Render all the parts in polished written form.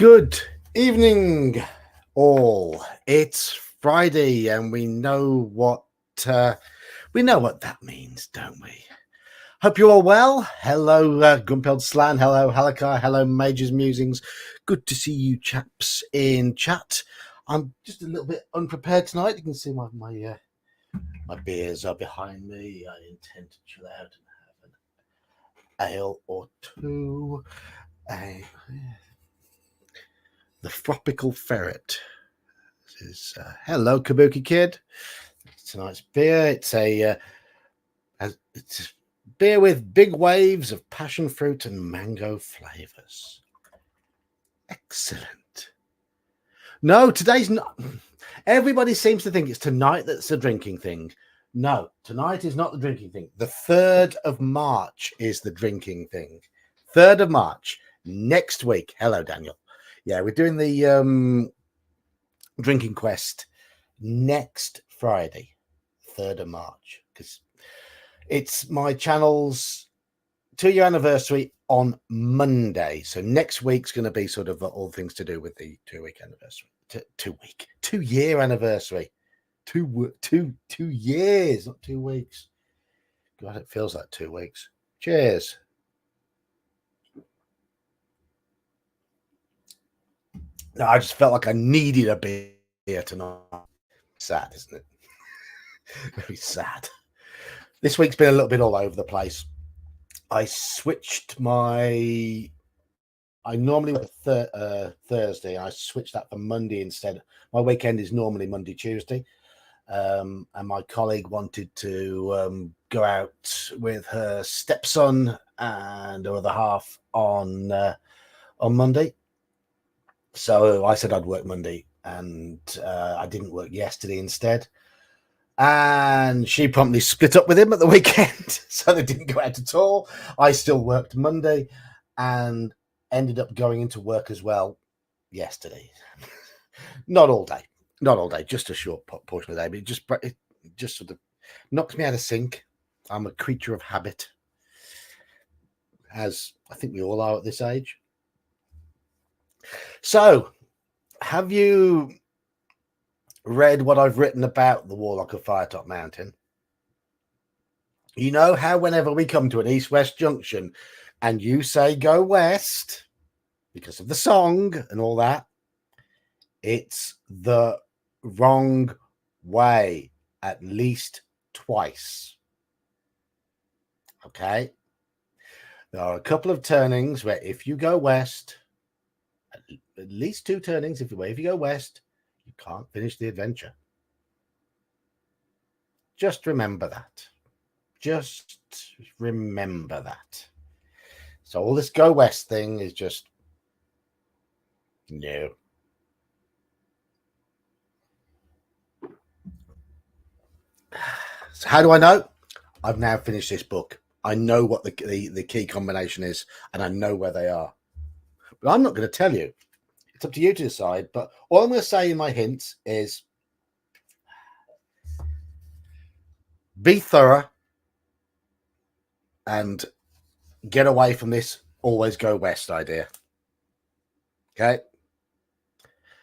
Good evening, all. It's Friday, and we know what that means, don't we? Hope you're all well. Hello, Grumpeld Slan. Hello, Halakai. Hello, Major's Musings. Good to see you chaps in chat. I'm just a little bit unprepared tonight. You can see my beers are behind me. I intend to chill out and have an ale or two. The Tropical Ferret. This is hello, Kabuki Kid. Tonight's beer. It's a beer with big waves of passion fruit and mango flavors. Excellent. No, today's not. Everybody seems to think it's tonight that's the drinking thing. No, tonight is not the drinking thing. The 3rd of March is the drinking thing. 3rd of March, next week. Hello, Daniel. Yeah, we're doing the drinking quest next Friday, 3rd of March, because it's my channel's 2-year anniversary on Monday. So next week's going to be sort of all things to do with the 2-week anniversary. 2-year anniversary. 2 years, not 2 weeks. God, it feels like 2 weeks. Cheers. No, I just felt like I needed a beer tonight. Sad, isn't it? Very sad. This week's been a little bit all over the place. I switched I normally work Thursday. I switched that for Monday instead. My weekend is normally Monday, Tuesday. And my colleague wanted to go out with her stepson and her other half on Monday. So I said I'd work Monday, and I didn't work yesterday instead. And she promptly split up with him at the weekend, so they didn't go out at all. I still worked Monday and ended up going into work as well yesterday. Not all day, just a short portion of the day, but it just sort of knocks me out of sync. I'm a creature of habit, as I think we all are at this age. So, have you read what I've written about the Warlock of Firetop Mountain? You know how whenever we come to an east-west junction and you say go west because of the song and all that, it's the wrong way at least twice. Okay? There are a couple of turnings where if you go west, at least 2 turnings, if you go west, you can't finish the adventure. Just remember that. Just remember that. So all this go west thing is just no. So how do I know? I've now finished this book. I know what the key combination is, and I know where they are. But I'm not going to tell you. It's up to you to decide. But all I'm going to say in my hints is be thorough and get away from this always go west idea. Okay?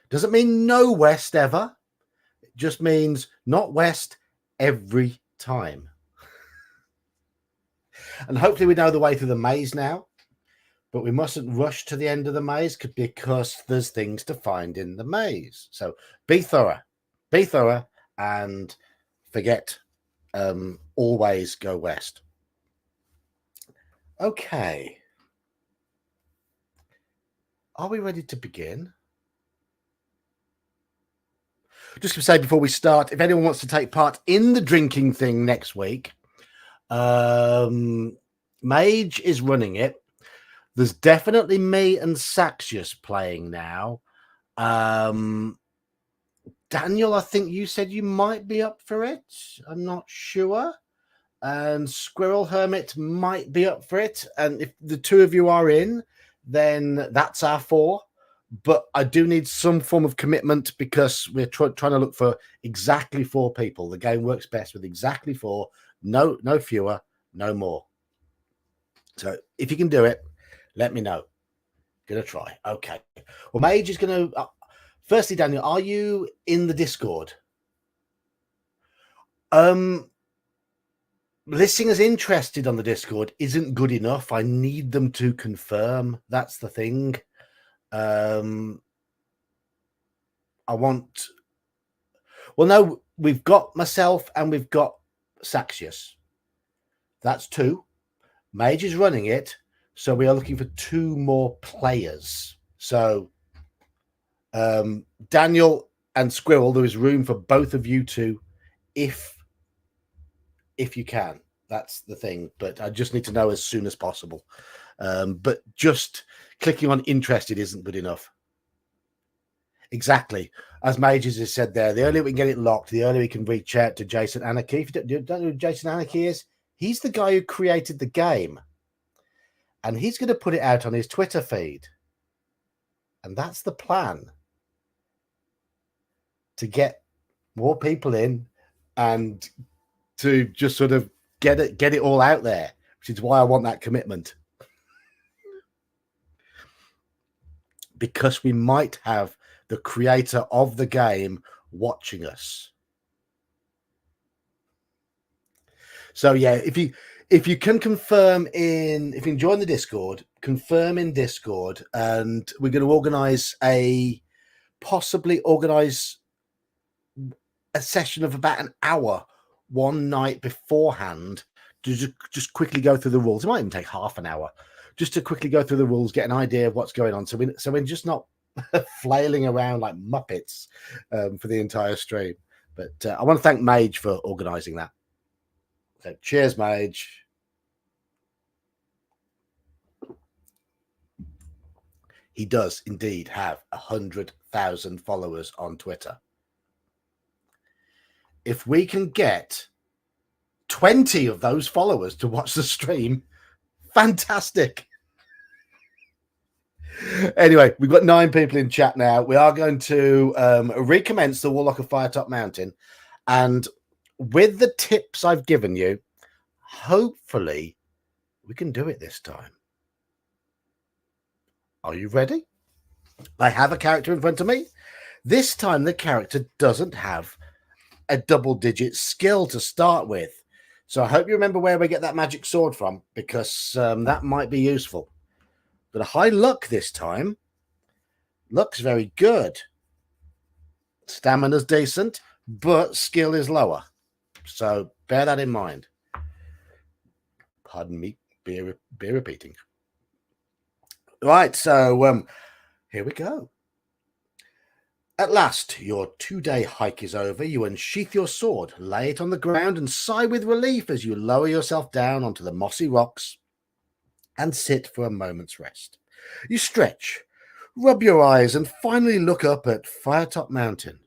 Doesn't mean no west ever. It just means not west every time. And hopefully we know the way through the maze now. But we mustn't rush to the end of the maze because there's things to find in the maze. So be thorough. Be thorough and forget always go west. Okay. Are we ready to begin? Just to say before we start, if anyone wants to take part in the drinking thing next week, Mage is running it. There's definitely me and Saxius playing now. Daniel, I think you said you might be up for it. I'm not sure. And Squirrel Hermit might be up for it. And if the 2 of you are in, then that's our 4. But I do need some form of commitment because we're trying to look for exactly 4 people. The game works best with exactly 4. No fewer, no more. So if you can do it, let me know. Gonna try. Okay. Well, Mage is gonna. Firstly, Daniel, are you in the Discord? Listing as interested on the Discord isn't good enough. I need them to confirm. That's the thing. I want. Well, no, we've got myself and we've got Saxius. That's 2. Mage is running it, so we are looking for 2 more players. So, Daniel and Squirrel, there is room for both of you two, if you can. That's the thing. But I just need to know as soon as possible. But just clicking on interested isn't good enough. Exactly. As Majors has said there, the earlier we can get it locked, the earlier we can reach out to Jason Anarchy. If you don't know who Jason Anarchy is, he's the guy who created the game. And he's going to put it out on his Twitter feed. And that's the plan. To get more people in and to just sort of get it all out there, which is why I want that commitment. Because we might have the creator of the game watching us. So yeah, if you can confirm if you join the Discord, confirm in Discord, and we're going to possibly organize a session of about an hour one night beforehand to just quickly go through the rules. It might even take half an hour just to quickly go through the rules, get an idea of what's going on. So we're just not flailing around like Muppets for the entire stream. But I want to thank Mage for organizing that. So cheers, Mage. He does indeed have 100,000 followers on Twitter. If we can get 20 of those followers to watch the stream, fantastic. Anyway, we've got 9 people in chat now. We are going to recommence the Warlock of Firetop Mountain. And with the tips I've given you, hopefully we can do it this time. Are you ready? I have a character in front of me. This time the character doesn't have a double-digit skill to start with. So I hope you remember where we get that magic sword from, because that might be useful. But a high luck this time. Luck's very good. Stamina's decent, but skill is lower. So bear that in mind. Pardon me, be repeating. Right, so here we go. At last, your 2-day hike is over. You unsheath your sword, lay it on the ground, and sigh with relief as you lower yourself down onto the mossy rocks and sit for a moment's rest. You stretch, rub your eyes, and finally look up at Firetop Mountain.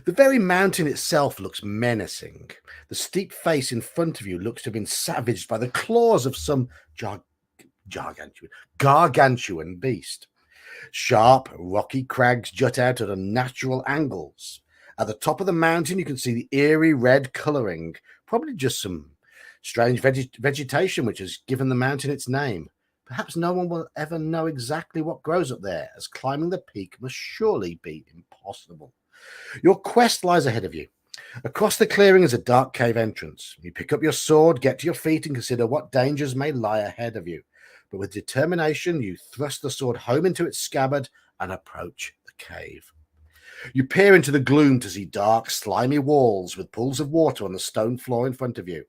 The very mountain itself looks menacing. The steep face in front of you looks to have been savaged by the claws of some gargantuan beast. Sharp, rocky crags jut out at unnatural angles. At the top of the mountain, you can see the eerie red colouring, probably just some strange vegetation which has given the mountain its name. Perhaps no one will ever know exactly what grows up there, as climbing the peak must surely be impossible. Your quest lies ahead of you. Across the clearing is a dark cave entrance. You pick up your sword, get to your feet, and consider what dangers may lie ahead of you. But with determination, you thrust the sword home into its scabbard and approach the cave. You peer into the gloom to see dark, slimy walls with pools of water on the stone floor in front of you.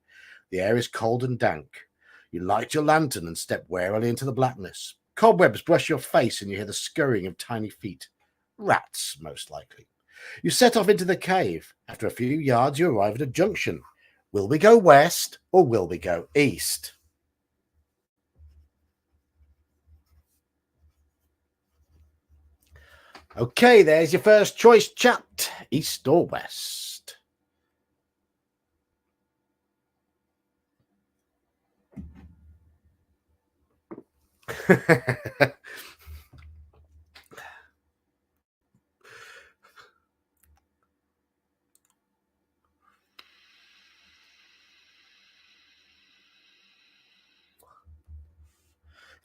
The air is cold and dank. You light your lantern and step warily into the blackness. Cobwebs brush your face and you hear the scurrying of tiny feet. Rats, most likely. You set off into the cave. After a few yards, you arrive at a junction. Will we go west or will we go east? Okay, there's your first choice, chat. East or west?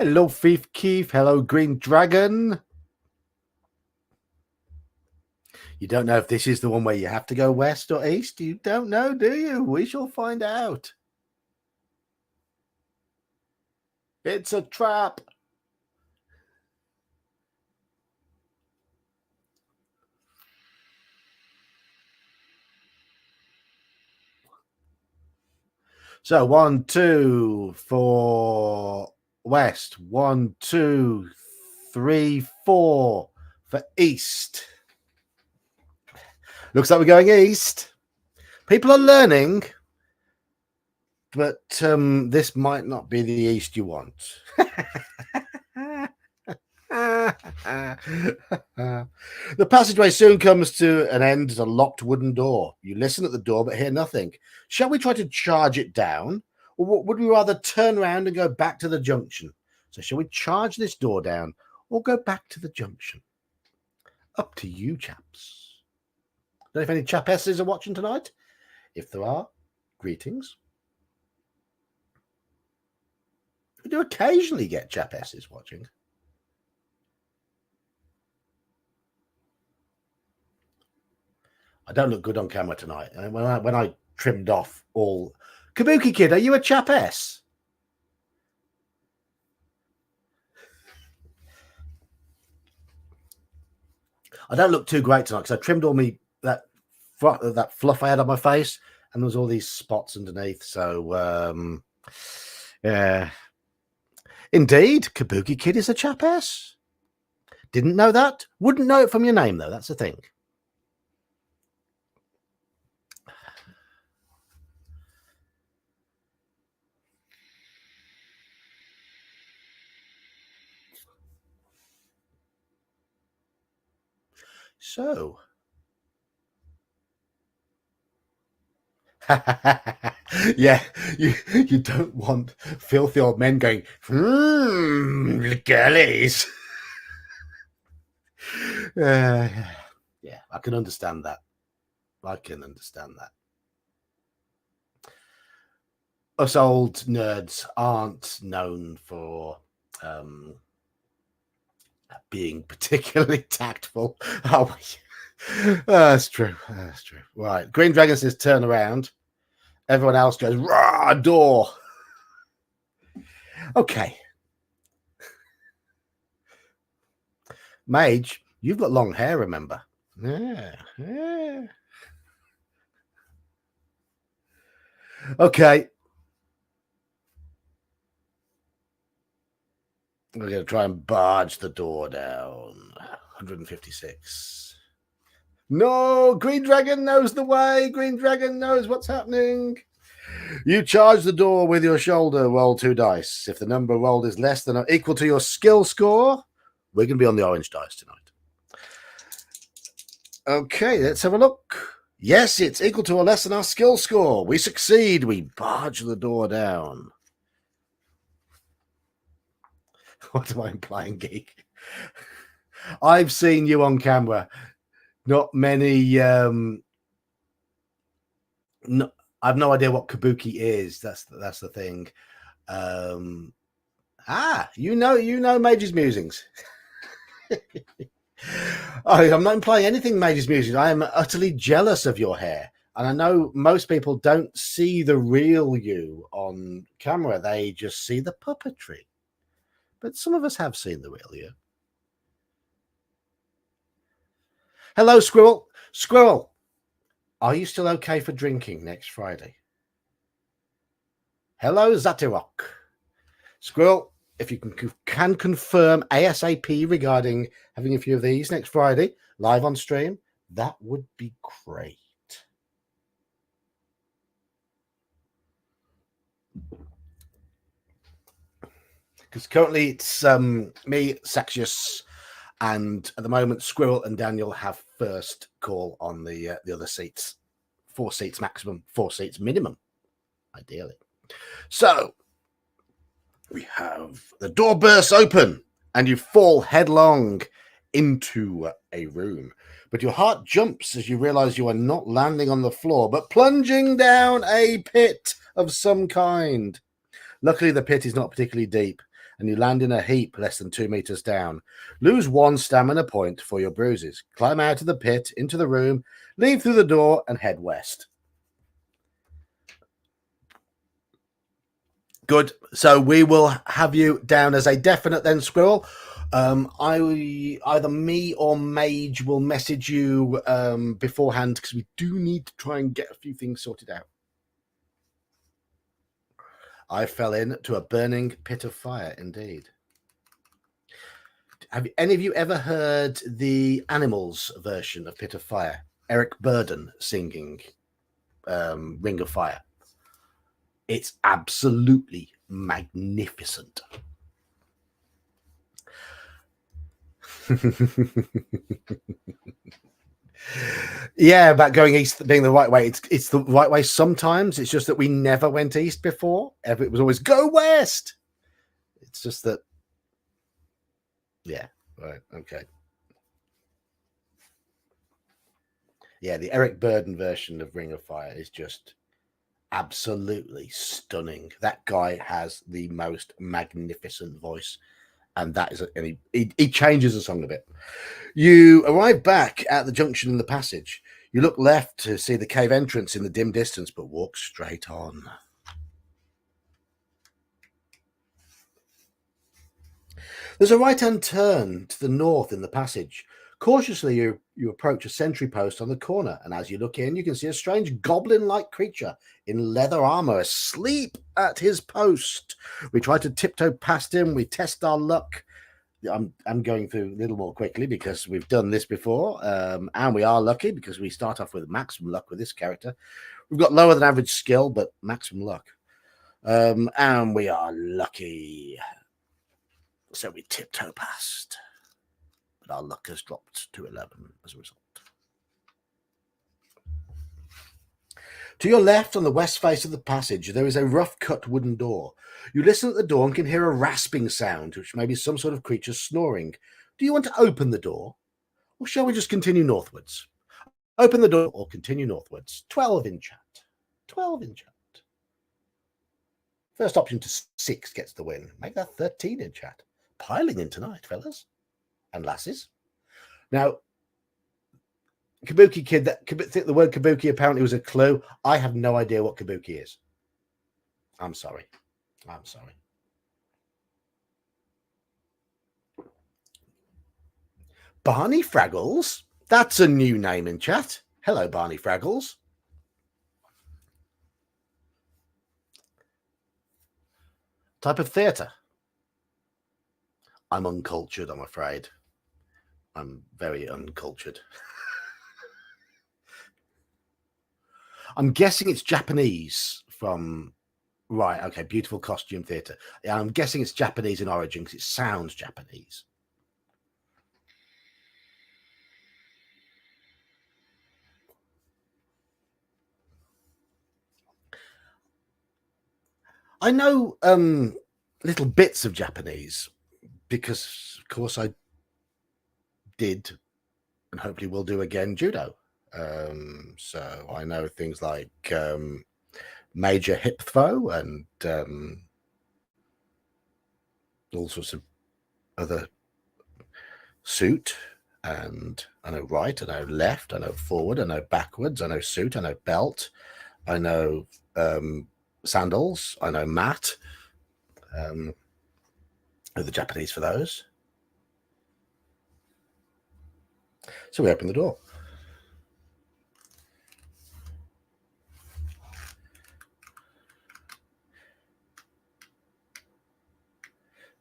Hello, Thief Keith. Hello, Green Dragon. You don't know if this is the one where you have to go west or east? You don't know, do you? We shall find out. It's a trap. So 1, 2 for west. 1, 2, 3, 4 for east. Looks like we're going east. People are learning, but this might not be the east you want. The passageway soon comes to an end at a locked wooden door. You listen at the door but hear nothing. Shall we try to charge it down, or would we rather turn around and go back to the junction? So shall we charge this door down or go back to the junction? Up to you, chaps. Don't know if any chapesses are watching tonight. If there are, greetings. We do occasionally get chapesses watching. I don't look good on camera tonight. When I trimmed off all... Kabuki Kid, are you a chapess? I don't look too great tonight because I trimmed all that fluff I had on my face, and there was all these spots underneath. So, yeah. Indeed, Kabuki Kid is a chapess. Didn't know that. Wouldn't know it from your name, though. That's the thing. So, yeah, you don't want filthy old men going, girlies. Yeah, I can understand that. Us old nerds aren't known for being particularly tactful, are we? That's true. Right. Green Dragon says turn around. Everyone else goes, rah, door. Okay. Mage, you've got long hair, remember? Yeah. Okay. We're going to try and barge the door down. 156. No, Green Dragon knows the way. Green Dragon knows what's happening. You charge the door with your shoulder. Roll 2 dice. If the number rolled is less than or equal to your skill score, we're going to be on the orange dice tonight. Okay, let's have a look. Yes, it's equal to or less than our skill score. We succeed. We barge the door down. What am I implying, geek? I've seen you on camera. Not many. I have no idea what kabuki is. That's the thing. You know Mage's Musings. I'm not implying anything, Mage's Musings. I am utterly jealous of your hair. And I know most people don't see the real you on camera. They just see the puppetry. But some of us have seen the real you. Hello, Squirrel. Squirrel, are you still okay for drinking next Friday? Hello, Zatirok. Squirrel, if you can confirm ASAP regarding having a few of these next Friday, live on stream, that would be great. Because currently it's me, Saxius, and at the moment, Squirrel and Daniel have first call on the other seats. 4 seats maximum, 4 seats minimum, ideally. So we have the door bursts open and you fall headlong into a room. But your heart jumps as you realize you are not landing on the floor, but plunging down a pit of some kind. Luckily, the pit is not particularly deep, and you land in a heap less than 2 meters down. Lose 1 stamina point for your bruises. Climb out of the pit, into the room, leave through the door, and head west. Good. So we will have you down as a definite then, Squirrel. Either me or Mage will message you beforehand, because we do need to try and get a few things sorted out. I fell into a burning pit of fire, indeed. Have any of you ever heard the Animals version of Pit of Fire? Eric Burden singing Ring of Fire. It's absolutely magnificent. Yeah, about going east being the right way. It's the right way sometimes. It's just that we never went east before. It was always go west. It's just that. Yeah, right. Okay. Yeah, the Eric Burden version of Ring of Fire is just absolutely stunning. That guy has the most magnificent voice, and that is, and he changes the song a bit. You arrive back at the junction in the passage. You look left to see the cave entrance in the dim distance, but walk straight on. There's a right-hand turn to the north in the passage. Cautiously, you approach a sentry post on the corner, and as you look in, you can see a strange goblin-like creature in leather armor asleep at his post. We try to tiptoe past him. We test our luck. I'm going through a little more quickly because we've done this before, and we are lucky because we start off with maximum luck with this character. We've got lower than average skill, but maximum luck. And we are lucky. So we tiptoe past. But our luck has dropped to 11 as a result. To your left, on the west face of the passage, there is a rough-cut wooden door. You listen at the door and can hear a rasping sound, which may be some sort of creature snoring. Do you want to open the door, or shall we just continue northwards? Open the door or continue northwards. 12 in chat. 12 in chat. First option to 6 gets the win. Make that 13 in chat. Piling in tonight, fellas and lasses. Now, Kabuki Kid, the word Kabuki apparently was a clue. I have no idea what Kabuki is. I'm sorry. I'm sorry. Barney Fraggles? That's a new name in chat. Hello, Barney Fraggles. Type of theatre? I'm uncultured, I'm afraid. I'm very uncultured. I'm guessing it's Japanese from... Right, okay, beautiful costume theatre. Yeah, I'm guessing it's Japanese in origin because it sounds Japanese. I know little bits of Japanese because, of course, I did and hopefully will do again judo. So I know things like major hip throw and all sorts of other suit. And I know right, I know left, I know forward, I know backwards, I know suit, I know belt, I know sandals, I know mat. The Japanese for those. So we open the door.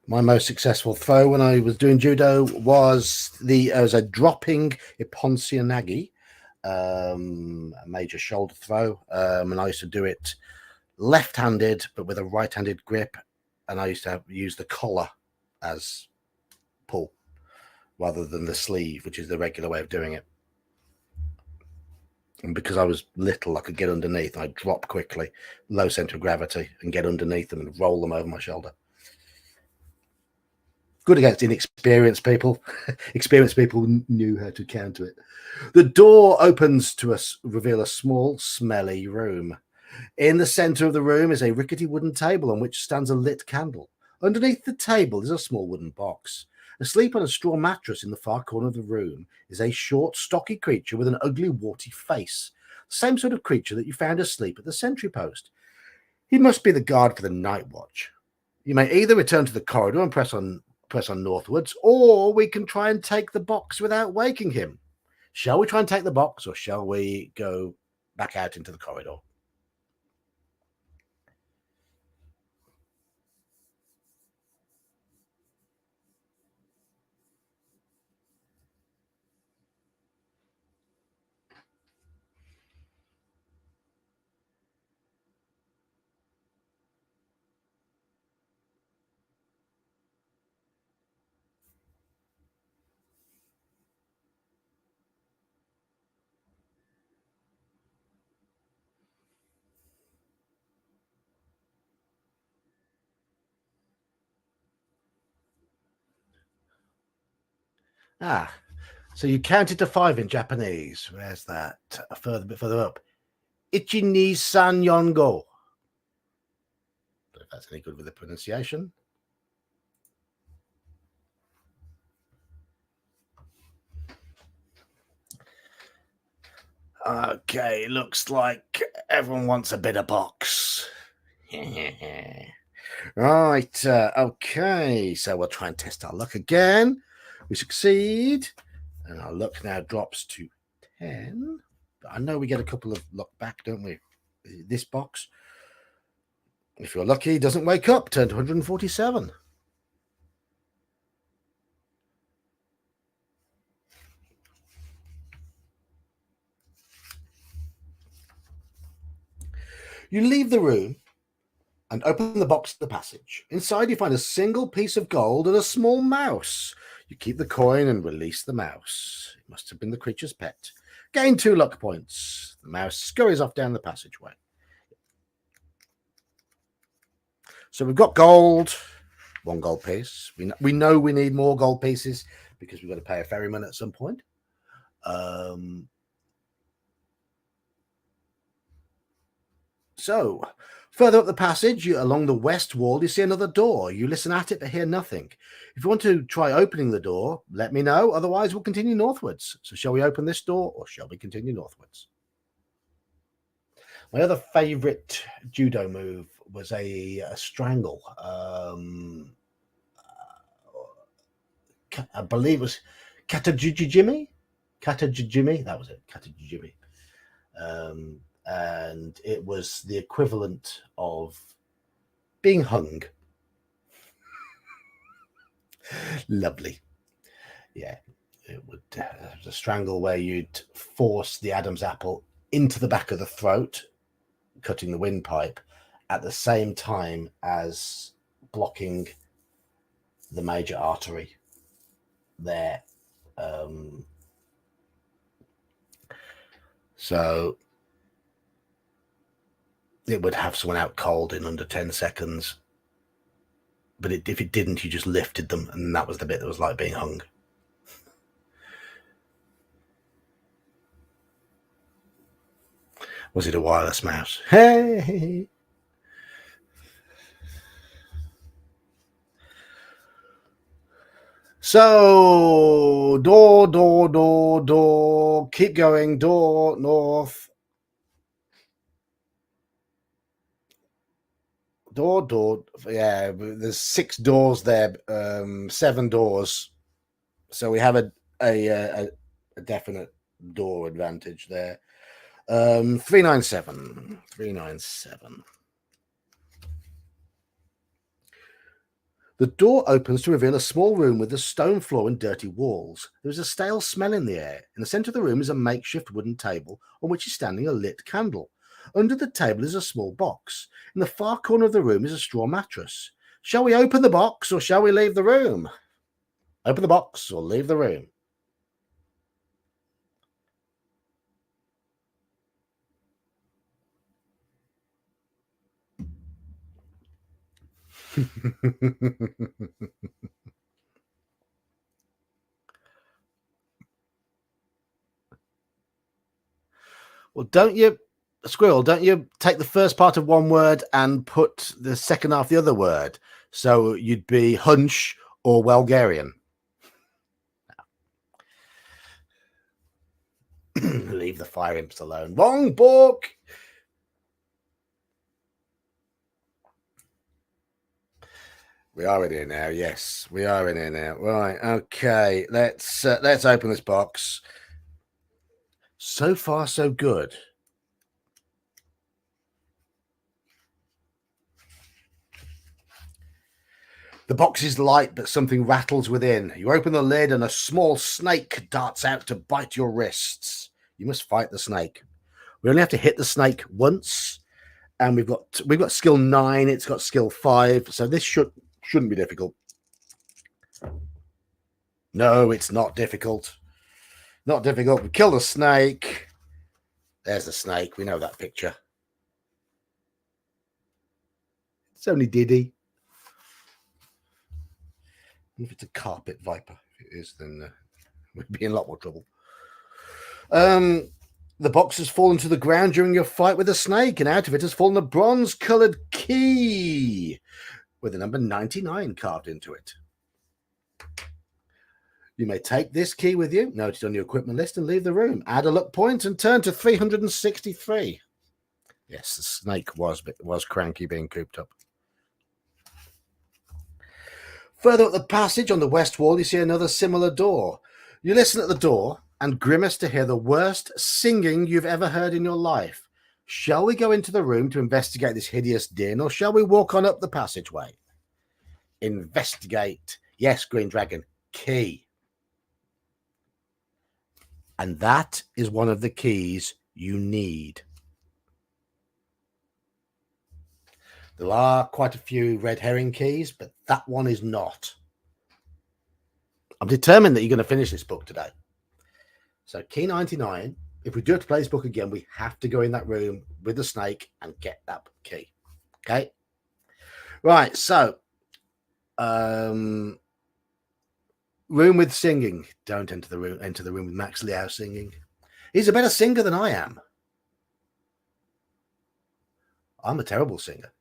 My most successful throw when I was doing judo was a dropping Iponsia Nagi, a major shoulder throw, and I used to do it left-handed but with a right-handed grip, and I used to use the collar as pull rather than the sleeve, which is the regular way of doing it. And because I was little, I could get underneath, and I'd drop quickly, low center of gravity, and get underneath them and roll them over my shoulder. Good against inexperienced people. Experienced people knew how to counter it. The door opens to reveal a small, smelly room. In the center of the room is a rickety wooden table on which stands a lit candle. Underneath the table is a small wooden box. Asleep on a straw mattress in the far corner of the room is a short, stocky creature with an ugly, warty face. The same sort of creature that you found asleep at the sentry post. He must be the guard for the night watch. You may either return to the corridor and press on northwards, or we can try and take the box without waking him. Shall we try and take the box, or shall we go back out into the corridor? Ah, so you counted to 5 in Japanese. Where's that? A bit further up. Ichi ni san yongo. But if that's any good with the pronunciation. Okay, looks like everyone wants a bit of box. Right, okay, so we'll try and test our luck again. We succeed, and our luck now drops to 10. But I know we get a couple of luck back, don't we? This box, if you're lucky, doesn't wake up, turn to 147. You leave the room and open the box to the passage. Inside, you find a single piece of gold and a small mouse. You keep the coin and release the mouse. It must have been the creature's pet. Gain 2 luck points. The mouse scurries off down the passageway. So we've got gold, 1 gold piece. We know we need more gold pieces because we've got to pay a ferryman at some point. So, further up the passage, along the west wall, you see another door. You listen at it but hear nothing. If you want to try opening the door, let me know. Otherwise, we'll continue northwards. So, shall we open this door or shall we continue northwards? My other favourite judo move was a strangle. I believe it was katajujijimi. Katajujimi, that was it. Katajujimi. And it was the equivalent of being hung. Lovely. Yeah, it was a strangle where you'd force the Adam's apple into the back of the throat, cutting the windpipe, at the same time as blocking the major artery there. So it would have someone out cold in under 10 seconds. But if it didn't, you just lifted them, and that was the bit that was like being hung. Was it a wireless mouse? Hey! So, door. Keep going, door, north. Door. Yeah, there's 6 doors there, 7 doors. So we have a definite door advantage there. 397. The door opens to reveal a small room with a stone floor and dirty walls. There is a stale smell in the air. In the center of the room is a makeshift wooden table on which is standing a lit candle. Under the table is a small box. In the far corner of the room is a straw mattress. Shall we open the box or shall we leave the room? Open the box or leave the room. Well, don't you, Squirrel, don't you take the first part of one word and put the second half the other word? So you'd be Hunch or Welgarian. Leave the fire imps alone. Wrong book. We are in here now. Yes, we are in here now. Right. Okay. Let's open this box. So far, so good. The box is light, but something rattles within. You open the lid, and a small snake darts out to bite your wrists. You must fight the snake. We only have to hit the snake once, and we've got skill 9. It's got skill 5, so this shouldn't be difficult. No, it's not difficult. Not difficult. We kill the snake. There's the snake. We know that picture. It's only Diddy. If it's a carpet viper, if it is, then we'd be in a lot more trouble. The box has fallen to the ground during your fight with a snake, and out of it has fallen a bronze-coloured key with the number 99 carved into it. You may take this key with you, note it on your equipment list, and leave the room. Add a luck point and turn to 363. Yes, the snake was cranky being cooped up. Further up the passage on the west wall, you see another similar door. You listen at the door and grimace to hear the worst singing you've ever heard in your life. Shall we go into the room to investigate this hideous din, or shall we walk on up the passageway? Investigate. Yes, Green Dragon. Key. And that is one of the keys you need. There are quite a few red herring keys, but that one is not. I'm determined that you're going to finish this book today. So key 99, if we do have to play this book again, we have to go in that room with the snake and get that key. Okay? Right, so room with singing. Don't enter the room. Enter the room with Max Liao singing. He's a better singer than I am. I'm a terrible singer.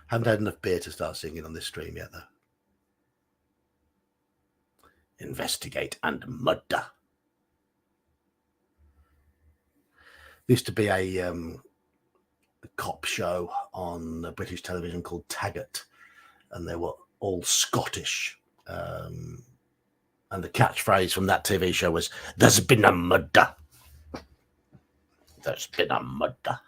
Haven't had enough beer to start singing on this stream yet, though. Investigate and murder. There used to be a cop show on British television called Taggart, and they were all Scottish. And the catchphrase from that TV show was, "There's been a murder. There's been a murder."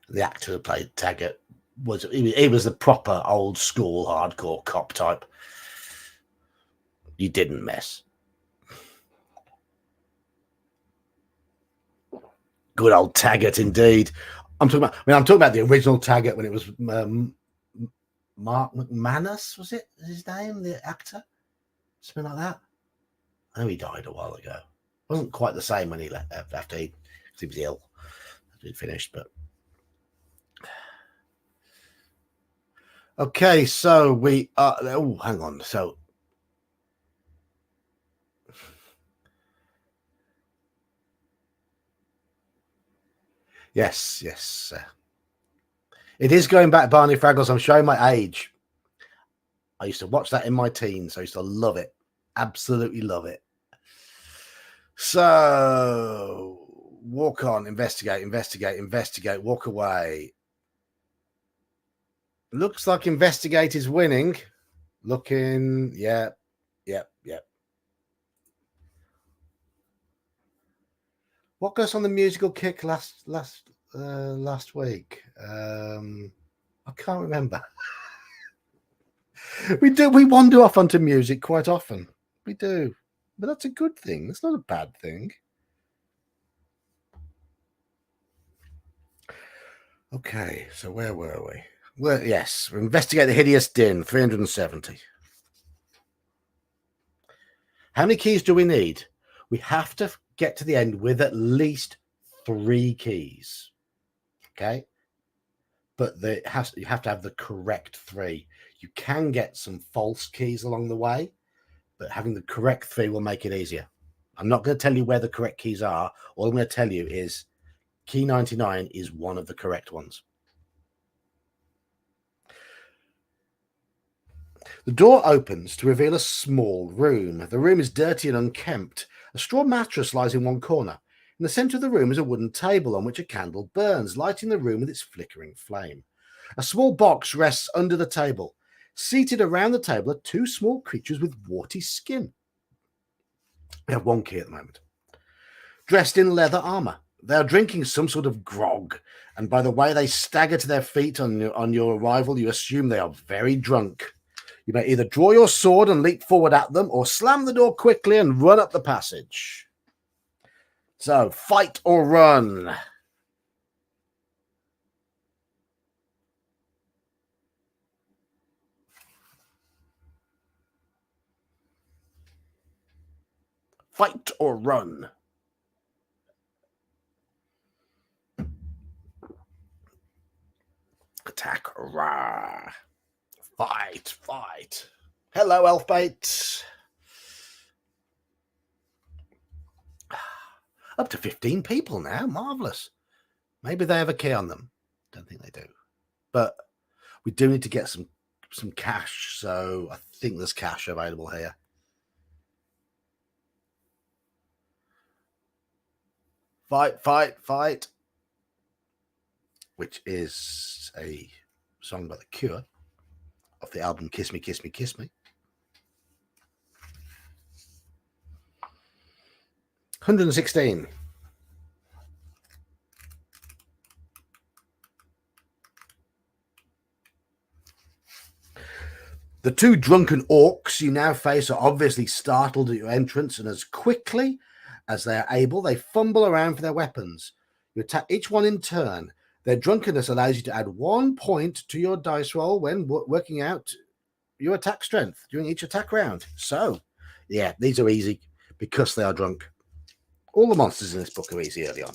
The actor who played Taggart was the proper old school hardcore cop type. You didn't mess. Good old Taggart, indeed. I'm talking about the original Taggart when it was Mark McManus. Was it his name? The actor, something like that. I know he died a while ago. Wasn't quite the same when he left after he was ill. After he finished, but. Okay, so we are. Oh, hang on. So, yes. It is going back, Barney Fraggles. I'm showing my age. I used to watch that in my teens. I used to love it. Absolutely love it. So, walk on, investigate, walk away. Looks like investigate is winning. Looking, yep. What goes on the musical kick last week? I can't remember. We wander off onto music quite often. We do, but that's a good thing. That's not a bad thing. Okay, so where were we? Well, yes, investigate the hideous din, 370. How many keys do we need? We have to get to the end with at least 3 keys. Okay? but you have to have the correct 3. You can get some false keys along the way, but having the correct 3 will make it easier. I'm not going to tell you where the correct keys are. All I'm going to tell you is key 99 is one of the correct ones. The door opens to reveal a small room. The room is dirty and unkempt. A straw mattress lies in one corner. In the center of the room is a wooden table on which a candle burns, lighting the room with its flickering flame. A small box rests under the table. Seated around the table are 2 small creatures with warty skin. We have 1 key at the moment. Dressed in leather armor. They are drinking some sort of grog, and by the way they stagger to their feet on your arrival, you assume they are very drunk. You may either draw your sword and leap forward at them, or slam the door quickly and run up the passage. So, fight or run. Fight or run. Attack. Rah. Fight. Hello, Elfbait. Up to 15 people now. Marvellous. Maybe they have a key on them. Don't think they do. But we do need to get some cash. So I think there's cash available here. Fight. Which is a song by The Cure off the album Kiss Me, Kiss Me, Kiss Me. 116. The 2 drunken orcs you now face are obviously startled at your entrance, and as quickly as they are able, they fumble around for their weapons. You attack each one in turn. Their drunkenness allows you to add 1 point to your dice roll when working out your attack strength during each attack round. So, yeah, these are easy because they are drunk. All the monsters in this book are easy early on.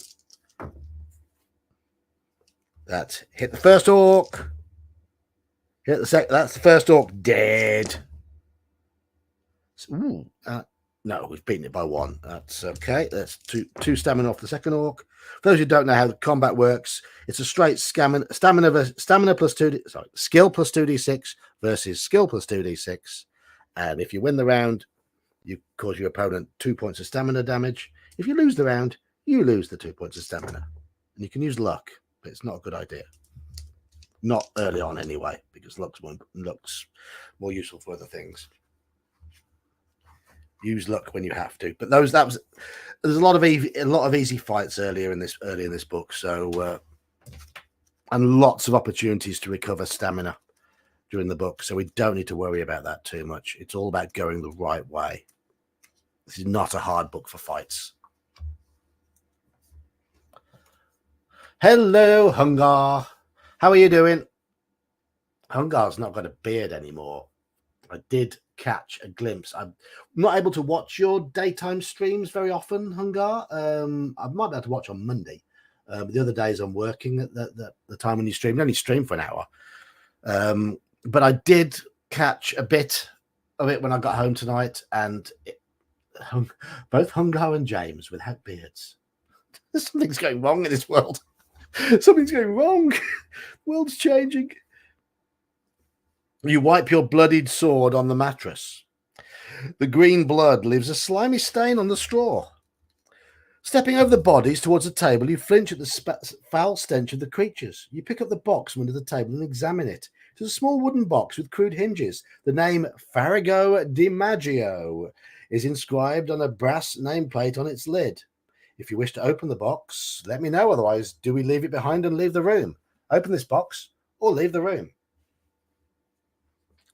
That's hit the first orc. Hit the second. That's the first orc dead. Ooh, no, we've beaten it by 1. That's okay. That's two stamina off the second orc. For those who don't know how the combat works, it's a straight skill plus 2d6 versus skill plus 2d6. And if you win the round, you cause your opponent 2 points of stamina damage. If you lose the round, you lose the 2 points of stamina. And you can use luck, but it's not a good idea. Not early on anyway, because luck's more useful for other things. Use luck when you have to. But there's a lot of easy fights early in this book. So and lots of opportunities to recover stamina during the book. So we don't need to worry about that too much. It's all about going the right way. This is not a hard book for fights. Hello, Hungar. How are you doing? Hungar's not got a beard anymore. I did catch a glimpse. I'm not able to watch your daytime streams very often, Hungar. I might be able to watch on Monday. But the other days I'm working at the time when you stream. You only stream for an hour. But I did catch a bit of it when I got home tonight, and both Hungar and James without beards. Something's going wrong in this world. Something's going wrong. The world's changing. You wipe your bloodied sword on the mattress. The green blood leaves a slimy stain on the straw. Stepping over the bodies towards the table, you flinch at the foul stench of the creatures. You pick up the box from under the table and examine it. It is a small wooden box with crude hinges. The name Farago Di Maggio is inscribed on a brass nameplate on its lid. If you wish to open the box, let me know. Otherwise, do we leave it behind and leave the room? Open this box or leave the room?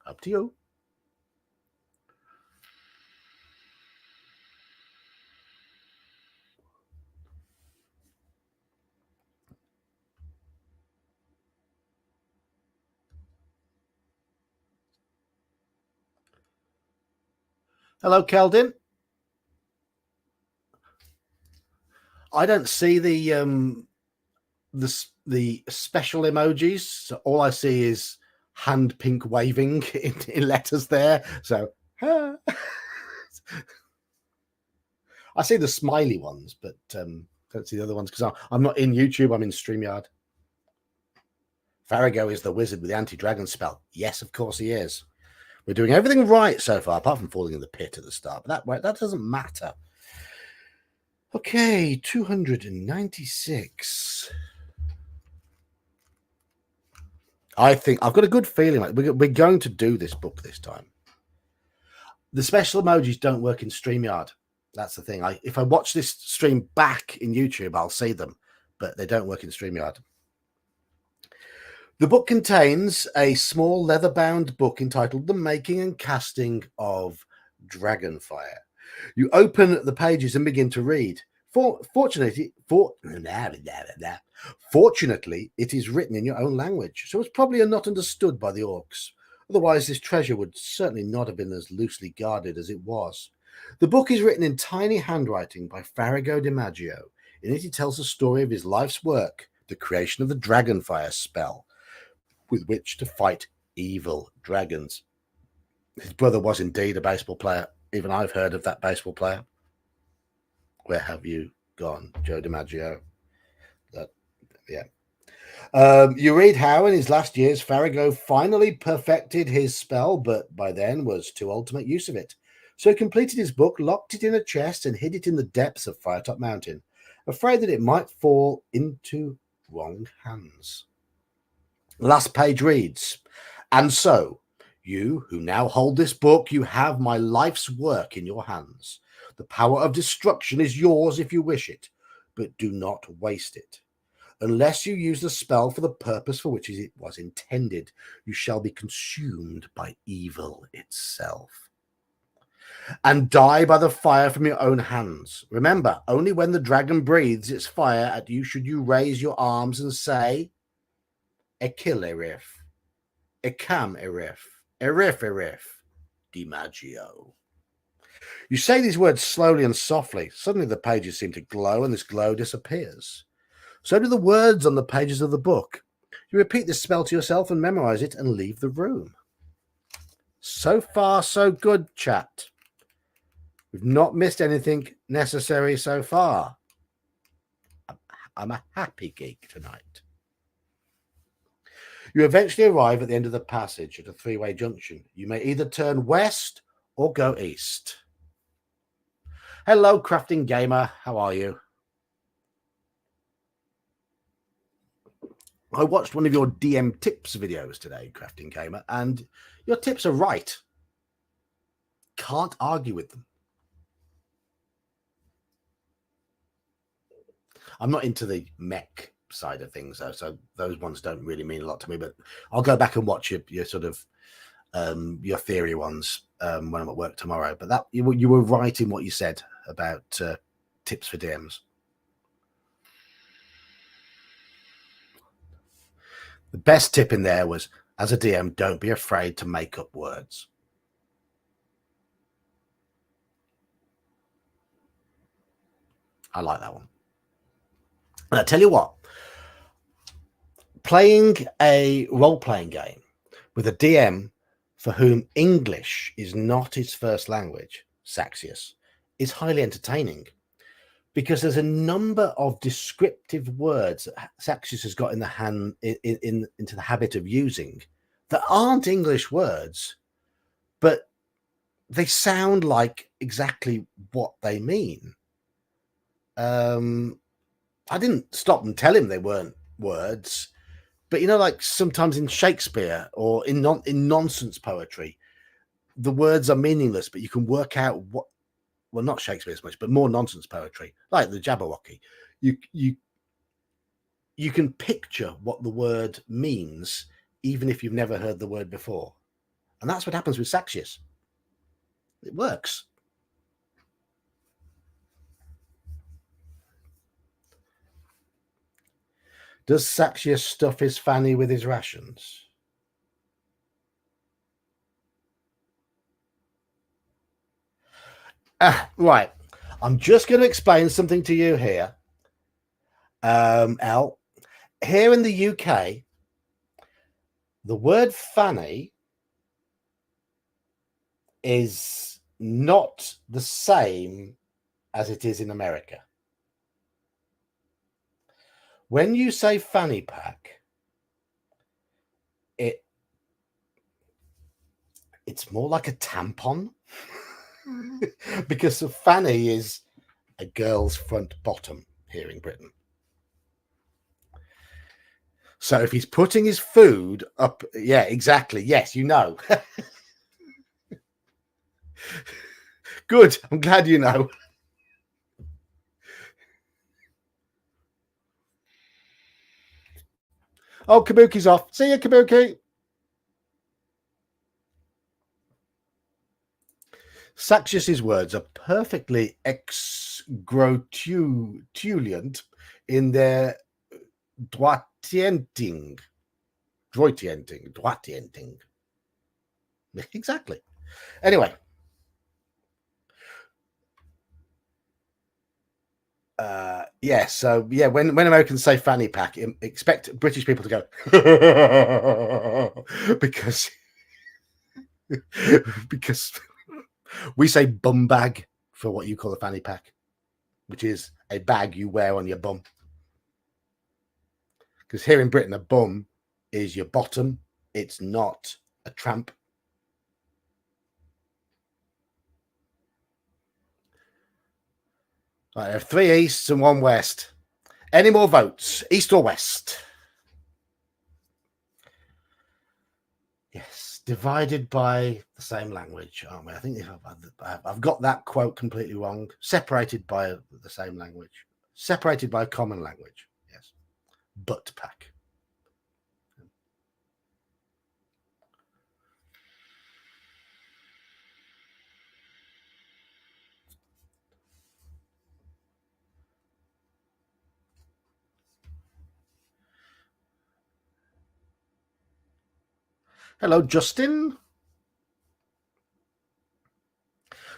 Up to you. Hello, Keldin. I don't see the the special emojis. So all I see is hand pink waving in letters there. So I see the smiley ones, but don't see the other ones because I'm not in YouTube. I'm in StreamYard. Farago is the wizard with the anti-dragon spell. Yes, of course he is. We're doing everything right so far, apart from falling in the pit at the start. But that doesn't matter. Okay, 296. I think I've got a good feeling like we're going to do this book this time. The special emojis don't work in StreamYard. That's the thing. If I watch this stream back in YouTube, I'll see them, but they don't work in StreamYard. The book contains a small leather-bound book entitled The Making and Casting of Dragonfire. You open the pages and begin to read. Fortunately, it is written in your own language, so it's probably not understood by the orcs. Otherwise, this treasure would certainly not have been as loosely guarded as it was. The book is written in tiny handwriting by Farago DiMaggio. In it, he tells the story of his life's work, the creation of the Dragonfire spell, with which to fight evil dragons. His brother was indeed a baseball player. Even I've heard of that baseball player. Where have you gone, Joe DiMaggio? You read how in his last years Farago finally perfected his spell, but by then was too old to make use of it. So he completed his book, locked it in a chest, and hid it in the depths of Firetop Mountain, afraid that it might fall into wrong hands. The last page reads, "And so, you who now hold this book, you have my life's work in your hands. The power of destruction is yours if you wish it, but do not waste it. Unless you use the spell for the purpose for which it was intended, you shall be consumed by evil itself. And die by the fire from your own hands. Remember, only when the dragon breathes its fire at you should you raise your arms and say, Ekil Ekam Erif, DiMaggio." You say these words slowly and softly. Suddenly the pages seem to glow, and this glow disappears. So do the words on the pages of the book. You repeat this spell to yourself and memorize it and leave the room. So far, so good, chat. We've not missed anything necessary so far. I'm a happy geek tonight. You eventually arrive at the end of the passage at a three-way junction. You may either turn west or go east. Hello, Crafting Gamer. How are you? I watched one of your DM tips videos today, Crafting Gamer, and your tips are right. Can't argue with them. I'm not into the mech side of things, though, so those ones don't really mean a lot to me, but I'll go back and watch your sort of your theory ones when I'm at work tomorrow. But that you were right in what you said about tips for DMs. The best tip in there was, as a DM, don't be afraid to make up words. I like that one. And I tell you what, playing a role-playing game with a DM for whom English is not his first language, Saxius, is highly entertaining, because there's a number of descriptive words that Saxius has got in the into the habit of using that aren't English words, but they sound like exactly what they mean. I didn't stop and tell him they weren't words, but like sometimes in Shakespeare or in nonsense poetry, the words are meaningless, but you can work out what. Well, not Shakespeare as much, but more nonsense poetry, like the Jabberwocky. You can picture what the word means, even if you've never heard the word before, and that's what happens with Saxius. It works. Does Saxius stuff his fanny with his rations? Right. I'm just going to explain something to you here, Al. Here in the UK, the word fanny is not the same as it is in America. When you say fanny pack, it's more like a tampon because a fanny is a girl's front bottom here in Britain. So if he's putting his food up, yeah, exactly. Yes, you know. Good. I'm glad you know. Oh, Kabuki's off. See you, Kabuki. Saxius's words are perfectly exgrotulent in their droitienting. Exactly. Anyway. Yeah, so yeah, when Americans say fanny pack, expect British people to go because because we say bum bag for what you call a fanny pack, which is a bag you wear on your bum. Because here in Britain, a bum is your bottom. It's not a tramp. Right, there are 3 easts and 1 west. Any more votes, east or west? Yes, divided by the same language, aren't we? I think I've got that quote completely wrong. Separated by the same language. Separated by a common language. Yes. Butt pack. Hello, Justin.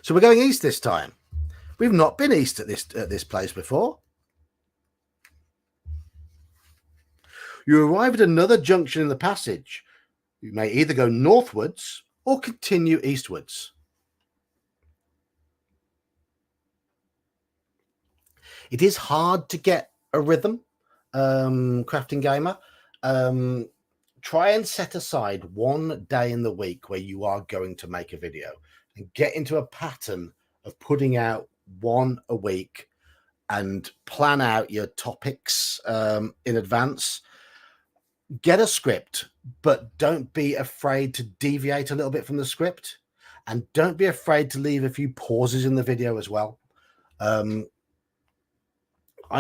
So we're going east this time. We've not been east at this place before. You arrive at another junction in the passage. You may either go northwards or continue eastwards. It is hard to get a rhythm, crafting gamer. Try and set aside 1 day in the week where you are going to make a video and get into a pattern of putting out 1 a week and plan out your topics in advance. Get a script, but don't be afraid to deviate a little bit from the script, and don't be afraid to leave a few pauses in the video as well. I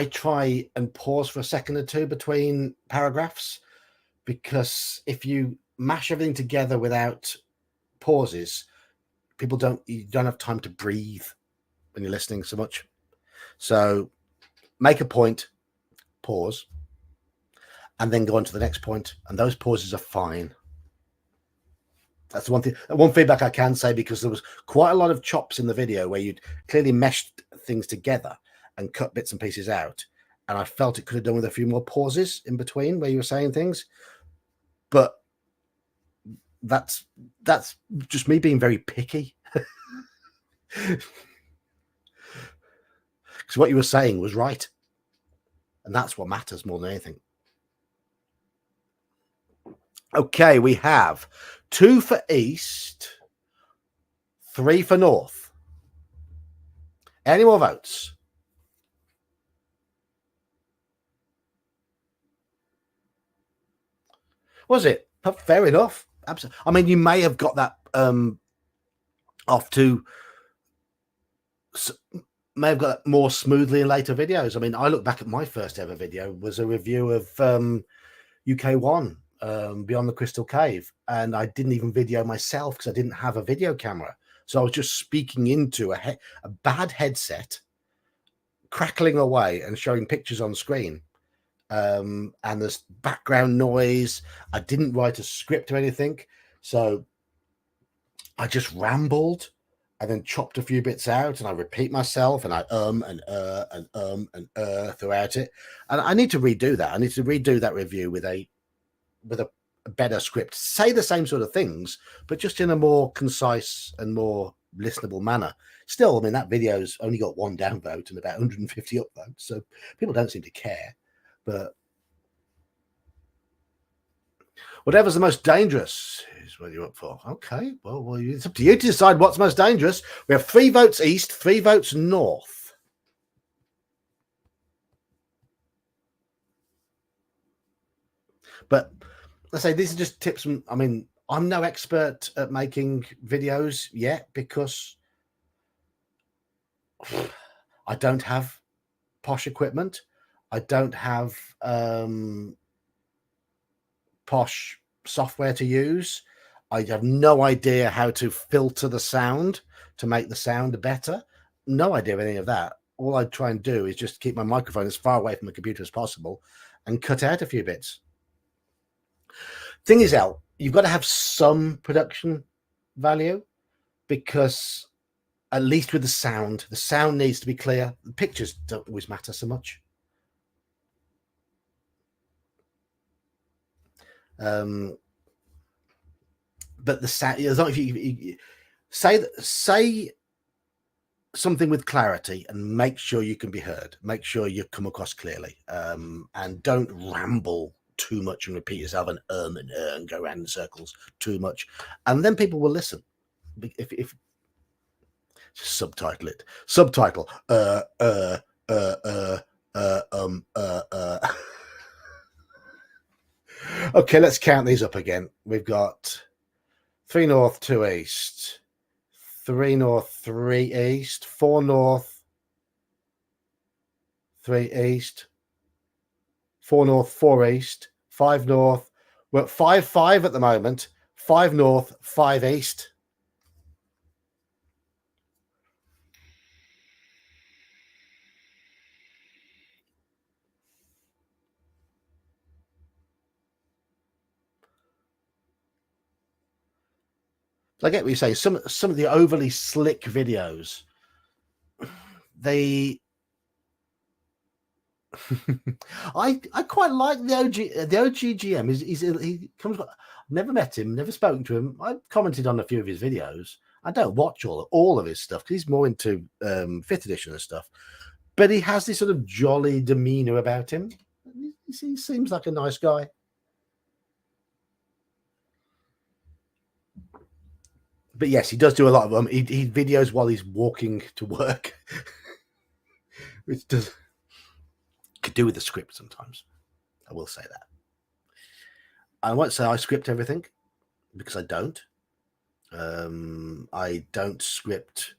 try and pause for a second or 2 between paragraphs, because if you mash everything together without pauses, you don't have time to breathe when you're listening so much. So make a point, pause, and then go on to the next point, and those pauses are fine. That's the one thing, one feedback I can say, because there was quite a lot of chops in the video where you'd clearly meshed things together and cut bits and pieces out, and I felt it could have done with a few more pauses in between where you were saying things. But that's just me being very picky. Because what you were saying was right, and that's what matters more than anything. Okay, we have 2 for east, 3 for north. Any more votes? Was it? Fair enough. Absolutely. I mean, you may have got that off to, may have got that more smoothly in later videos. I mean, I look back at my first ever video was a review of UK1, Beyond the Crystal Cave, and I didn't even video myself because I didn't have a video camera. So I was just speaking into a bad headset, crackling away and showing pictures on screen. And there's background noise. I didn't write a script or anything, so I just rambled, and then chopped a few bits out, and I repeat myself, and I throughout it. And I need to redo that. I need to redo that review with a better script. Say the same sort of things, but just in a more concise and more listenable manner. Still, I mean, that video's only got 1 downvote and about 150 upvotes, so people don't seem to care. But whatever's the most dangerous is what you're up for. Okay, well, it's up to you to decide what's most dangerous. We have 3 votes east, 3 votes north. But let's say these are just tips. I mean, I'm no expert at making videos yet because I don't have posh equipment. I don't have posh software to use. I have no idea how to filter the sound to make the sound better. No idea of any of that. All I try and do is just keep my microphone as far away from the computer as possible and cut out a few bits. Thing is, El, you've got to have some production value because at least with the sound needs to be clear. The pictures don't always matter so much. But the sound, as long as you say something with clarity and make sure you can be heard, make sure you come across clearly, and don't ramble too much and repeat yourself and go around in circles too much, and then people will listen. If subtitle it, subtitle Okay, let's count these up again. We've got 3 north, 2 east, 3 north, 3 east, 4 north, 3 east, 4 north, 4 east, 5 north. We're at 5-5 at the moment. 5 north, 5 east. I get what you say. Some of the overly slick videos, they I quite like the OG. The OGGM he comes. I've never met him, never spoken to him. I commented on a few of his videos. I don't watch all of his stuff because he's more into 5th edition and stuff. But he has this sort of jolly demeanor about him. He seems like a nice guy. But yes, he does do a lot of them. He videos while he's walking to work, which could do with the script sometimes. I will say that. I won't say I script everything because I don't. I don't script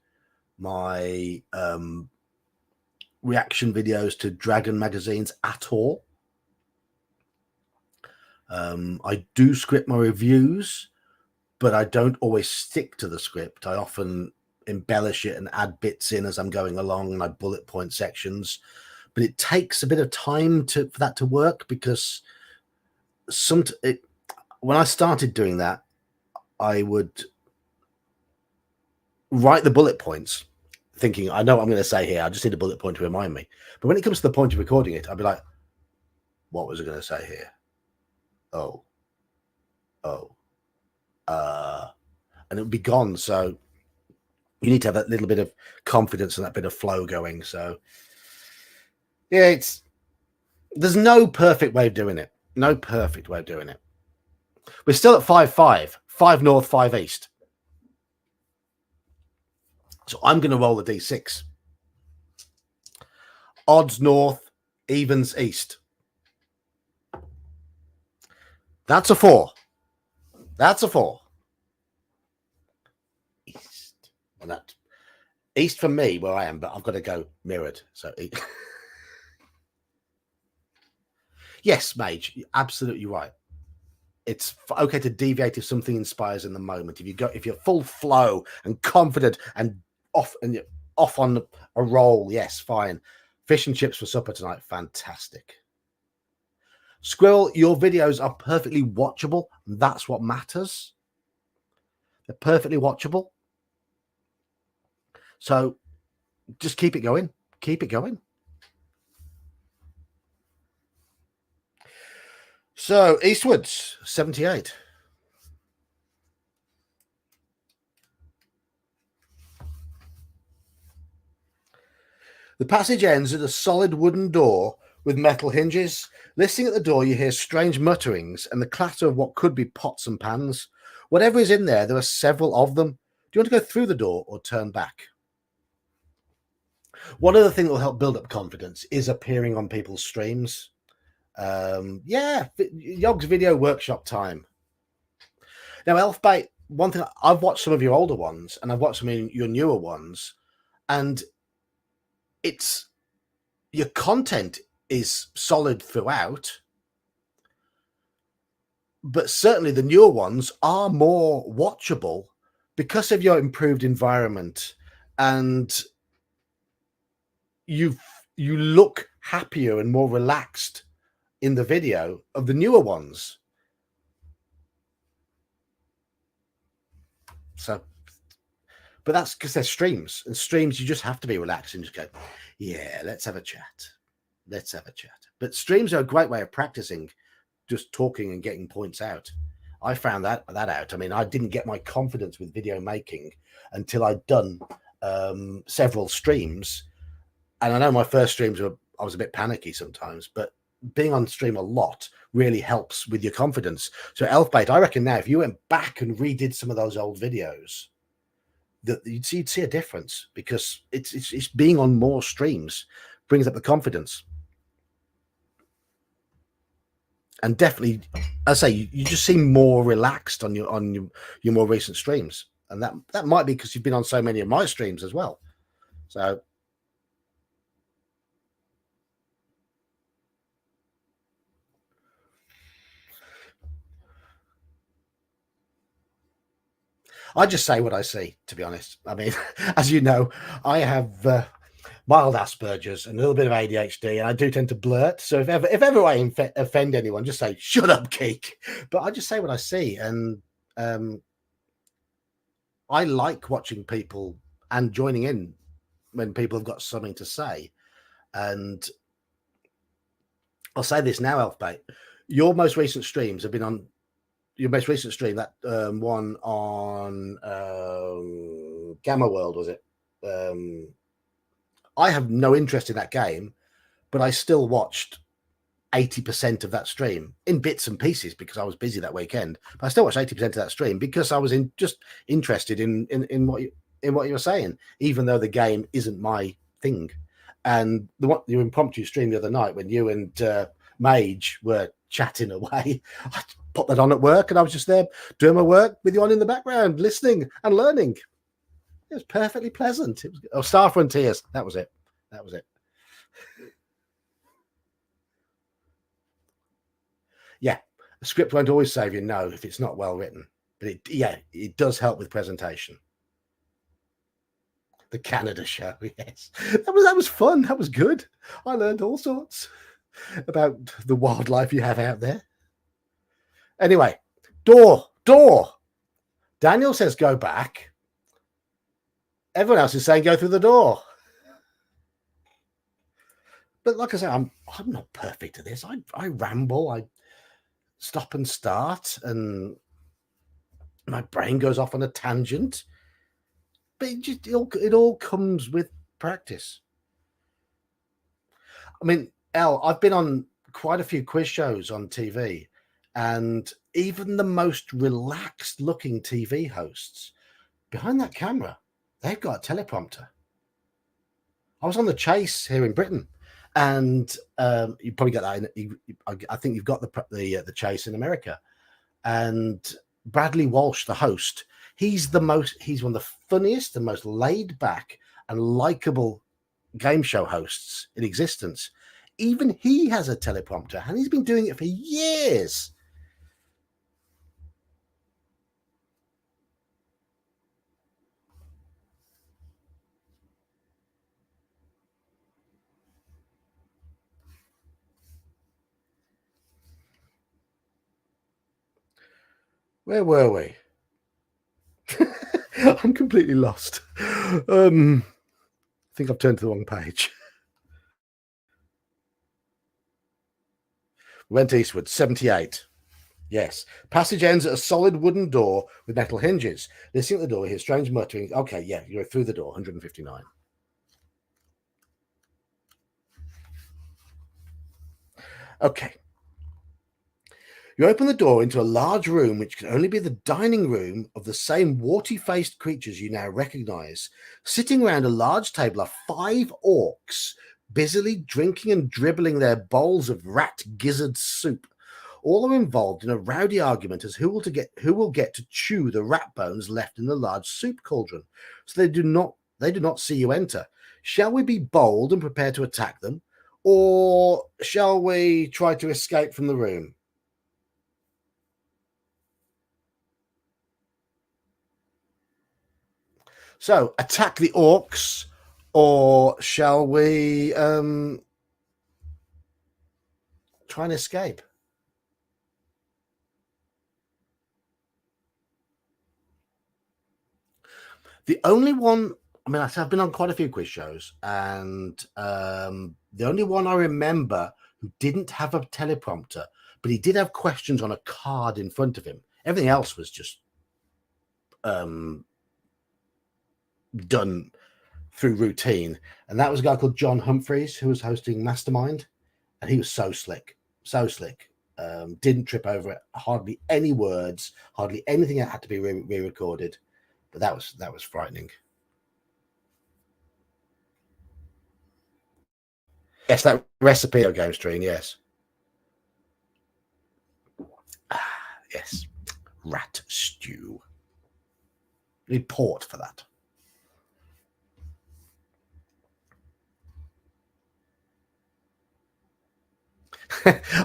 my reaction videos to Dragon magazines at all. I do script my reviews, but I don't always stick to the script. I often embellish it and add bits in as I'm going along, and I bullet point sections. But it takes a bit of time for that to work because when I started doing that, I would write the bullet points thinking, I know what I'm going to say here. I just need a bullet point to remind me. But when it comes to the point of recording it, I'd be like, what was I going to say here? And it would be gone. So you need to have that little bit of confidence and that bit of flow going. So yeah, there's no perfect way of doing it. No perfect way of doing it. We're still at 5-5, 5 north, 5 east. So I'm going to roll the D6. Odds north, evens east. That's a 4. That's a 4. East. And that east for me where I am, but I've got to go mirrored. So yes, Mage, you're absolutely right. It's okay to deviate if something inspires in the moment. If you're full flow and confident and you're off on a roll, yes, fine. Fish and chips for supper tonight, fantastic. Squirrel, your videos are perfectly watchable. That's what matters. They're perfectly watchable. So just keep it going. Keep it going. So eastwards, 78. The passage ends at a solid wooden door with metal hinges. Listening at the door, you hear strange mutterings and the clatter of what could be pots and pans. Whatever is in there are several of them. Do you want to go through the door or turn back? One other thing that will help build up confidence is appearing on people's streams. Yogg's video workshop time. Now, Elfbait, one thing, I've watched some of your older ones and I've watched some of your newer ones, and it's your content is solid throughout, but certainly the newer ones are more watchable because of your improved environment, and you look happier and more relaxed in the video of the newer ones. So, but that's because they're streams, and streams you just have to be relaxed and just go, yeah, let's have a chat. Let's have a chat. But streams are a great way of practicing just talking and getting points out. I found that out. I mean, I didn't get my confidence with video making until I'd done several streams. And I know my first streams I was a bit panicky sometimes, but being on stream a lot really helps with your confidence. So Elfbait, I reckon now if you went back and redid some of those old videos, that you'd see a difference, because it's being on more streams brings up the confidence. And definitely, I say you just seem more relaxed on your more recent streams, and that might be because you've been on so many of my streams as well. So I just say what I see, to be honest. I mean, as you know, I have mild Asperger's and a little bit of ADHD, and I do tend to blurt. So if ever I offend anyone, just say, shut up, geek. But I just say what I see. And I like watching people and joining in when people have got something to say. And I'll say this now, Elfbait, your most recent streams have been on your most recent stream, that one on Gamma World, was it? I have no interest in that game, but I still watched 80% of that stream in bits and pieces because I was busy that weekend. But I still watched 80% of that stream because I was just interested in what you were saying, even though the game isn't my thing. And your impromptu stream the other night when you and Mage were chatting away, I put that on at work and I was just there doing my work with you on in the background, listening and learning. It was perfectly pleasant. It was Star Frontiers. That was it. Yeah, a script won't always save you, no, if it's not well written. But it does help with presentation. The Canada show, yes. That was fun. That was good. I learned all sorts about the wildlife you have out there. Anyway, door. Daniel says go back. Everyone else is saying go through the door. But like I said, I'm not perfect at this. I ramble. I stop and start, and my brain goes off on a tangent. But it all comes with practice. I mean, Elle, I've been on quite a few quiz shows on TV, and even the most relaxed looking TV hosts, behind that camera, they've got a teleprompter. I was on The Chase here in Britain, and you probably get that. I think you've got the Chase in America, and Bradley Walsh, the host, he's one of the funniest and most laid back and likable game show hosts in existence. Even he has a teleprompter, and he's been doing it for years. Where were we? I'm completely lost. I think I've turned to the wrong page. Went eastward, 78. Yes. Passage ends at a solid wooden door with metal hinges. Listening at the door, you hear strange muttering. Okay, yeah, you're through the door, 159. Okay. You open the door into a large room, which can only be the dining room of the same warty-faced creatures you now recognize. Sitting around a large table are 5 orcs, busily drinking and dribbling their bowls of rat gizzard soup. All are involved in a rowdy argument as who will get to chew the rat bones left in the large soup cauldron. So they do not see you enter. Shall we be bold and prepare to attack them, or shall we try to escape from the room? So, attack the orcs, or shall we try and escape? The only one, I mean, I've been on quite a few quiz shows, and the only one I remember who didn't have a teleprompter, but he did have questions on a card in front of him. Everything else was just done through routine, and that was a guy called John Humphreys who was hosting Mastermind, and he was so slick. Didn't trip over it. Hardly any words, hardly anything that had to be re-recorded. But that was frightening. Yes, that recipe of game stream. Yes, yes, rat stew. You need port for that.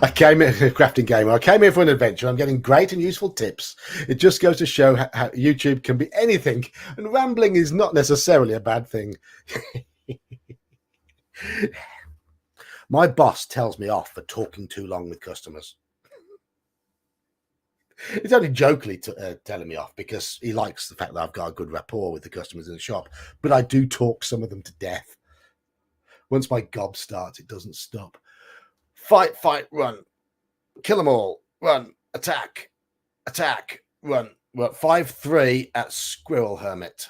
I came here a crafting game. I came here for an adventure. I'm getting great and useful tips. It just goes to show how YouTube can be anything, and rambling is not necessarily a bad thing. My boss tells me off for talking too long with customers. It's only jokingly telling me off because he likes the fact that I've got a good rapport with the customers in the shop. But I do talk some of them to death. Once my gob starts, it doesn't stop. Fight, fight, run. Kill them all. Run. Attack. Attack. Run. We're at 5-3 at Squirrel Hermit.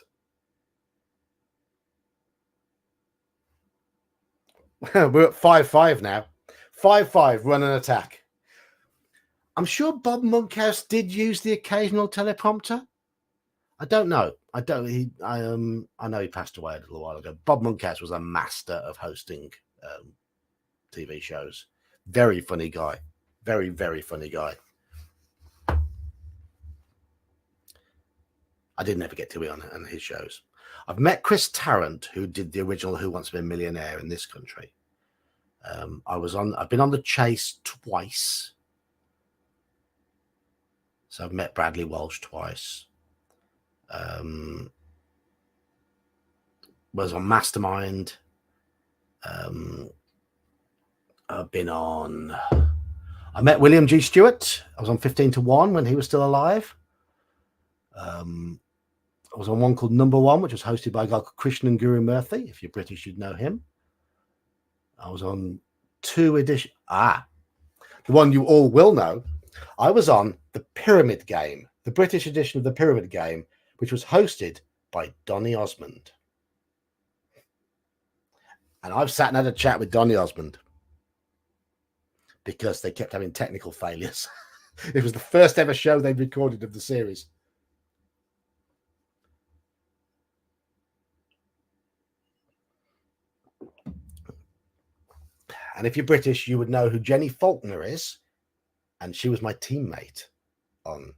We're at 5-5 now. 5-5. Run and attack. I'm sure Bob Monkhouse did use the occasional teleprompter. I don't know. I know he passed away a little while ago. Bob Monkhouse was a master of hosting TV shows. Very funny guy. Very, very funny guy. I didn't ever get to be on his shows. I've met Chris Tarrant, who did the original Who Wants to Be a Millionaire in this country. I've been on The Chase twice. So I've met Bradley Walsh twice. Was on Mastermind. I've been on. I met William G. Stewart. I was on 15-1 when he was still alive. I was on one called Number One, which was hosted by a guy called Krishnan Guru Murthy. If you're British, you'd know him. I was on 2 editions. The one you all will know. I was on The Pyramid Game, the British edition of The Pyramid Game, which was hosted by Donny Osmond. And I've sat and had a chat with Donny Osmond because they kept having technical failures. It was the first ever show they'd recorded of the series. And if you're British, you would know who Jenny Faulkner is. And she was my teammate on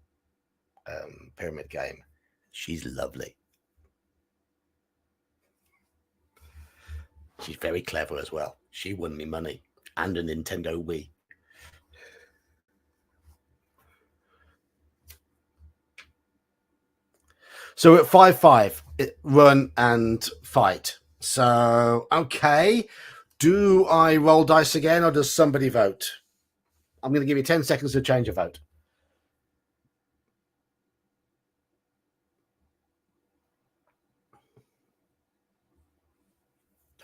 Pyramid Game. She's lovely. She's very clever as well. She won me money and a Nintendo Wii. So at 5-5, run and fight. So, okay. Do I roll dice again or does somebody vote? I'm going to give you 10 seconds to change a vote.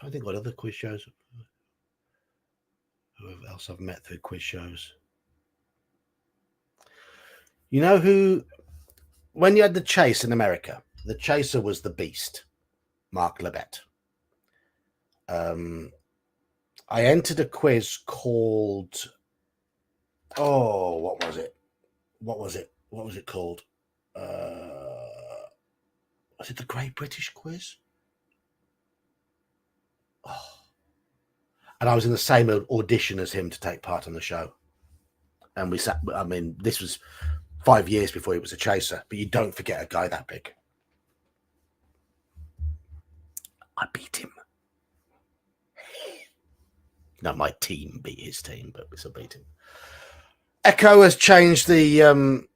I think what other quiz shows. Who else I've met through quiz shows? You know who? When you had the chase in America, the chaser was the Beast, Mark Lebet. I entered a quiz called. Oh, what was it? What was it called? Was it the Great British Quiz? Oh. And I was in the same audition as him to take part on the show. And we sat, I mean, this was 5 years before he was a chaser, but you don't forget a guy that big. I beat him. No, my team beat his team, but we still beat him. Echo has changed the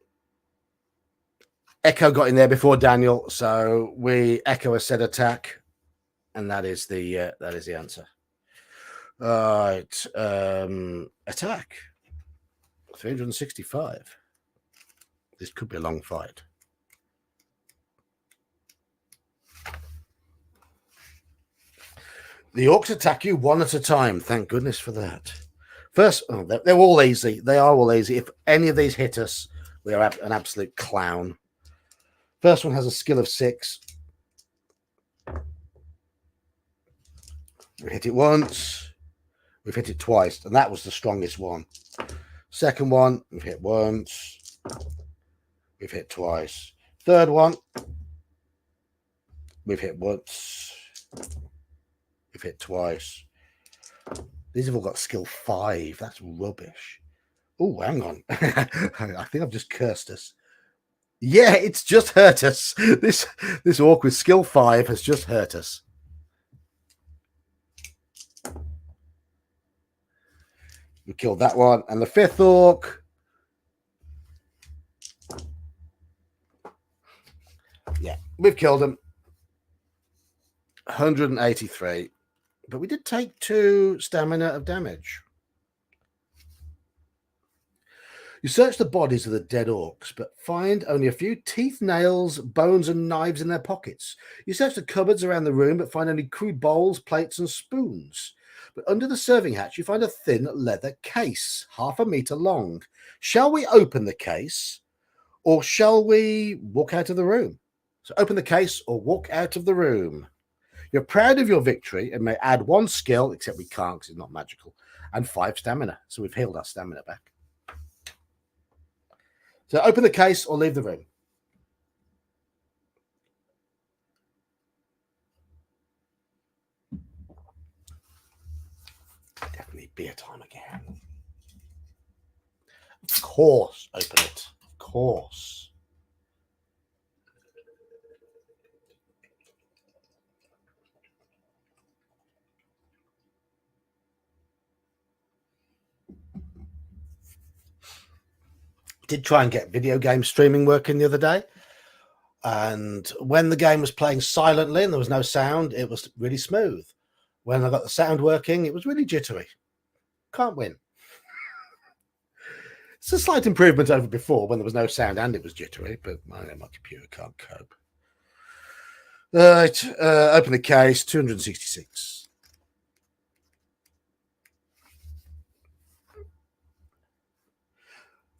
Echo got in there before Daniel, so Echo has said attack, and that is the answer. Right, attack 365. This could be a long fight. The orcs attack you one at a time. Thank goodness for that. First, they're all easy. They are all easy. If any of these hit us, we are an absolute clown. First one has a skill of 6. We hit it once. We've hit it twice, and that was the strongest one. Second one, we've hit once. We've hit twice. Third one, we've hit once. We've hit twice. These have all got skill 5. That's rubbish. Oh, hang on. I think I've just cursed us. Yeah, it's just hurt us. This orc with skill 5 has just hurt us. We killed that one. And the 5th orc. Yeah, we've killed him. 183. But we did take 2 stamina of damage. You search the bodies of the dead orcs, but find only a few teeth, nails, bones, and knives in their pockets. You search the cupboards around the room, but find only crude bowls, plates, and spoons. But under the serving hatch, you find a thin leather case, 1/2 meter long. Shall we open the case, or shall we walk out of the room? So open the case or walk out of the room. You're proud of your victory and may add 1 skill, except we can't because it's not magical, and 5 stamina. So we've healed our stamina back. So open the case or leave the room. Definitely beer time again. Of course, open it. Of course. Did try and get video game streaming working the other day. And when the game was playing silently and there was no sound, it was really smooth. When I got the sound working, it was really jittery. Can't win. It's a slight improvement over before when there was no sound and it was jittery, but my computer can't cope. Right, open the case, 266.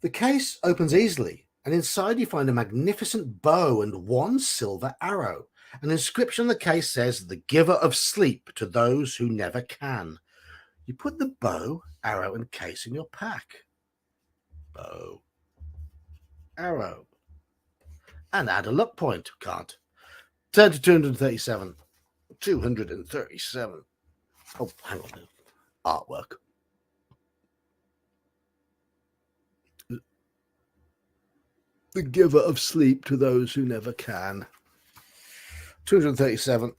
The case opens easily, and inside you find a magnificent bow and 1 silver arrow. An inscription on the case says, "The giver of sleep to those who never can." You put the bow, arrow, and case in your pack. Bow, arrow, and add a luck point. Can't. Turn to 237. 237. Oh, hang on. Artwork. The giver of sleep to those who never can. 237.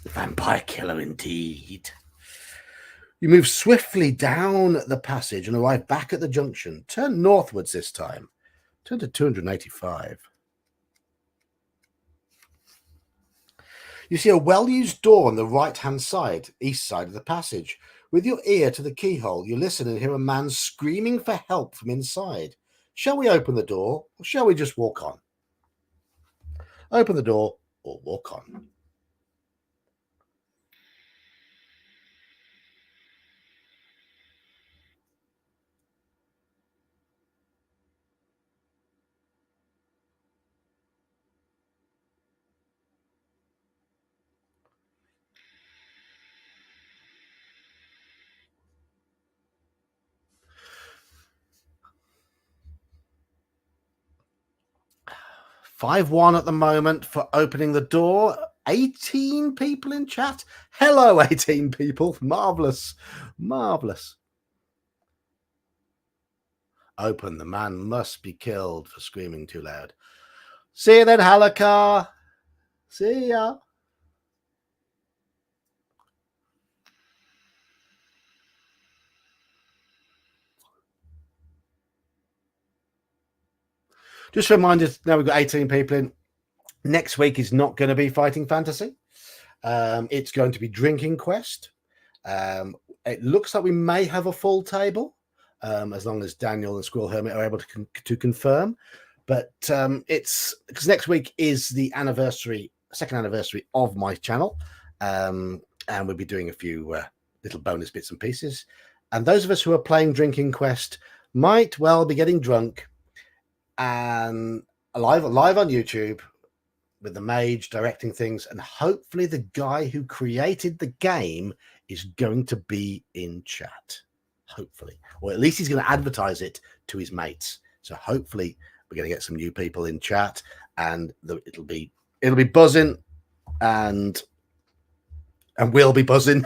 Vampire killer indeed. You move swiftly down the passage and arrive back at the junction. Turn northwards this time. Turn to 285. You see a well-used door on the right-hand side, east side of the passage. With your ear to the keyhole, you listen and hear a man screaming for help from inside. Shall we open the door, or shall we just walk on? Open the door or walk on. $5-1 at the moment for opening the door. 18 people in chat. Hello, 18 people. Marvelous. Marvelous. Open. The man must be killed for screaming too loud. See you then, Halakar. See ya. Just a reminder, now we've got 18 people in. Next week is not going to be Fighting Fantasy. It's going to be Drinking Quest. It looks like we may have a full table, as long as Daniel and Squirrel Hermit are able to confirm. But it's because next week is the second anniversary of my channel, and we'll be doing a few little bonus bits and pieces. And those of us who are playing Drinking Quest might well be getting drunk and live on YouTube with the mage directing things, and hopefully the guy who created the game is going to be in chat. Hopefully, or at least he's going to advertise it to his mates. So hopefully we're going to get some new people in chat, and it'll be buzzing, and we'll be buzzing.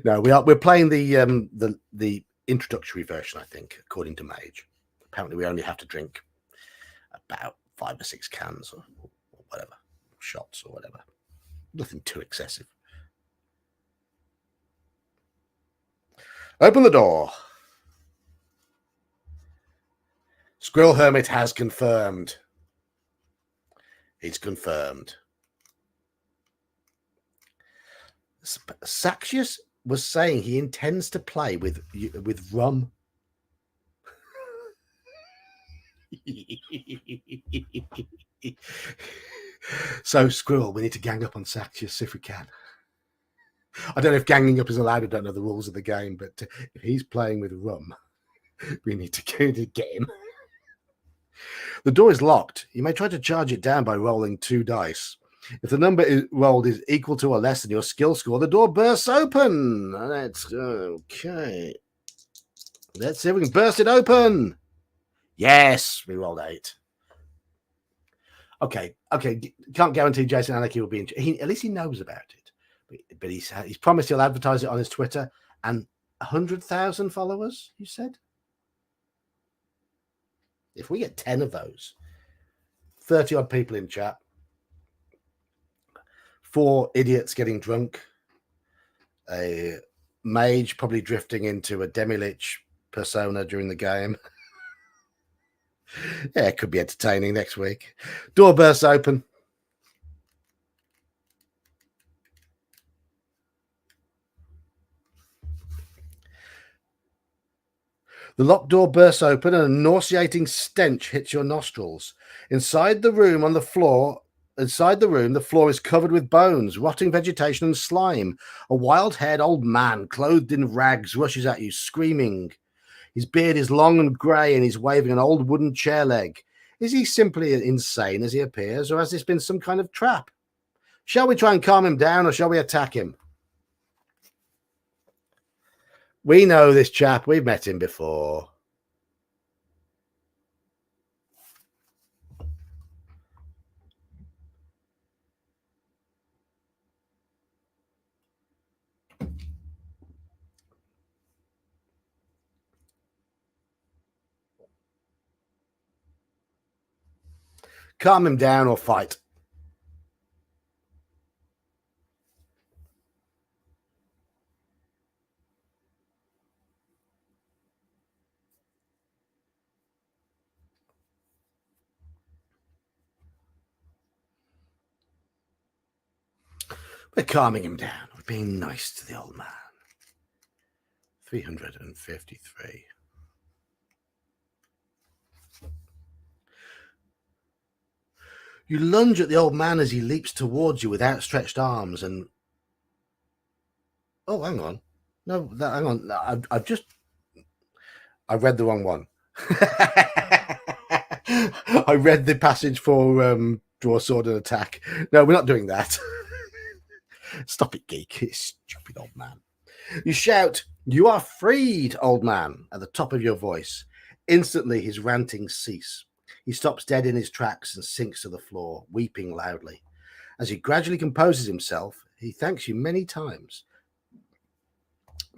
No, we're playing the introductory version, I think, according to Mage. Apparently, we only have to drink about 5 or 6 cans or whatever, shots or whatever. Nothing too excessive. Open the door. Squirrel Hermit has confirmed. It's confirmed. Saxius was saying he intends to play with rum. So, Squirrel, we need to gang up on Saxius if we can. I don't know if ganging up is allowed. I don't know the rules of the game, but if he's playing with rum, we need to get him. The door is locked. You may try to charge it down by rolling 2 dice. If the number rolled is equal to or less than your skill score, the door bursts open. Let's go. Okay. Let's see if we can burst it open. Yes, we rolled 8. Okay. Can't guarantee Jason Anarchy will be in. At least he knows about it. But he's promised he'll advertise it on his Twitter. And 100,000 followers, you said? If we get 10 of those, 30 odd people in chat, 4 idiots getting drunk, a mage probably drifting into a demi-lich persona during the game. Yeah, it could be entertaining next week. Door bursts open. The locked door bursts open and a nauseating stench hits your nostrils. Inside the room, the floor is covered with bones, rotting vegetation, and slime. A wild-haired old man, clothed in rags, rushes at you, screaming. His beard is long and grey, and he's waving an old wooden chair leg. Is he simply insane as he appears, or has this been some kind of trap? Shall we try and calm him down, or shall we attack him? We know this chap. We've met him before. Calm him down or fight. We're calming him down. We're being nice to the old man. 353. You lunge at the old man as he leaps towards you with outstretched arms and... Oh, hang on. No, hang on. I read the wrong one. I read the passage for draw sword and attack. No, we're not doing that. Stop it, geek. You stupid old man. You shout, "You are freed, old man," at the top of your voice. Instantly, his rantings cease. He stops dead in his tracks and sinks to the floor, weeping loudly. As he gradually composes himself, he thanks you many times.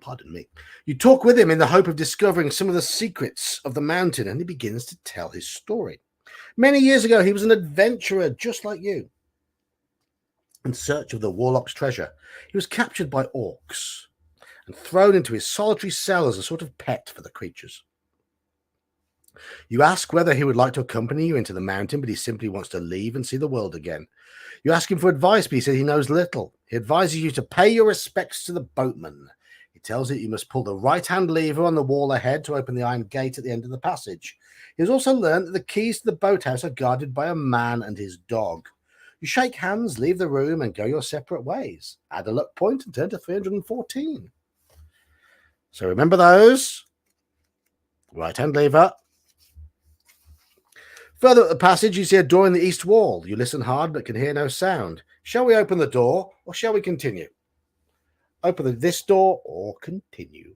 Pardon me. You talk with him in the hope of discovering some of the secrets of the mountain, and he begins to tell his story. Many years ago, he was an adventurer just like you, in search of the Warlock's treasure. He was captured by orcs and thrown into his solitary cell as a sort of pet for the creatures. You ask whether he would like to accompany you into the mountain, but he simply wants to leave and see the world again. You ask him for advice, but he says he knows little. He advises you to pay your respects to the boatman. He tells you you must pull the right-hand lever on the wall ahead to open the iron gate at the end of the passage. He has also learned that the keys to the boathouse are guarded by a man and his dog. You shake hands, leave the room, and go your separate ways. Add a luck point and turn to 314. So remember those. Right-hand lever. Further up the passage, you see a door in the east wall. You listen hard but can hear no sound. Shall we open the door or shall we continue? Open this door or continue.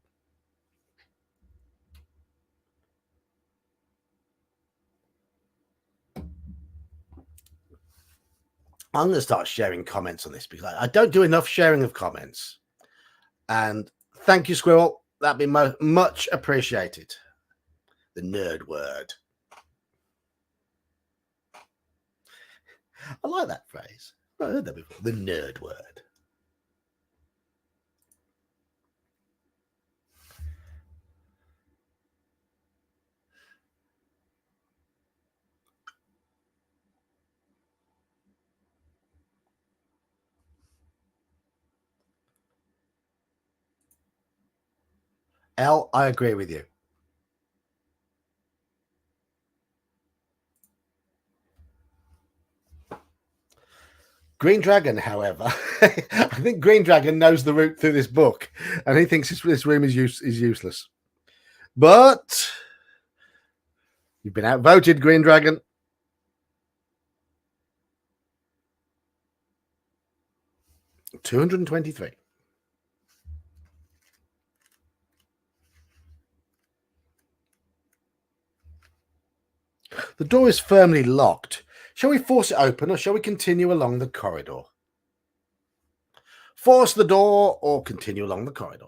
I'm going to start sharing comments on this because I don't do enough sharing of comments. And thank you, Squirrel. That'd be much appreciated. The nerd word. I like that phrase. I heard that before. The nerd word. Elle, I agree with you. Green Dragon, however, I think Green Dragon knows the route through this book, and he thinks this room is useless. But you've been outvoted, Green Dragon. $223. The door is firmly locked. Shall we force it open or shall we continue along the corridor? Force the door or continue along the corridor.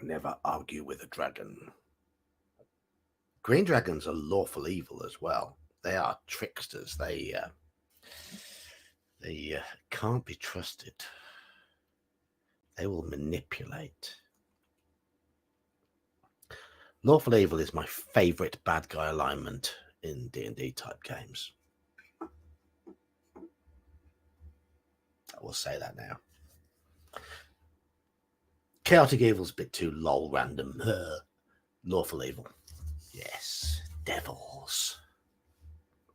Never argue with a dragon. Green dragons are lawful evil as well. They are tricksters. They can't be trusted. They will manipulate. Lawful evil is my favorite bad guy alignment in D&D type games. I will say that now. Chaotic evil's a bit too lol random. Lawful evil. Yes. Devils.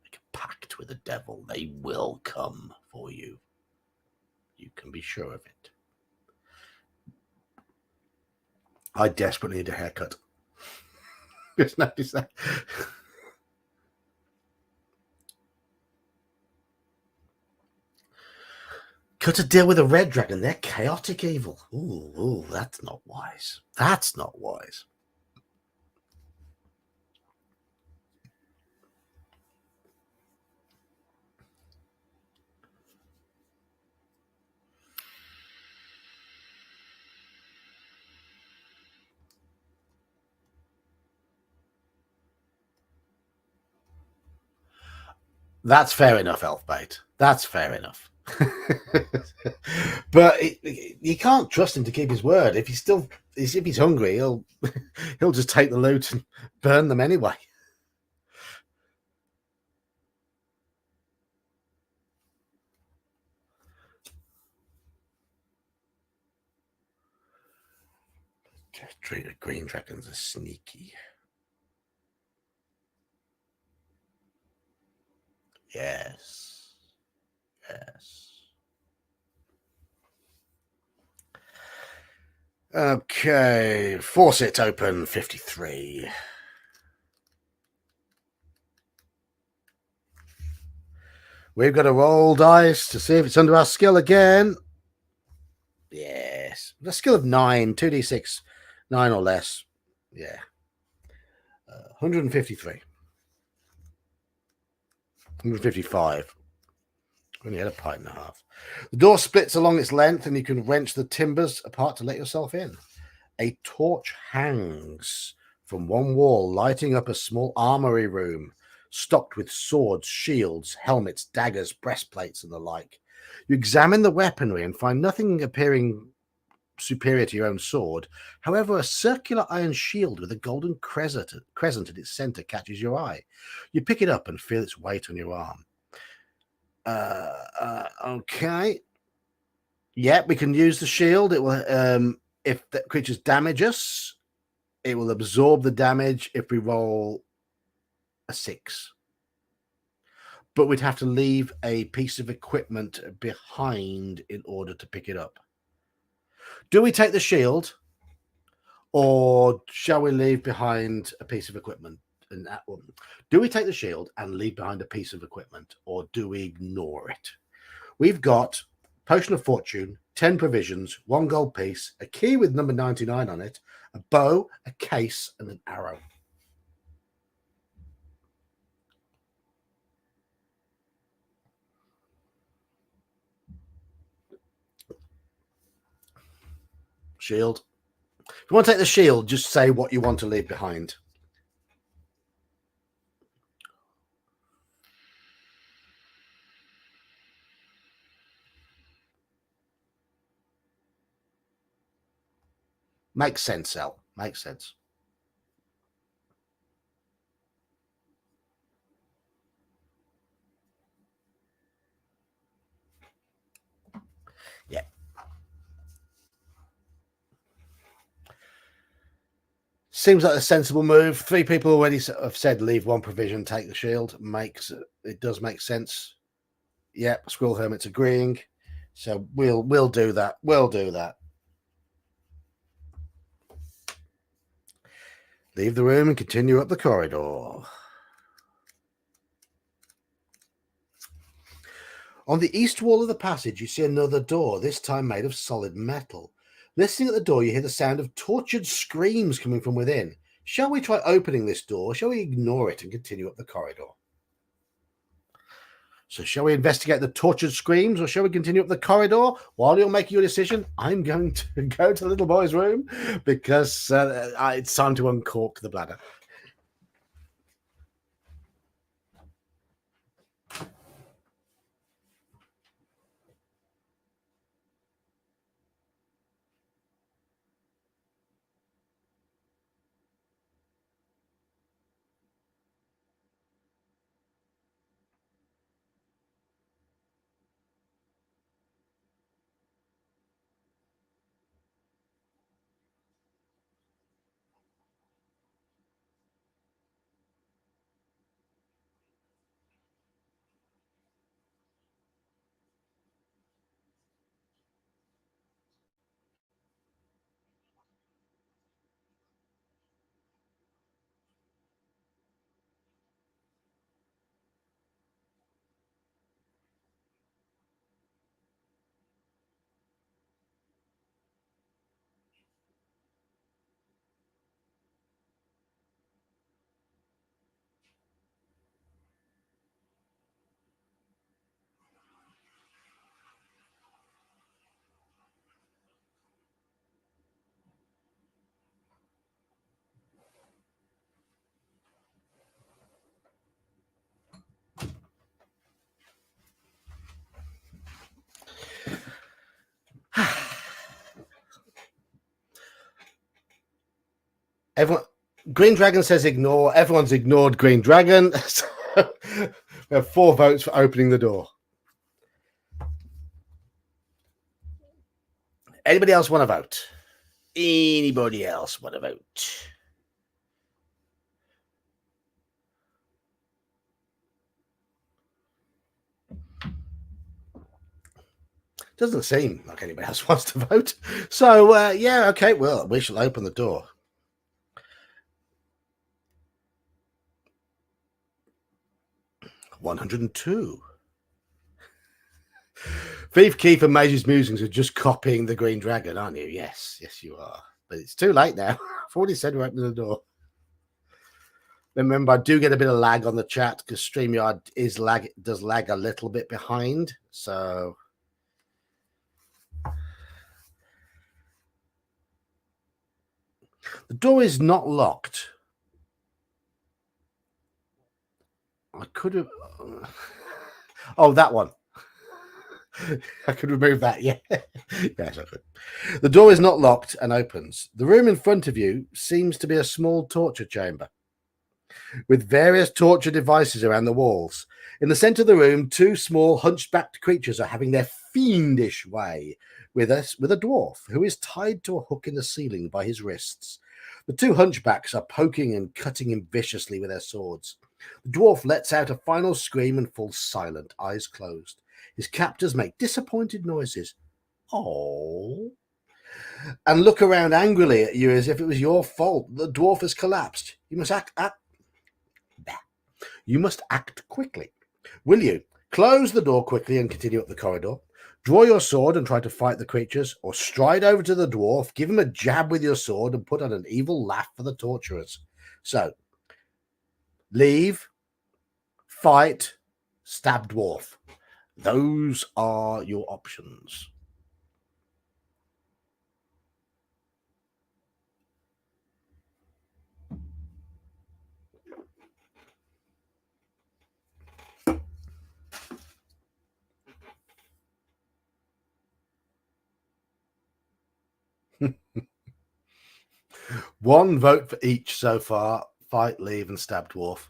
Make a pact with the devil. They will come for you. You can be sure of it. I desperately need a haircut. Just notice that. Cut a deal with a red dragon. They're chaotic evil. Ooh, that's not wise. That's not wise. That's fair enough, Elfbait. That's fair enough. But you can't trust him to keep his word. If he's hungry, he'll just take the loot and burn them anyway. Green dragons are sneaky. Yes. Okay. Faucet open 53. We've got to roll dice to see if it's under our skill again. Yes. The skill of 9, 2d6, 9 or less. Yeah. 153. 155. Only had a pint and a half. The door splits along its length and you can wrench the timbers apart to let yourself in. A torch hangs from one wall, lighting up a small armory room stocked with swords, shields, helmets, daggers, breastplates, and the like. You examine the weaponry and find nothing appearing superior to your own sword. However, a circular iron shield with a golden crescent at its center catches your eye. You pick it up and feel its weight on your arm. Okay. Yeah, we can use the shield. It will, if the creatures damage us, it will absorb the damage if we roll a 6. But we'd have to leave a piece of equipment behind in order to pick it up. Do we take the shield, or shall we leave behind a piece of equipment? And that one? Do we take the shield and leave behind a piece of equipment, or do we ignore it? We've got Potion of Fortune, 10 provisions, 1 gold piece, a key with number 99 on it, a bow, a case, and an arrow. Shield. If you want to take the shield, just say what you want to leave behind. Makes sense, El. Makes sense. Yeah. Seems like a sensible move. 3 people already have said leave 1 provision, take the shield. It does make sense. Yep, Squirrel Hermit's agreeing. So we'll do that. We'll do that. Leave the room and continue up the corridor. On the east wall of the passage, you see another door, this time made of solid metal. Listening at the door, you hear the sound of tortured screams coming from within. Shall we try opening this door, or shall we ignore it and continue up the corridor? So shall we investigate the tortured screams, or shall we continue up the corridor? While you're making your decision, I'm going to go to the little boy's room because it's time to uncork the bladder. Everyone, Green Dragon says ignore. Everyone's ignored Green Dragon. So we have 4 votes for opening the door. Anybody else want to vote? Anybody else want to vote? Doesn't seem like anybody else wants to vote. So, yeah, okay, well, we shall open the door. $102. Thief Keith and Maisie's musings are just copying the Green Dragon, aren't you? Yes, you are. But it's too late now. I've already said we're opening the door. Remember, I do get a bit of lag on the chat because StreamYard does lag a little bit behind. So the door is not locked. I could have. Oh, that one. I could remove that. Yeah. Yes, I could. The door is not locked and opens. The room in front of you seems to be a small torture chamber with various torture devices around the walls. In the center of the room, two small hunchbacked creatures are having their fiendish way with a dwarf who is tied to a hook in the ceiling by his wrists. The two hunchbacks are poking and cutting him viciously with their swords. The dwarf lets out a final scream and falls silent, eyes closed. His captors make disappointed noises. Oh. And look around angrily at you as if it was your fault. The dwarf has collapsed. You must act quickly. Will you close the door quickly and continue up the corridor? Draw your sword and try to fight the creatures, or stride over to the dwarf, give him a jab with your sword, and put on an evil laugh for the torturers. So, leave, fight, stab dwarf. Those are your options. One vote for each so far. Fight, leave, and stab dwarf.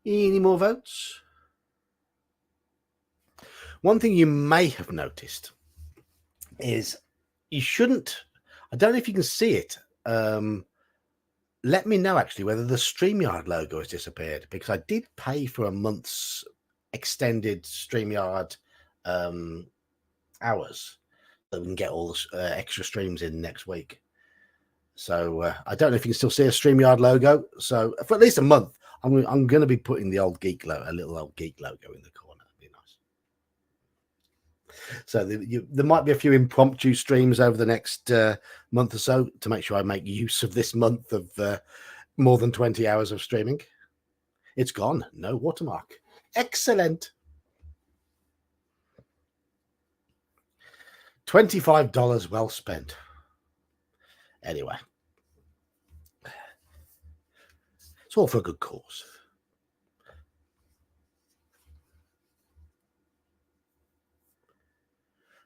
Any more votes? One thing you may have noticed is you shouldn't. I don't know if you can see it. Let me know actually whether the StreamYard logo has disappeared, because I did pay for a month's extended StreamYard hours so we can get all the extra streams in next week. So I don't know if you can still see a StreamYard logo. So for at least a month, I'm going to be putting the old geek logo, a little old geek logo in the corner. It'd be nice. So there might be a few impromptu streams over the next month or so to make sure I make use of this month of more than 20 hours of streaming. It's gone. No watermark. Excellent. $25 well spent. Anyway. It's all for a good cause.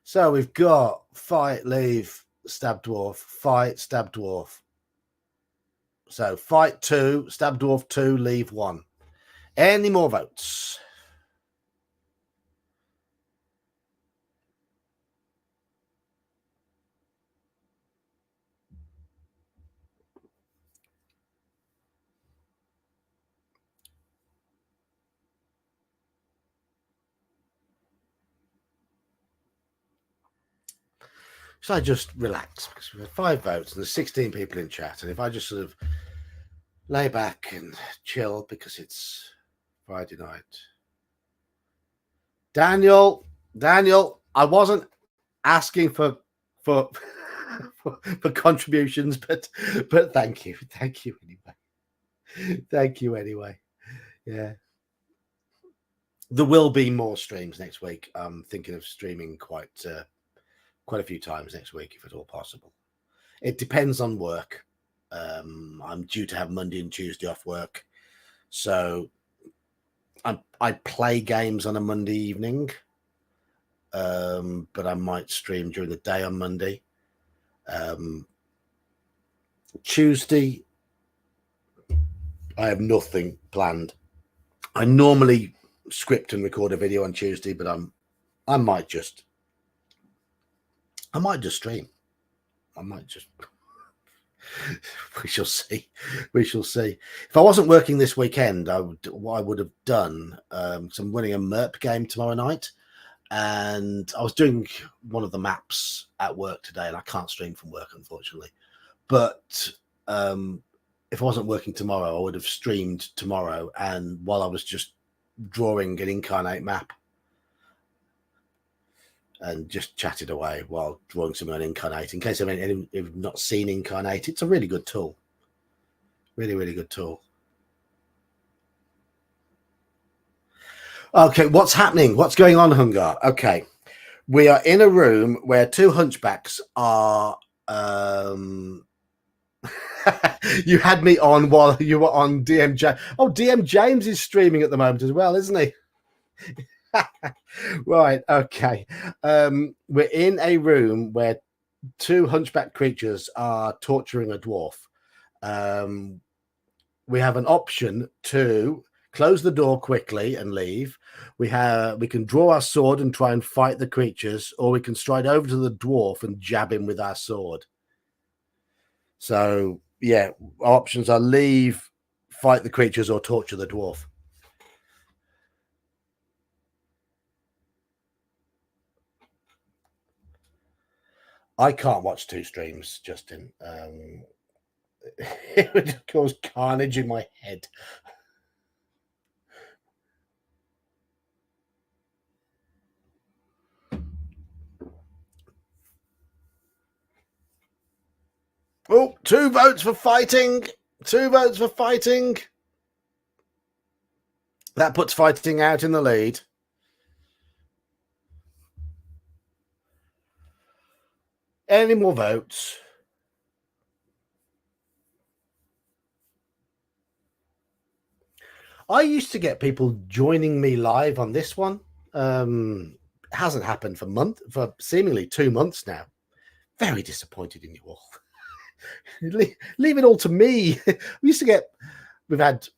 So we've got fight, leave, stab dwarf, fight, stab dwarf. So fight 2, stab dwarf 2, leave 1. Any more votes? So I just relax because we have 5 votes and there's 16 people in chat. And if I just sort of lay back and chill because it's Friday night. Daniel, I wasn't asking for for contributions, but thank you anyway. Thank you anyway. Yeah. There will be more streams next week. I'm thinking of streaming quite quite a few times next week, if at all possible. It depends on work. I'm due to have Monday and Tuesday off work, so I play games on a Monday evening, but I might stream during the day on Monday. Tuesday, I have nothing planned. I normally script and record a video on Tuesday, but I might just stream. I might just. We shall see. We shall see. If I wasn't working this weekend, what I would have done. So I'm winning a MERP game tomorrow night, and I was doing one of the maps at work today, and I can't stream from work, unfortunately. But if I wasn't working tomorrow, I would have streamed tomorrow, and while I was just drawing an Incarnate map and just chatted away while drawing some on Incarnate. In case you've not seen Incarnate, it's a really good tool. Really, really good tool. Okay, what's happening? What's going on, Hungar? Okay, we are in a room where two hunchbacks are... You had me on while you were on DM James. Oh, DM James is streaming at the moment as well, isn't he? Right, okay. We're in a room where two hunchback creatures are torturing a dwarf. We have an option to close the door quickly and leave. We can draw our sword and try and fight the creatures, or we can stride over to the dwarf and jab him with our sword. So yeah, our options are leave, fight the creatures, or torture the dwarf. I can't watch two streams, Justin. It would cause carnage in my head. Oh, 2 votes for fighting. 2 votes for fighting. That puts fighting out in the lead. Any more votes? I used to get people joining me live on this one. It hasn't happened for seemingly 2 months now. Very disappointed in you all. Leave it all to me. We've had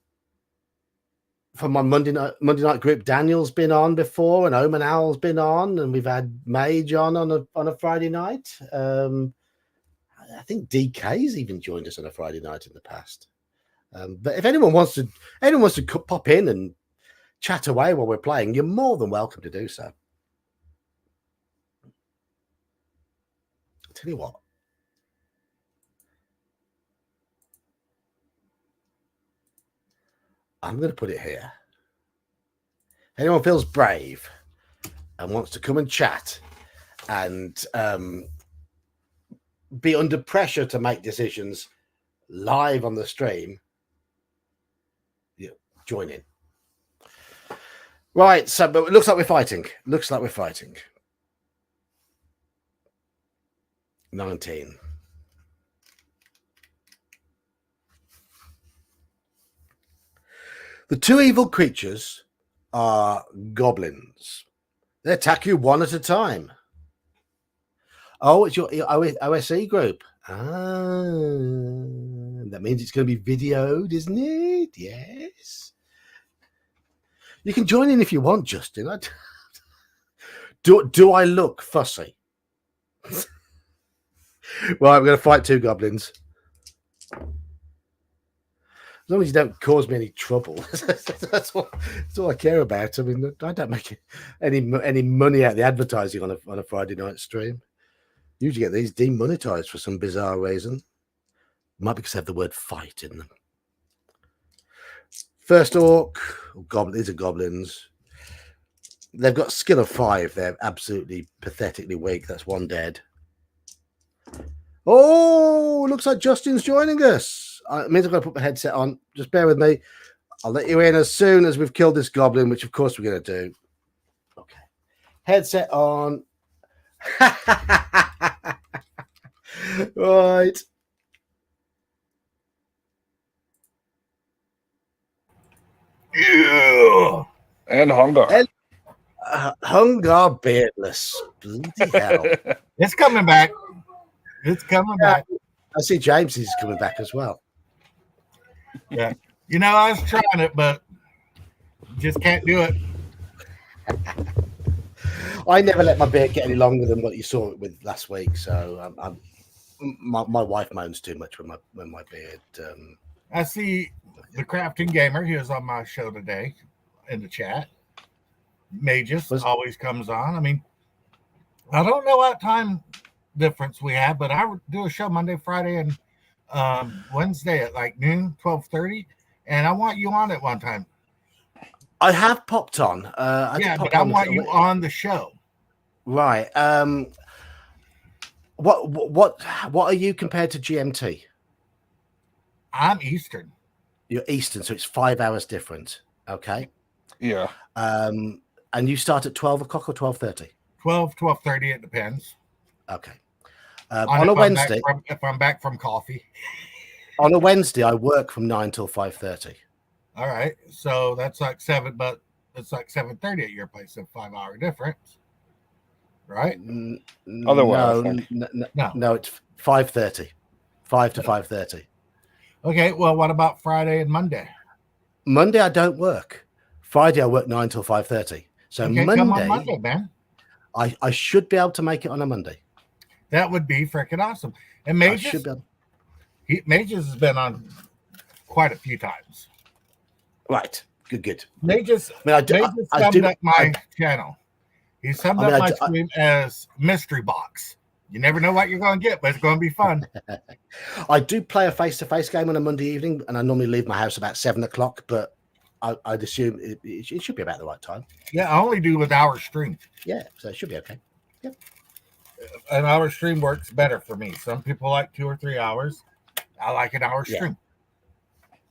from my Monday night group, Daniel's been on before, and Omen Owl's been on, and we've had Mage on a Friday night. I think DK's even joined us on a Friday night in the past. But if anyone wants to pop in and chat away while we're playing, you're more than welcome to do so. I'll tell you what. I'm going to put it here. If anyone feels brave and wants to come and chat and be under pressure to make decisions live on the stream, join in. Right, so but it looks like we're fighting. 19. The two evil creatures are goblins. They attack you one at a time. Oh, it's your OSE group. That means it's going to be videoed, isn't it? Yes. You can join in if you want, Justin. Do I look fussy? Right, we're going to fight two goblins. As long as you don't cause me any trouble, that's all I care about. I mean, I don't make any money out of the advertising on a Friday night stream. Usually get these demonetized for some bizarre reason. Might be because they have the word fight in them. First orc, these are goblins. They've got skill of 5. They're absolutely pathetically weak. That's one dead. Oh, looks like Justin's joining us. It means I've got to put my headset on. Just bear with me. I'll let you in as soon as we've killed this goblin, which of course we're going to do. Okay. Headset on. Right. Yeah. And Hungar. Hungar beardless. Bloody hell. It's coming back. It's coming back. I see James is coming back as well. Yeah. You know, I was trying it, but just can't do it. I never let my beard get any longer than what you saw it with last week. So my wife moans too much when my beard. I see the Crafting Gamer. He was on my show today in the chat. Magus always comes on. I mean, I don't know what time difference we have, but I would do a show Monday, Friday, and Wednesday at like noon, 12:30, and I want you on at one time. I have popped on. But I want you on the show. Right. What are you compared to GMT? I'm Eastern. You're Eastern, so it's 5 hours different. Okay. Yeah. And you start at 12 o'clock or 12:30? 12:30, it depends. Okay. On a Wednesday, if I'm back from coffee. On a Wednesday, I work from 9 till 5:30. All right, so that's like 7, but it's like 7:30 at your place, a 5 hour difference, right? Otherwise, no, it's 5:30, 5 to 5:30. Okay, well, what about Friday and Monday? Monday I don't work. Friday I work 9 till 5:30. So okay, Monday, come on Monday, man. I should be able to make it on a Monday. That would be freaking awesome. And Magus has been on quite a few times. Right. Good. Magus summed up my channel. He summed up my stream as mystery box. You never know what you're going to get, but it's going to be fun. I do play a face-to-face game on a Monday evening, and I normally leave my house about 7 o'clock, but I'd assume it should be about the right time. Yeah, I only do with hour stream. Yeah, so it should be okay. Yep. An hour stream works better for me. Some people like 2 or 3 hours. I like an hour stream.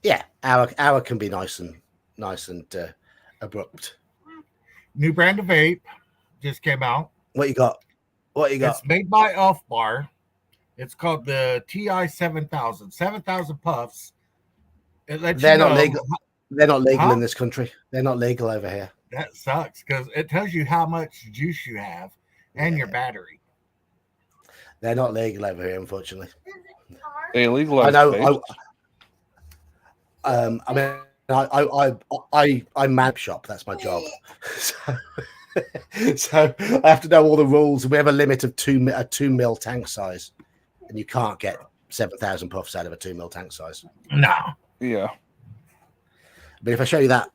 Yeah, hour can be nice and abrupt. New brand of vape just came out. What you got? It's made by Elf Bar. It's called the TI 7000. 7,000 puffs. They're not legal. They're not legal in this country. They're not legal over here. That sucks because it tells you how much juice you have and your battery. They're not legal over here, unfortunately. They legalize. I know. I map shop. That's my job. So I have to know all the rules. We have a limit of 2 mil tank size, and you can't get 7,000 puffs out of a 2 mil tank size. No. Yeah. But if I show you that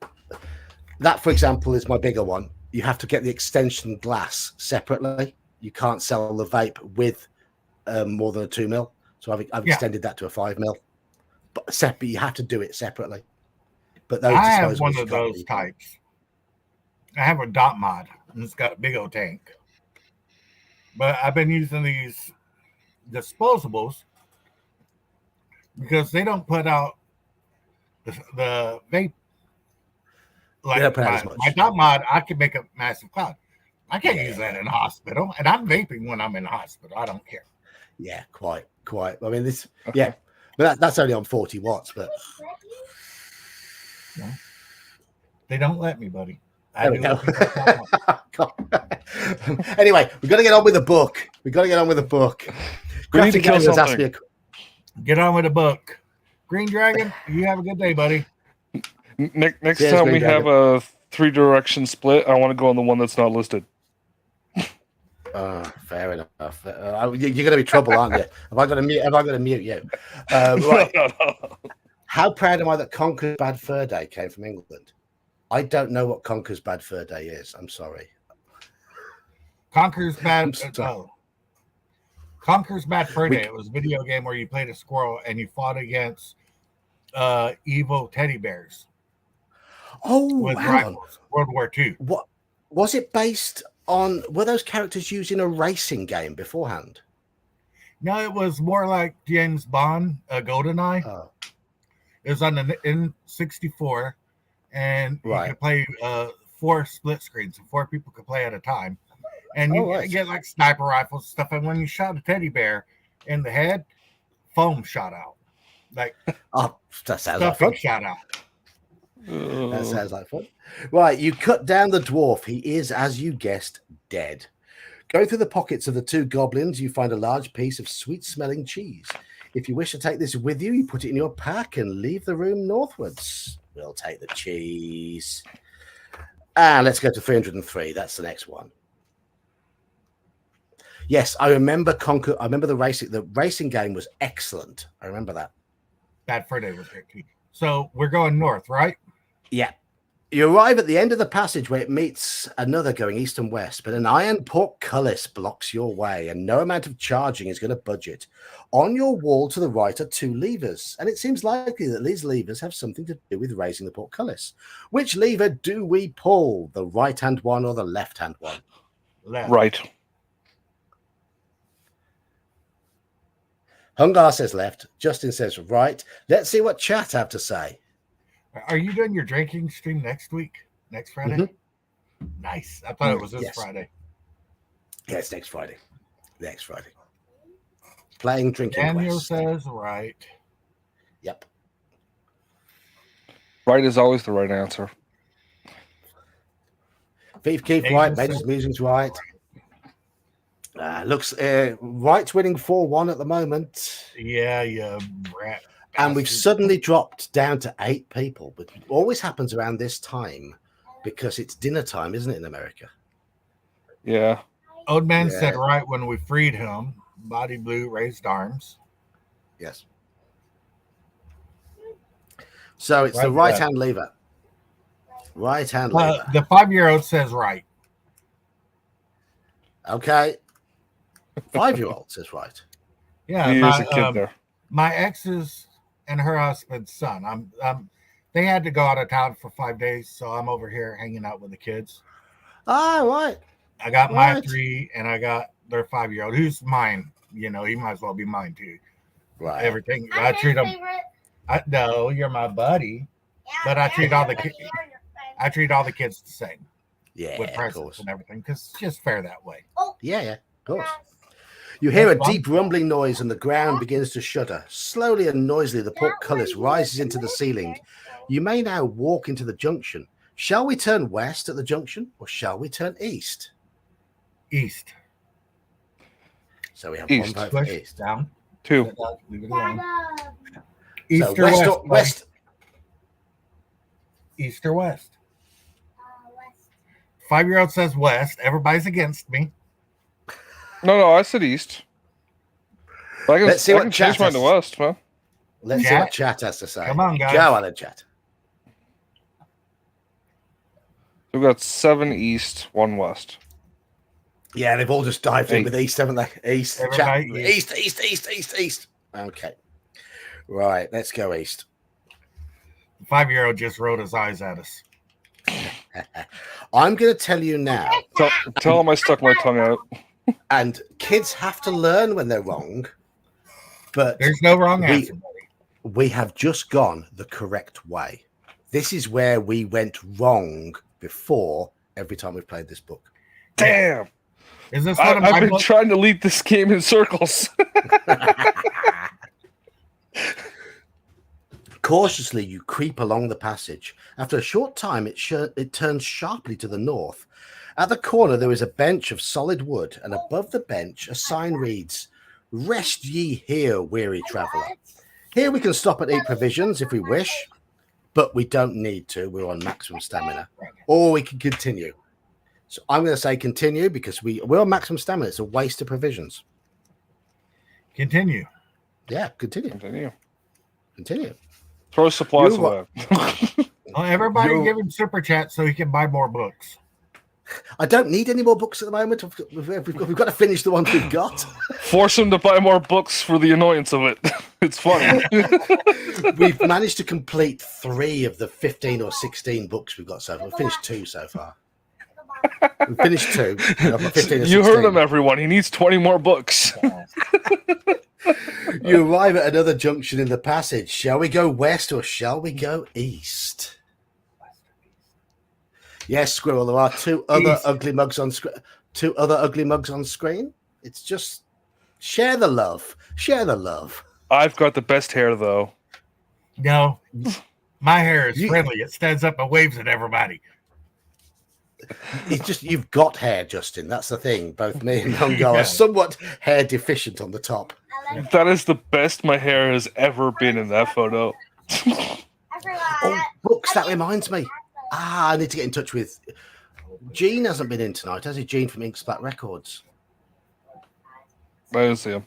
for example is my bigger one. You have to get the extension glass separately. You can't sell the vape with more than a 2 mil. So I've extended that to a 5 mil. But separate, you have to do it separately. But those I have one of those types. I have a dot mod, and it's got a big old tank. But I've been using these disposables because they don't put out the vape. Like my dot mod, I can make a massive cloud. I can't use that in a hospital, and I'm vaping when I'm in the hospital. I don't care. Yeah, quite. I mean, this. Yeah, but that's only on 40 watts. But yeah. They don't let me, buddy. There we go. Anyway, we've got to get on with the book. We need to kill something. Get on with the book. Green Dragon, you have a good day, buddy. Next time we have a 3-direction split, I want to go on the one that's not listed. Fair enough. You're going to be trouble, aren't you? Have I got to mute you? Right. No. How proud am I that Conker's Bad Fur Day came from England? I don't know what Conker's Bad Fur Day is. I'm sorry. Conker's Bad Fur Day. It was a video game where you played a squirrel and you fought against evil teddy bears. Oh, with rifles. World War II. What was it based on? Were those characters used in a racing game beforehand? No, it was more like James Bond, GoldenEye. Oh. It was on the N64, and you could play 4 split screens, so 4 people could play at a time. And you right. get like sniper rifles and stuff. And when you shot a teddy bear in the head, foam shot out. Like Oh, that sounds like fun. stuffing shot out. That sounds like fun. Right, you cut down the dwarf. He is, as you guessed, dead. Going through the pockets of the two goblins, you find a large piece of sweet-smelling cheese. If you wish to take this with you, you put it in your pack and leave the room northwards. We'll take the cheese. And let's go to 303. That's the next one. Yes, I remember Conquer. I remember the racing. The racing game was excellent. I remember that. Bad Fur Day was great too. So we're going north, right? Yeah. You arrive at the end of the passage where it meets another going east and west, but an iron portcullis blocks your way, and no amount of charging is going to budge it. On your wall to the right are two levers, and it seems likely that these levers have something to do with raising the portcullis. Which lever do we pull? The right-hand one or the left-hand one? Left. Right. Hungar says left. Justin says right. Let's see what chat have to say. Are you doing your drinking stream next week? Next Friday? Mm-hmm. Nice. I thought it was this Yes. Friday. Yeah, it's next Friday. Next Friday. Playing Drinking Daniel West. says right. Yep. Right is always the right answer. Thief Keith Asian right. says Major's Musings right. Looks Right's winning 4-1 at the moment. Yeah, you brat. And we've bastard. suddenly dropped down to 8 people. But it always happens around this time because it's dinner time, isn't it, in America? Yeah. Old man Yeah. said right when we freed him. Body blue, raised arms. Yes. So it's the Right, right-hand lever. Right-hand lever. The 5-year-old says right. Okay. 5-year-old says right. Yeah, He is a kid there. my ex's and her husband's son. They had to go out of town for 5 days, so I'm over here hanging out with the kids. Ah, right. I got my Right. 3 and I got their 5-year-old, who's mine. You know, he might as well be mine too. Right. Everything I treat him. No, you're my buddy, but I treat all the kids. I treat all the kids the same Yeah, with of presents course. and everything because it's just fair that way. Yeah, of course. You hear a That's fun. deep rumbling noise and the ground begins to shudder. Slowly and noisily, the portcullis rises into the ceiling. You may now walk into the junction. Shall we turn west at the junction or shall we turn east? East. So we have East. one vote for Push east. down. 2. Leave it alone. So East or west, west? or, west. East or west? 5-year-old says west. Everybody's against me. No, I said east. But I Let's see I what can chat change mine to has- west, man. Let's see Chat. what chat has to say. Come on, guys. Go on, chat. We've got 7 east, 1 west. Yeah, they've all just dived in Eight. with east, haven't they? East, chat. Everybody East. Okay. Right, let's go east. The 5-year-old just rolled his eyes at us. I'm going to tell you now, Tell him I stuck my tongue out. and kids have to learn when they're wrong, but There's no wrong answer. we have just gone the correct way. This is where we went wrong before every time we've played this book. Damn. Is this one of I've my been books? trying to lead this game in circles. Cautiously, you creep along the passage. After a short time, it turns sharply to the north. At the corner, there is a bench of solid wood, and above the bench, a sign reads, "Rest ye here, weary traveller. Here we can stop and eat provisions if we wish, but we don't need to. We're on maximum stamina. Or we can continue." So I'm going to say continue because we're on maximum stamina. It's a waste of provisions. Continue. Yeah, continue. Continue. Throw supplies away. Well, everybody You're- give him super chat so he can buy more books. I don't need any more books at the moment. We've got to finish the ones we've got. Force him to buy more books for the annoyance of it. It's funny. We've managed to complete 3 of the 15 or 16 books we've got so far. We've finished 2 so far. We've finished 2. Of the 15 or 16. You heard him, everyone. He needs 20 more books. You arrive at another junction in the passage. Shall we go west or shall we go east? Yes, Squirrel. There are two other ugly mugs on screen. Two other ugly mugs on screen. It's just share the love. Share the love. I've got the best hair though. No, my hair is friendly. It stands up and waves at everybody. It's just you've got hair, Justin. That's the thing. Both me and Hungar are somewhat hair deficient on the top. That is the best my hair has ever been in that photo. Oh, books. That reminds me. I need to get in touch with. Gene hasn't been in tonight, has he? Gene from Inksplat Records. I didn't see him.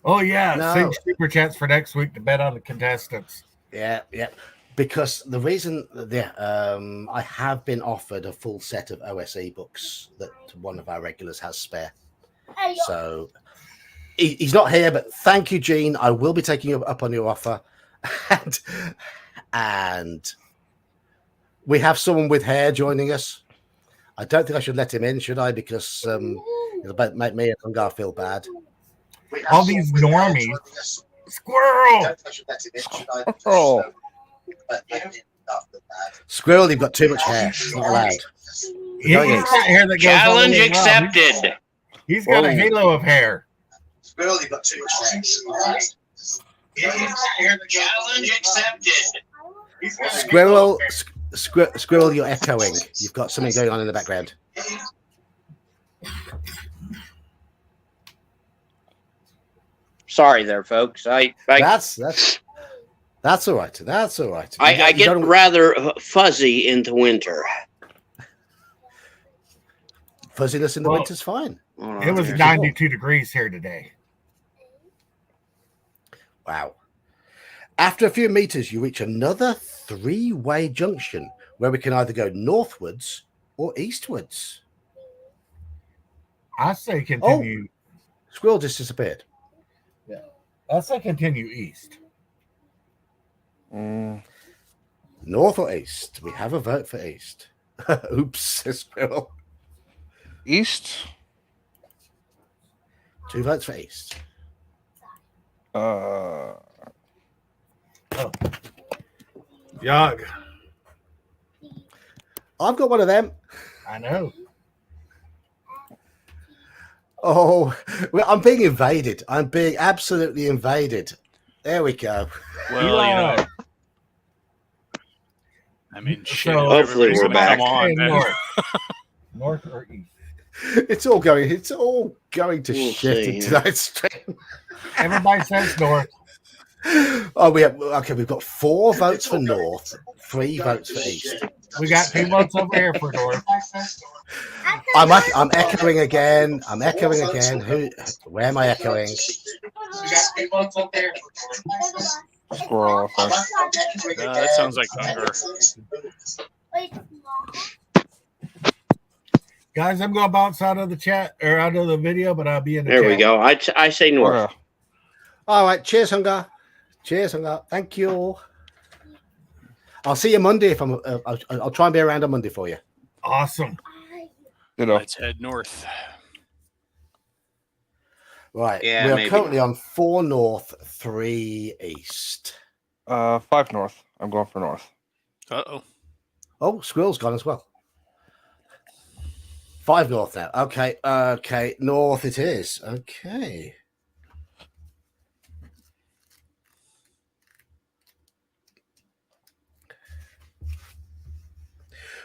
Oh yeah, No. sing super chats for next week to bet on the contestants. Yeah. Because the reason, I have been offered a full set of OSE books that one of our regulars has spare. So he's not here, but thank you, Gene. I will be taking you up on your offer, and we have someone with hair joining us. I don't think I should let him in, should I? Because it'll make me and Hungar feel bad. All these normies. Squirrel! Oh. Squirrel, you've got too much hair. It's not allowed. He's got hair that goes Challenge accepted. He's got a halo of hair. Squirrel, you've got too much hair. Challenge accepted. Squirrel, you're echoing. You've got something going on in the background. Sorry there, folks. That's all right. That's all right. I get rather fuzzy into winter. Fuzziness in the winter's fine. It was 92 degrees here today. Wow. After a few meters, you reach another three-way junction where we can either go northwards or eastwards. I say continue. Oh, Squirrel just disappeared. Yeah. I say continue east. North or east? We have a vote for east. Oops, says Squirrel. East. 2 votes for east. Yog. I've got one of them. I know. Oh, well, I'm being invaded. I'm being absolutely invaded. There we go. Well, you know, I mean, shit. So, hopefully we're back. Come on, man. North or east? It's all going to We'll shit see. in tonight's stream. Everybody says north. Oh, we've got 4 votes for north, 3 votes for east. We got 2 votes over here for north. I'm echoing again. Where am I echoing? We got 2 votes over here for north. Squirrel. That sounds like hunger. Guys, I'm going to bounce out of the chat or out of the video, but I'll be in the There chat. we go. I say north. All right. Cheers, Hungar. Thank you. I'll see you Monday. I'll try and be around on Monday for you. Awesome. Let's head north. Right. Yeah, we are maybe. currently on 4 north, 3 east. 5 north. I'm going for north. Uh-oh. Oh, Squirrel's gone as well. 5 north now. Okay. North it is. Okay.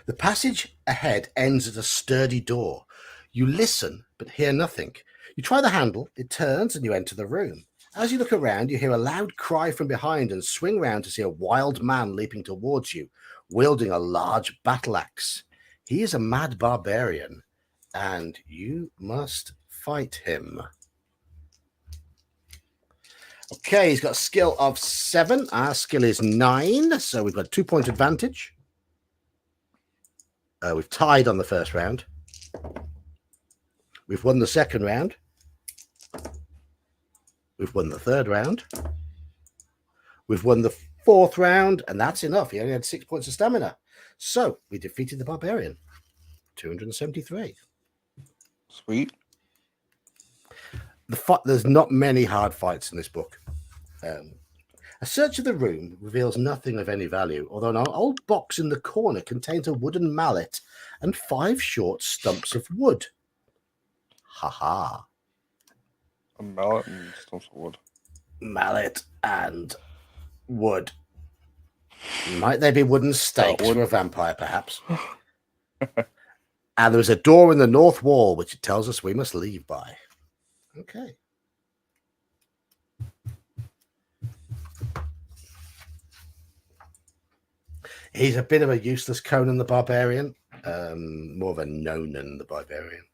The passage ahead ends at a sturdy door. You listen, but hear nothing. You try the handle, it turns, and you enter the room. As you look around, you hear a loud cry from behind and swing round to see a wild man leaping towards you, wielding a large battle axe. He is a mad barbarian, and you must fight him. Okay, he's got a skill of 7. Our skill is 9, so we've got a 2-point advantage. We've tied on the first round. We've won the second round. We've won the third round. We've won the 4th round, and that's enough. He only had 6 points of stamina. So we defeated the barbarian. 273. Sweet. There's not many hard fights in this book. A search of the room reveals nothing of any value, although an old box in the corner contains a wooden mallet and 5 short stumps of wood. Ha. A mallet and stumps of wood. Mallet and wood. Might they be wooden stakes for a vampire, perhaps? And there is a door in the north wall, which it tells us we must leave by. Okay. He's a bit of a useless Conan the Barbarian. More of a Nonan the Barbarian.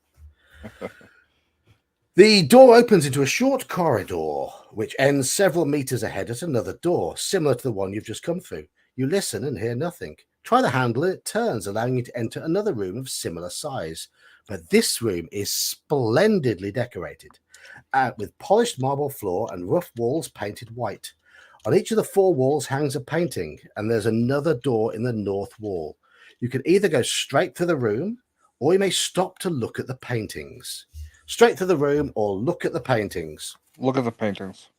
The door opens into a short corridor, which ends several meters ahead at another door, similar to the one you've just come through. You listen and hear nothing. Try the handle and it turns, allowing you to enter another room of similar size. But this room is splendidly decorated, with polished marble floor and rough walls painted white. On each of the 4 walls hangs a painting, and there's another door in the north wall. You can either go straight through the room, or you may stop to look at the paintings. Straight through the room, or look at the paintings. Look at the paintings.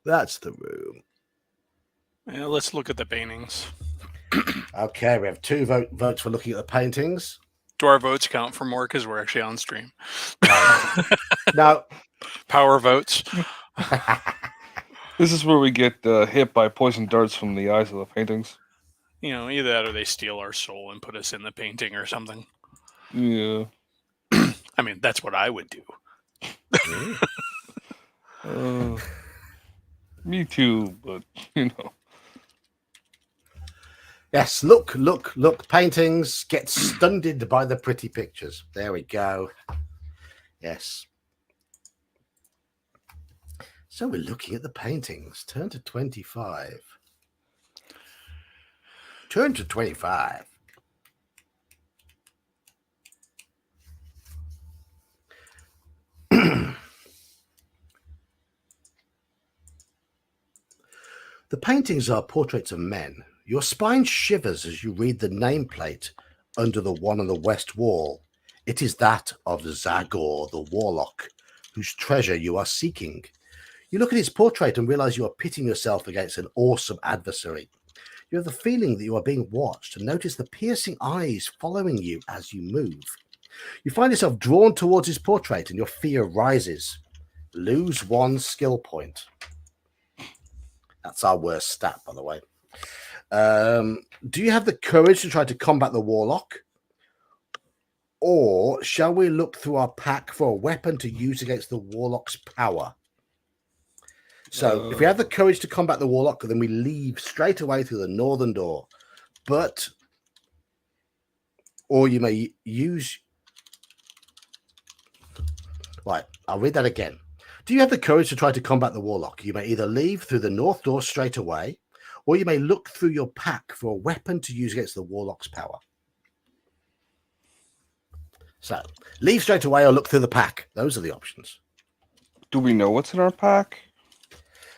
That's the room. Yeah, let's look at the paintings. Okay, we have 2 votes for looking at the paintings. Do our votes count for more because we're actually on stream? No. Power votes. This is where we get hit by poison darts from the eyes of the paintings. You know, either that or they steal our soul and put us in the painting or something. Yeah. I mean, that's what I would do. Me too, but, you know. Yes, look. Paintings get stunned by the pretty pictures. There we go. Yes. So we're looking at the paintings. Turn to 25. Turn to 25. The paintings are portraits of men. Your spine shivers as you read the nameplate under the one on the west wall. It is that of Zagor, the Warlock, whose treasure you are seeking. You look at his portrait and realize you are pitting yourself against an awesome adversary. You have the feeling that you are being watched and notice the piercing eyes following you as you move. You find yourself drawn towards his portrait and your fear rises. Lose 1 skill point. That's our worst stat, by the way. Do you have the courage to try to combat the Warlock? Or shall we look through our pack for a weapon to use against the Warlock's power? So if we have the courage to combat the Warlock, then we leave straight away through the northern door. Or you may use... Right, I'll read that again. Do you have the courage to try to combat the Warlock? You may either leave through the north door straight away, or you may look through your pack for a weapon to use against the Warlock's power. So, leave straight away or look through the pack. Those are the options. Do we know what's in our pack?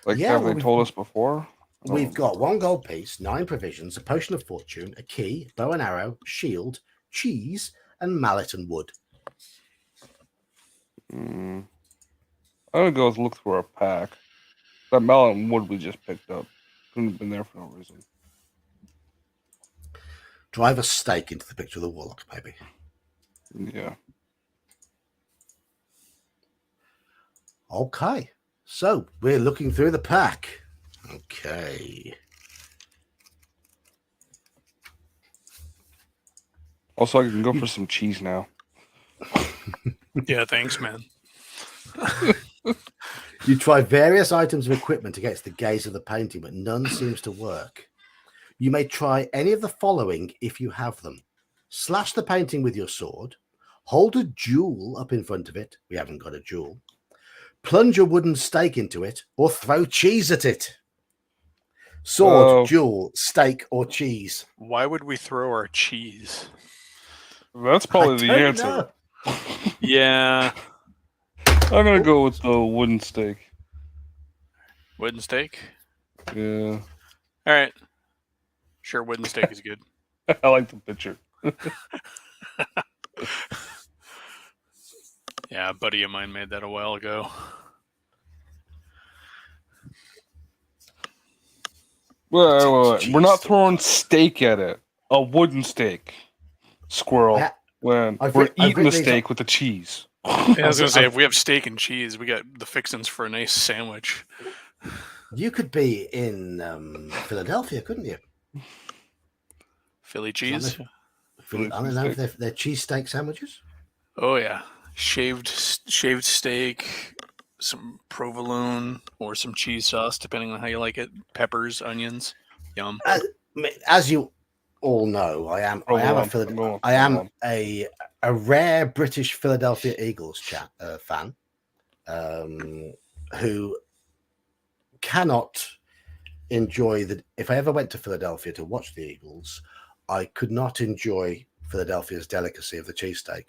Like, Yeah, have they told us before? We've got 1 gold piece, 9 provisions, a potion of fortune, a key, bow and arrow, shield, cheese, and mallet and wood. I'm going to go look through our pack. That mallet and wood we just picked up. Couldn't have been there for no reason. Drive a stake into the picture of the Warlock, maybe. Yeah. Okay. So, we're looking through the pack. Okay. Also, I can go for some cheese now. Yeah, thanks, man. You try various items of equipment against the gaze of the painting, but none seems to work. You may try any of the following if you have them. Slash the painting with your sword. Hold a jewel up in front of it. We haven't got a jewel. Plunge a wooden stake into it, or throw cheese at it. Sword, jewel, stake, or cheese. Why would we throw our cheese? That's probably the answer. Yeah. I'm going to go with the wooden stake. Wooden stake? Yeah. All right. Sure, wooden stake is good. I like the picture. Yeah, a buddy of mine made that a while ago. Wait. Cheese We're not still throwing got it. steak at it. A wooden steak. Squirrel. When I've we're writ- I've eating the written these steak with the cheese. Yeah, I was gonna say, I've- if we have steak and cheese, we got the fixings for a nice sandwich. You could be in Philadelphia, couldn't you? Philly cheese. Philly I don't know if cheesesteak. they're cheesesteak sandwiches. Oh yeah, shaved steak, some provolone or some cheese sauce, depending on how you like it. Peppers, onions, yum. As you all know, I am a rare British Philadelphia Eagles fan who cannot enjoy the. If I ever went to Philadelphia to watch the Eagles, I could not enjoy Philadelphia's delicacy of the cheesesteak.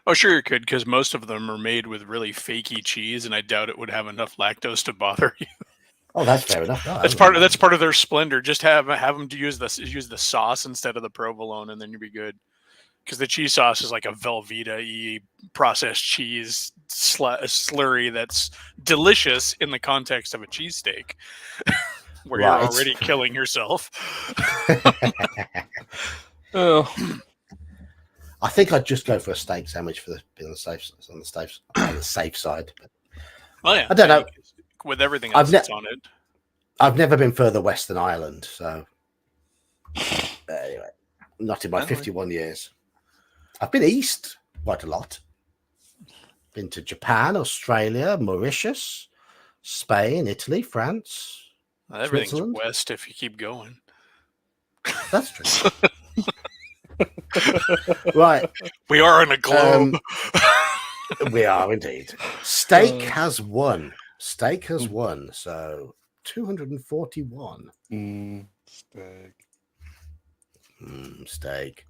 Oh, sure you could, because most of them are made with really fakey cheese, and I doubt it would have enough lactose to bother you. Oh, that's fair enough. No, That's part of their splendor. Just have them to use the sauce instead of the provolone, and then you'll be good. Because the cheese sauce is like a Velveeta-y processed cheese slurry that's delicious in the context of a cheesesteak, where you're already killing yourself. Oh. I think I'd just go for a steak sandwich for on the safe side. But Oh yeah, I don't know. With everything else that's on it. I've never been further west than Ireland, so anyway, not in my 51 years. I've been east quite a lot. Been to Japan, Australia, Mauritius, Spain, Italy, France. Everything's west if you keep going. That's true. Right. We are in a globe. We are indeed. Steak has won. Steak has won. So 241. Steak. Steak.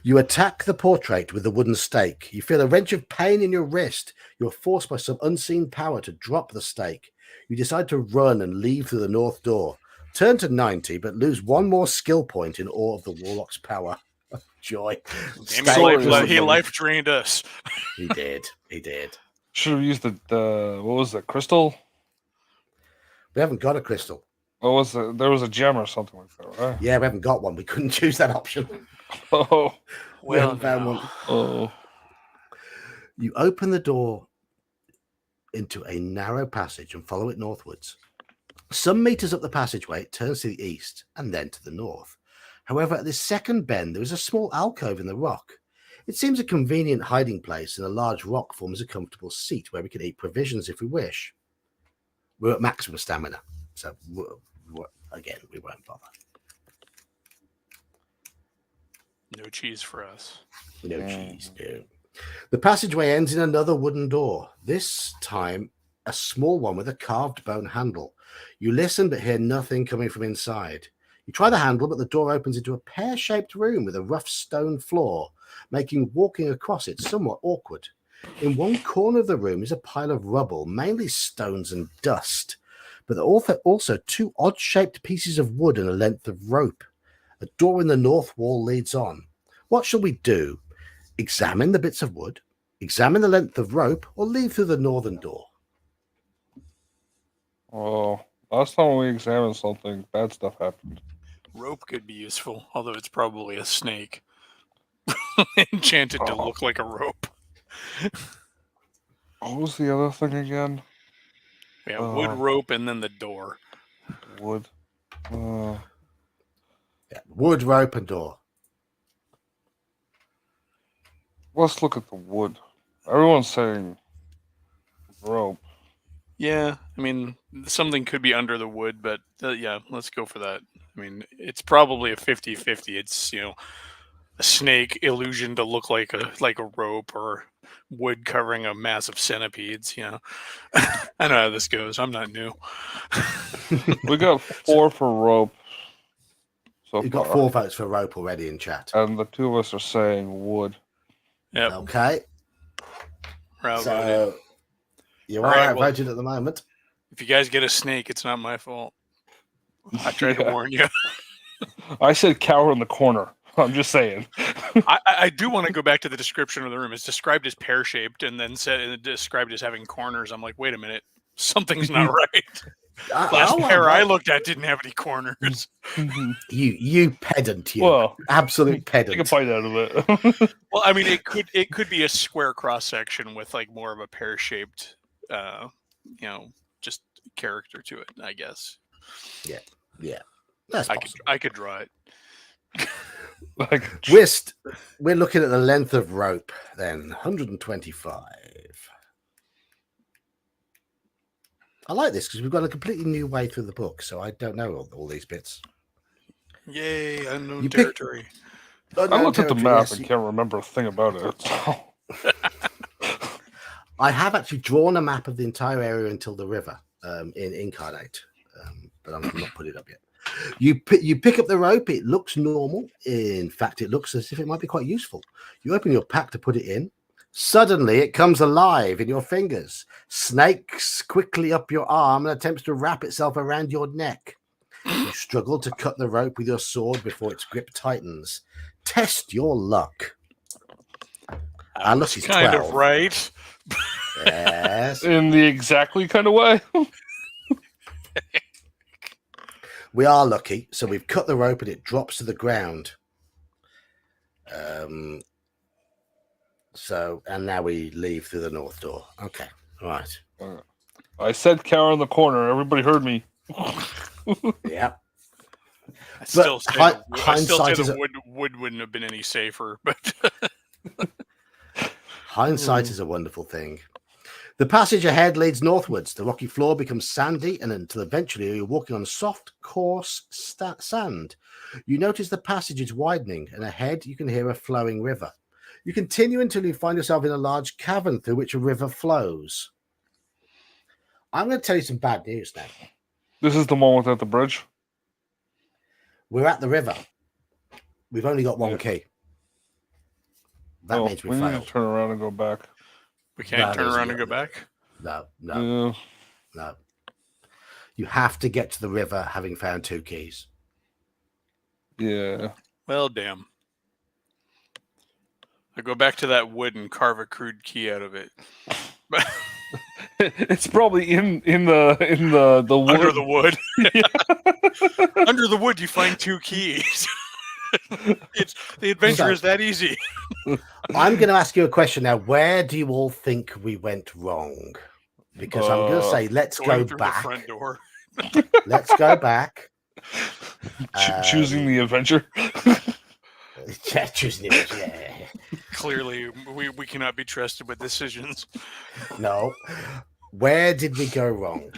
You attack the portrait with the wooden stake. You feel a wrench of pain in your wrist. You're forced by some unseen power to drop the stake. You decide to run and leave through the north door. Turn to 90, but lose one more skill point in awe of the Warlock's power. Joy. He life drained us. He did. Should have used the what was the crystal? We haven't got a crystal. What was it? There was a gem or something like that, right? Yeah, we haven't got one. We couldn't choose that option. Oh. We haven't found one. Oh. You open the door into a narrow passage and follow it northwards. Some meters up the passageway, it turns to the east and then to the north. However, at this second bend, there is a small alcove in the rock. It seems a convenient hiding place, and a large rock forms a comfortable seat where we can eat provisions if we wish. We're at maximum stamina, so again, we won't bother. No cheese for us. No cheese, no. The passageway ends in another wooden door, this time a small one with a carved bone handle. You listen but hear nothing coming from inside. You try the handle, but the door opens into a pear-shaped room with a rough stone floor, making walking across it somewhat awkward. In one corner of the room is a pile of rubble, mainly stones and dust, but there are also two odd-shaped pieces of wood and a length of rope. A door in the north wall leads on. What shall we do? Examine the bits of wood, examine the length of rope, or leave through the northern door? Oh, last time we examined something, bad stuff happened. Rope could be useful, although it's probably a snake. Enchanted to look like a rope. What was the other thing again? Yeah, wood, rope, and then the door. Wood. Yeah, wood, rope, and door. Let's look at the wood. Everyone's saying rope. Yeah, I mean, something could be under the wood, but yeah, let's go for that. I mean, it's probably a 50-50. It's, a snake illusion to look like a rope, or wood covering a mass of centipedes, I know how this goes. I'm not new. We got 4 for rope. So You've got 4 votes for rope already in chat. And the 2 of us are saying wood. Yep. Okay. So you are outvoted at the moment. If you guys get a snake, it's not my fault. I tried to warn you. I said cower in the corner. I'm just saying. I do want to go back to the description of the room. It's described as pear-shaped and then described as having corners. I'm like, wait a minute. Something's not right. Last Oh, pair I well, looked at didn't have any corners. you pedant, you Well, absolute take a pedant. bite out of it. Well, I mean, it could be a square cross section with like more of a pear shaped, just character to it. I guess Yeah, that's possible. I could draw it. Like, We're looking at the length of rope then, 125. I like this because we've got a completely new way through the book, so I don't know all these bits. Yay, unknown You pick- territory. I looked at the map Yes, and can't remember a thing about it. So. I have actually drawn a map of the entire area until the river in Incarnate, but I'm not put it up yet. You pick up the rope. It looks normal. In fact, it looks as if it might be quite useful. You open your pack to put it in. Suddenly, it comes alive in your fingers, snakes quickly up your arm and attempts to wrap itself around your neck. You struggle to cut the rope with your sword before its grip tightens. Test your luck. Our luck is Kind 12. of right. Yes. In the exactly kind of way. We are lucky. So we've cut the rope and it drops to the ground. And now we leave through the north door. Okay. All right. I said cower in the corner. Everybody heard me. Yeah. I still say hindsight is the wood wouldn't have been any safer, but Hindsight is a wonderful thing. The passage ahead leads northwards. The rocky floor becomes sandy, and until eventually you're walking on soft, coarse sand. You notice the passage is widening, and ahead you can hear a flowing river. You continue until you find yourself in a large cavern through which a river flows. I'm going to tell you some bad news now. This is the one without the bridge. We're at the river. We've only got one key. That means we need failed. to turn around and go back. we can't turn around and go back. No. You have to get to the river having found 2 keys. Yeah. Well, damn. I go back to that wood and carve a crude key out of it. It's probably in the wood. Under the wood. Under the wood, you find 2 keys. It's the adventure is that easy. I'm going to ask you a question now. Where do you all think we went wrong? Because I'm going to say, let's go through back. the front door. Let's go back. Choosing the adventure. Yeah, choosing it. Yeah. Clearly, we cannot be trusted with decisions. No. Where did we go wrong?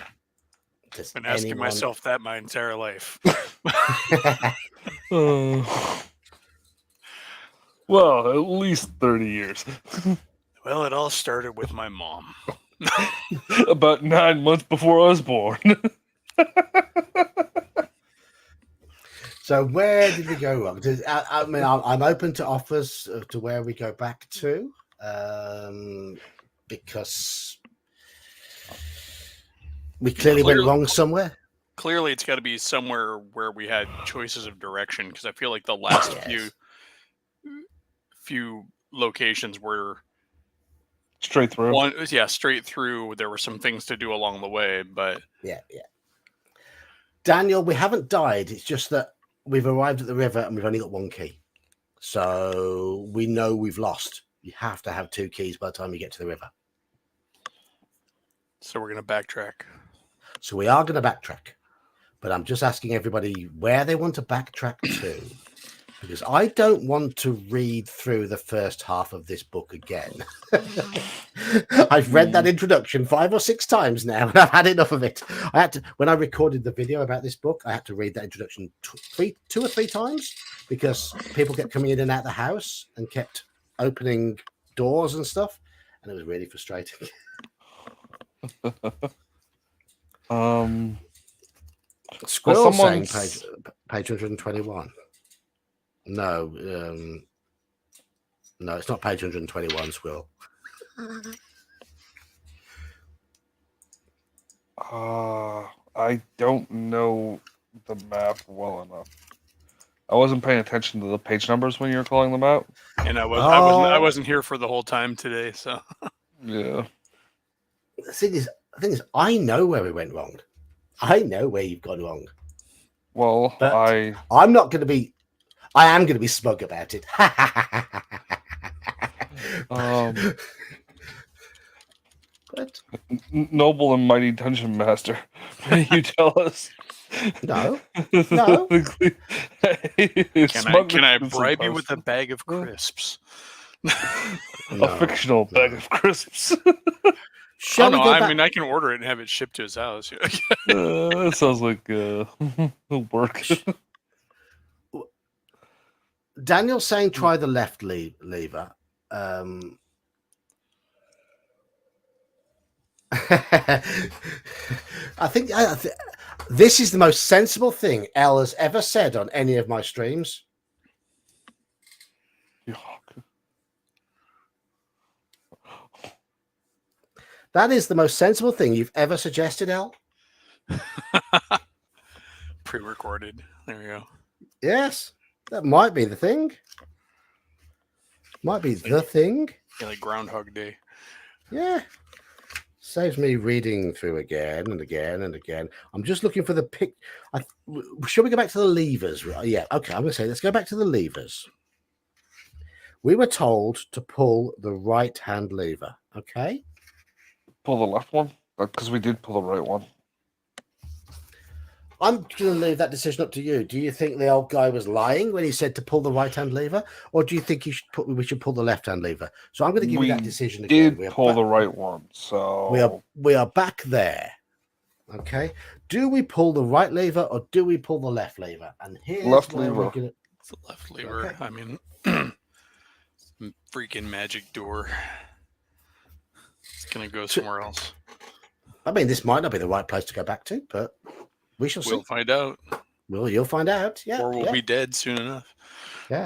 I've been asking myself that my entire life. Well, at least 30 years. Well, it all started with my mom. About 9 months before I was born. So where did we go wrong? I mean, I'm open to offers to where we go back to, because we clearly went wrong somewhere. Clearly, it's got to be somewhere where we had choices of direction, because I feel like the last few locations were Straight through. Straight through. There were some things to do along the way, but Yeah. Daniel, we haven't died. It's just that we've arrived at the river and we've only got 1 key. So we know we've lost. You have to have 2 keys by the time you get to the river. So we're going to backtrack. So we are going to backtrack. But I'm just asking everybody where they want to backtrack to. Because I don't want to read through the first half of this book again. I've read that introduction 5 or 6 times now, and I've had enough of it. I had to, when I recorded the video about this book, I had to read that introduction 2 or 3 times because people kept coming in and out of the house and kept opening doors and stuff, and it was really frustrating. Squirrel saying page 121. No, it's not page 121, Squirrel. I don't know the map well enough. I wasn't paying attention to the page numbers when you were calling them out. And I wasn't here for the whole time today, so yeah. The thing is, I know where we went wrong. I know where you've gone wrong. Well, But- I I'm not going to be. I am going to be smug about it. But noble and mighty dungeon master. You tell us. no, no. Can I bribe you with a bag of crisps? No, A fictional no. bag of crisps. Shall we go I back? mean, I can order it and have it shipped to his house. That sounds like work. Daniel's saying try the left lever. I think this is the most sensible thing Elle has ever said on any of my streams. That is the most sensible thing you've ever suggested, Elle. Pre-recorded. There we go. Yes, that might be the thing. Might be the thing. Yeah, like Groundhog Day. Yeah. Saves me reading through again and again and again. I'm just looking for the pic. Should we go back to the levers? Yeah, okay. I'm going to say let's go back to the levers. We were told to pull the right-hand lever, okay? Pull the left one? Because we did pull the right one. I'm going to leave that decision up to you. Do you think the old guy was lying when he said to pull the right-hand lever? Or do you think we should pull the left-hand lever? So I'm going to give you that decision again. We did pull the right one, so... We are back there. Okay? Do we pull the right lever or do we pull the left lever? And here's left where lever. we're gonna... It's the left lever. Okay. I mean, freaking magic door. It's going to go somewhere else. I mean, this might not be the right place to go back to, but we shall see. We'll find out. Well, you'll find out. Yeah. Or we'll yeah, be dead soon enough. yeah.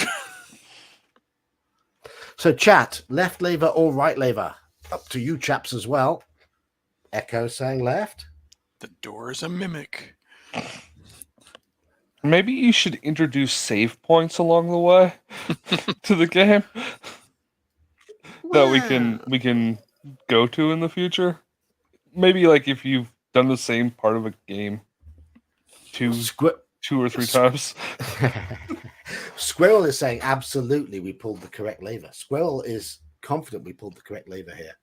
So, chat, left lever or right lever? Up to you chaps as well. Echo saying left. The door is a mimic. Maybe you should introduce save points along the way to the game that we can go to in the future. Maybe like if you've done the same part of a game two or three times. Squirrel is saying absolutely we pulled the correct lever. Squirrel is confident we pulled the correct lever here.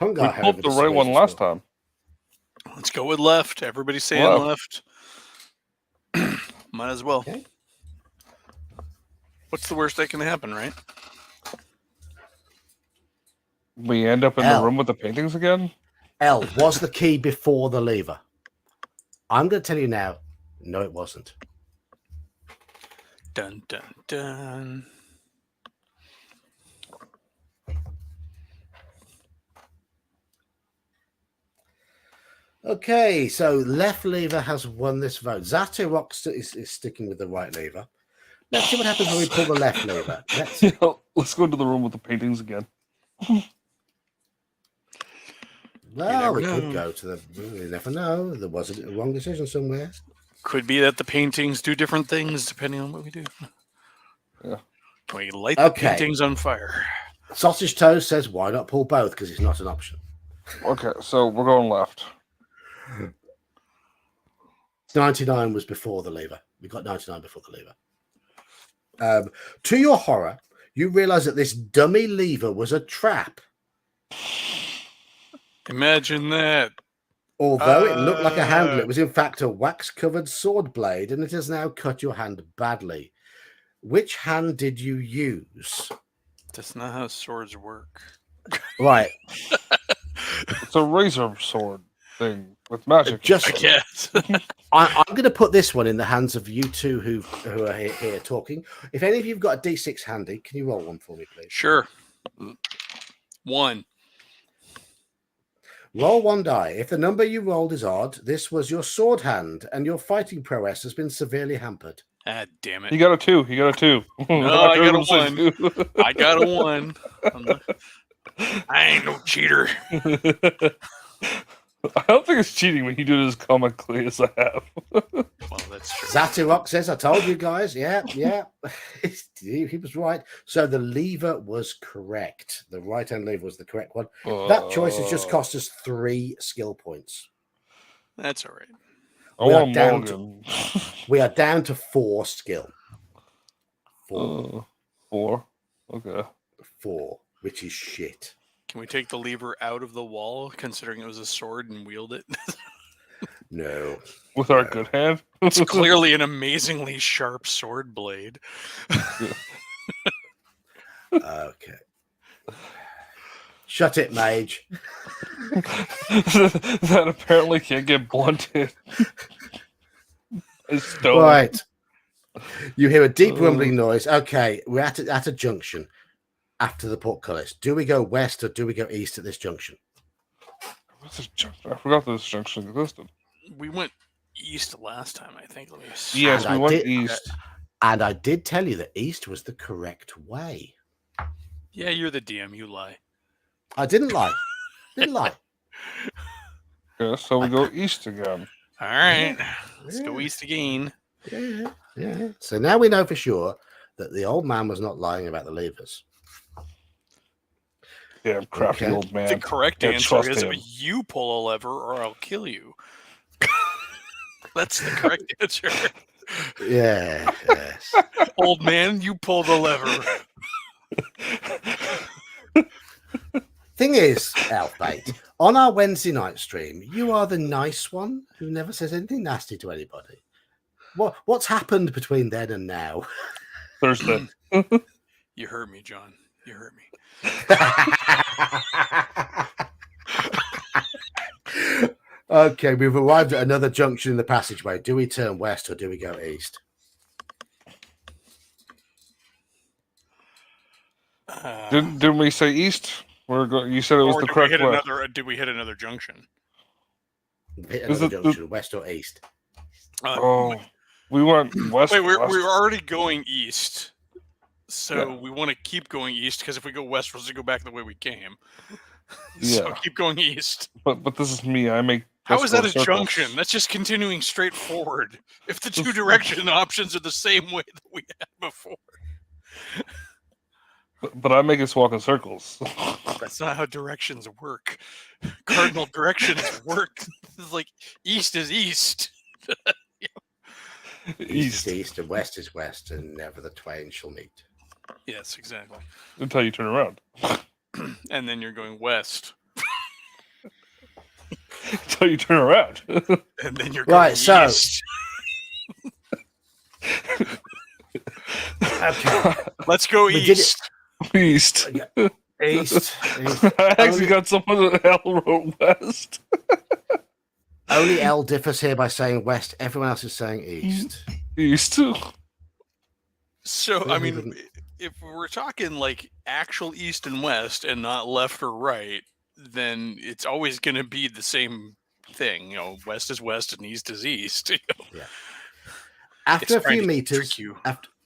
Hungar, We pulled the right one last time. Let's go with left. Everybody's saying left. Might as well. Okay. What's the worst that can happen, right? We end up in the room with the paintings again? L, was the key before the lever? I'm going to tell you now, no, it wasn't. Dun, dun, dun. Okay, so left lever has won this vote. Zatirox is sticking with the right lever. Let's see what happens when we pull the left lever. Let's go into the room with the paintings again. Well, we could go to the... You never know. There was a wrong decision somewhere. Could be that the paintings do different things depending on what we do. Yeah. We light the paintings on fire. Sausage Toast says, why not pull both? Because it's not an option. Okay, so we're going left. 99 was before the lever. We got 99 before the lever. To your horror, you realize that this dummy lever was a trap. Imagine that. Although it looked like a handle, it was in fact a wax-covered sword blade, and it has now cut your hand badly. Which hand did you use? That's not how swords work. Right. It's a razor sword thing with magic. Just, I guess. I'm going to put this one in the hands of you two who are here talking. If any of you've got a D6 handy, can you roll one for me, please? Sure. 1. Roll one die. If the number you rolled is odd, this was your sword hand, and your fighting prowess has been severely hampered. Ah, damn it. You got a 2. You got a 2. No, I got a 1. I got a 1. I ain't no cheater. I don't think it's cheating when you do it as comically as I have. Well, that's true. Zatirok says, I told you guys. Yeah. He was right. So the lever was correct. The right-hand lever was the correct one. That choice has just cost us 3 skill points. That's all right. I We are want down Morgan. We are down to 4 skill. 4. 4. Okay. 4, which is shit. Can we take the lever out of the wall, considering it was a sword, and wield it? No. With our No. good hand. It's clearly an amazingly sharp sword blade. Okay. Shut it, mage. That apparently can't get blunted. A stone. Right. You hear a deep rumbling noise. Okay, we're at a junction after the portcullis. Do we go west or do we go east at this junction? What's this junction? I forgot this junction existed. We went east last time, I think. Let me see. Yes, And we I went did- east. And I did tell you that east was the correct way. Yeah, you're the DM. You lie. I didn't lie. Didn't lie. Yeah, so we go east again. All right. Yeah. Let's go Yeah. east again. Yeah, yeah. So now we know for sure that the old man was not lying about the levers. Damn crappy Okay. old man. The correct Can't answer trust is him. you pull a lever or I'll kill you. That's the correct answer. Yeah. Yes. Old man, you pull the lever. Thing is, Elfbait, on our Wednesday night stream, you are the nice one who never says anything nasty to anybody. What's happened between then and now? Thursday. You hurt me, John. You hurt me. Okay, we've arrived at another junction in the passageway. Do we turn west or do we go east? Didn't we say east? You said it was or the did we correct hit way. did we hit another junction? Hit Is another it junction, west or east? Oh, we went west. Wait, we're west. already going east. So Yeah. we want to keep going east because if we go west, we'll just go back the way we came. Yeah. So keep going east. But this is me. I make. How just is that go a circles. junction? That's just continuing straight forward. If the two direction options are the same way that we had before. But I make us walk in circles. That's not how directions work. Cardinal directions work. It's like east is east. East is east and west is west, and never the twain shall meet. Yes, exactly. Until you turn around. And then you're going west. Until you turn around. And then you're going Right, so- east. Okay. Let's go We did it. east. East. East. I actually got someone that hell wrote west. Only L differs here by saying west. Everyone else is saying east. East. So, Yeah, I he mean, wouldn't- if we're talking like actual east and west and not left or right, then it's always going to be the same thing. You know, west is west and east is east. After It's a few trying to meters, trick you.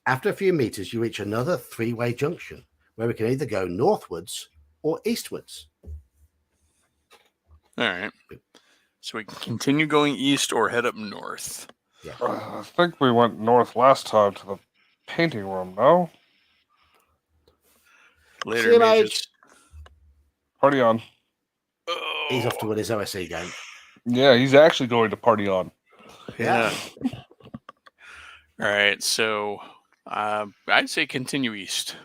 after a few meters, you reach another 3-way junction where we can either go northwards or eastwards. All right. So we can continue going east or head up north. Yeah. I think we went north last time to the painting room, no? Later, See you, mages. Party on. Oh, He's off to win his OSE game. Yeah, he's actually going to party on. yeah. All right. So I'd say continue east.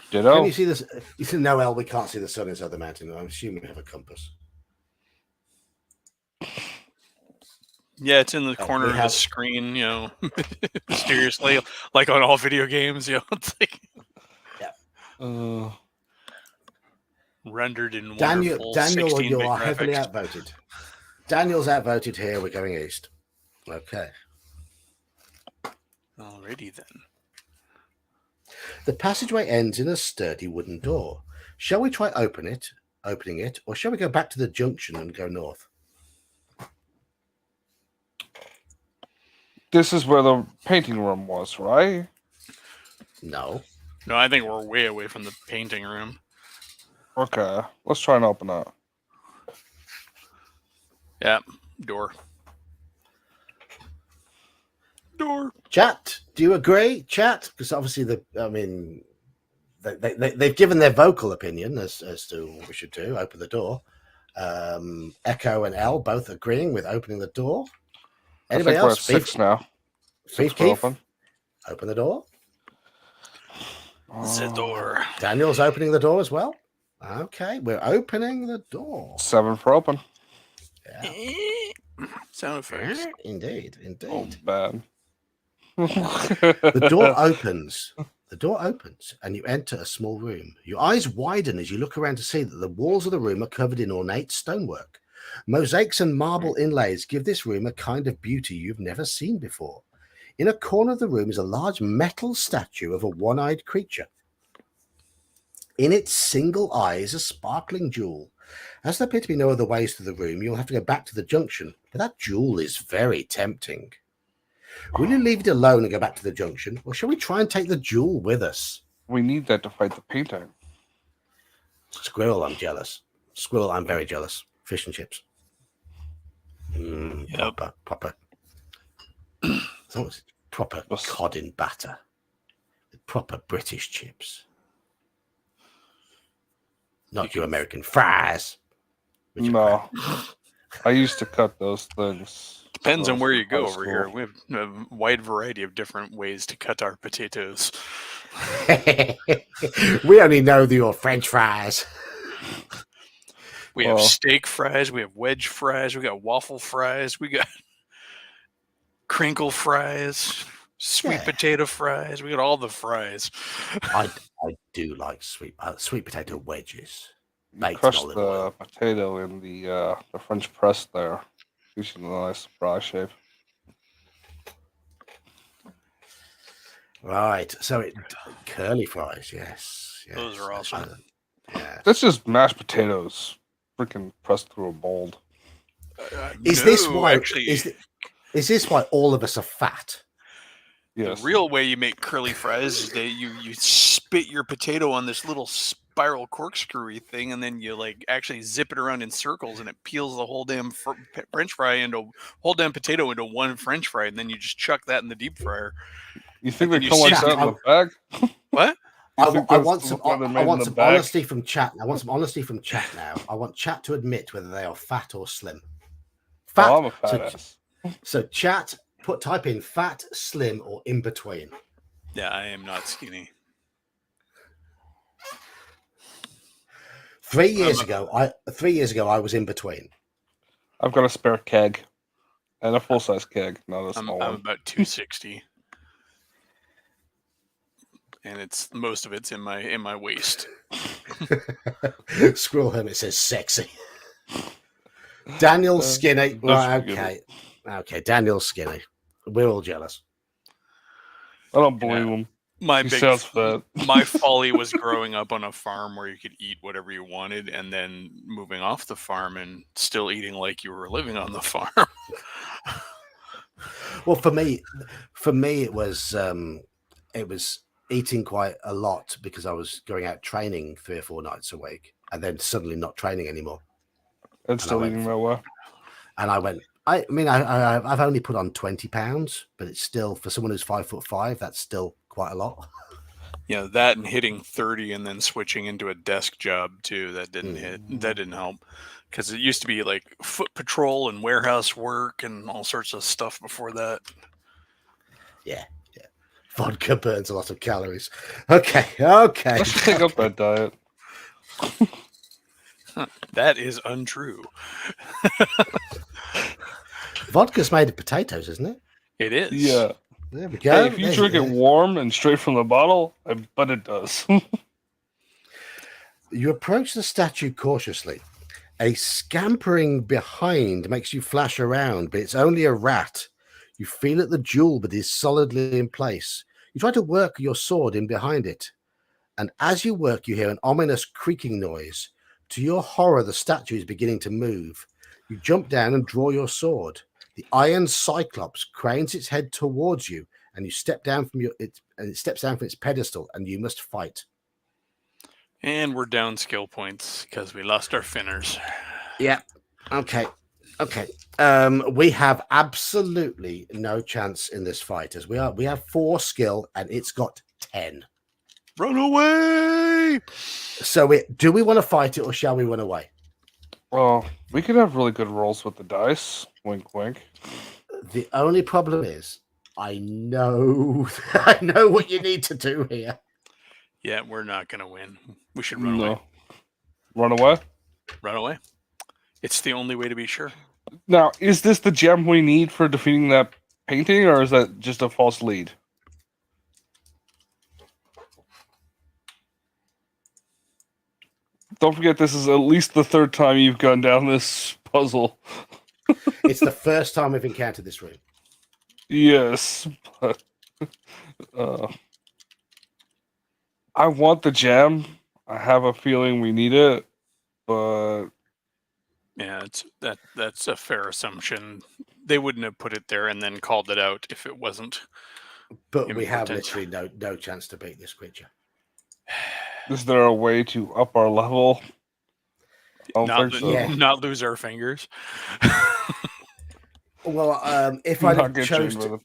Ditto. Can you see this? You see, no, L, we can't see the sun inside the mountain. I'm assuming we have a compass. Yeah, it's in the Oh, corner we of the have- screen, you know, mysteriously, like on all video games, you know, it's like rendered in wonderful Daniel, 16-bit you are heavily graphics. outvoted. Daniel's outvoted here. We're going east. Okay. Alrighty then. The passageway ends in a sturdy wooden door. Shall we try opening it, or shall we go back to the junction and go north? This is where the painting room was, right? No. No, I think we're way away from the painting room. Okay, let's try and open that. Yeah, door. Door. Chat, do you agree? Chat? Because obviously they've given their vocal opinion as to what we should do. Open the door. Echo and L both agreeing with opening the door. Anybody I think else? we're at 6 now. Thief 6 were Keith, open. open the door. The door. Daniel's opening the door as well. Okay, we're opening the door. 7 for open. Yeah. Sound effects. Indeed. Oh, bad. The door opens. The door opens, and you enter a small room. Your eyes widen as you look around to see that the walls of the room are covered in ornate stonework. Mosaics and marble inlays give this room a kind of beauty you've never seen before. In a corner of the room is a large metal statue of a one-eyed creature. In its single eye is a sparkling jewel. As there appear to be no other ways to the room, you'll have to go back to the junction, but that jewel is very tempting. Will you leave it alone and go back to the junction, or shall we try and take the jewel with us? We need that to fight the painter. Squirrel, I'm jealous. Squirrel, I'm very jealous. Fish and chips. Yep. Proper. As long as it's proper cod in batter. With proper British chips. Not your American fries. No. I used to cut those things. Depends on where you go High over here. school. We have a wide variety of different ways to cut our potatoes. We only know your French fries. We have steak fries. We have wedge fries. We got waffle fries. We got crinkle fries, sweet potato fries. We got all the fries. I do like sweet potato wedges. You crush the potato in the French press there. Gives you a nice fry shape. Right. So curly fries, yes. Those are awesome. Yeah. That's just mashed potatoes, freaking pressed through a mold. Is this why all of us are fat? Yes. The real way you make curly fries is that you spit your potato on this little spiral corkscrewy thing, and then you actually zip it around in circles, and it peels the whole damn French fry whole damn potato into one French fry, and then you just chuck that in the deep fryer. You think they come like that in the bag? What? I want some honesty from chat. I want some honesty from chat now. I want chat to admit whether they are fat or slim. Fat. Oh, I'm a fat ass. So chat, type in fat, slim, or in between. Yeah, I am not skinny. 3 years ago, I was in between. I've got a spare keg and a full size keg, not a small one. I'm about 260, and most of it's in my waist. Squirrel Hermit says sexy. Daniel's skinny. Right, okay. Daniel's skinny. We're all jealous. I don't believe him. My folly was growing up on a farm where you could eat whatever you wanted, and then moving off the farm and still eating like you were living on the farm. Well, for me, it was eating quite a lot because I was going out training 3 or 4 nights a week, and then suddenly not training anymore. And still eating my way. And I went. I've only put on 20 pounds, but it's still, for someone who's 5'5", that's still quite a lot. Yeah, that and hitting 30 and then switching into a desk job too. That didn't help, because it used to be like foot patrol and warehouse work and all sorts of stuff before that. Yeah. Vodka burns a lot of calories. Okay. Let's take up that diet. That is untrue. Vodka's made of potatoes, isn't it? It is. Yeah. There we go. Hey, if you drink it warm and straight from the bottle, I bet it does. You approach the statue cautiously. A scampering behind makes you flash around, but it's only a rat. You feel at the jewel, but it is solidly in place. You try to work your sword in behind it, and as you work, you hear an ominous creaking noise. To your horror, the statue is beginning to move. You jump down and draw your sword. The iron cyclops cranes its head towards you, and you step down from it steps down from its pedestal, and you must fight. And we're down skill points because we lost our finners. Yeah. Okay. We have absolutely no chance in this fight, as we have 4 skill and it's got 10. Run away! So, do we want to fight it or shall we run away? Well, we could have really good rolls with the dice. Wink, wink. The only problem is, I know what you need to do here. Yeah, we're not going to win. We should run away. Run away? Run away. It's the only way to be sure. Now, is this the gem we need for defeating that painting, or is that just a false lead? Don't forget, this is at least the third time you've gone down this puzzle. It's the first time we've encountered this room. Yes, but I want the gem. I have a feeling we need it, but yeah, that's a fair assumption. They wouldn't have put it there and then called it out if it wasn't. But we have literally no chance to beat this creature. Is there a way to up our level? Not lose our fingers. Well, if I chose to,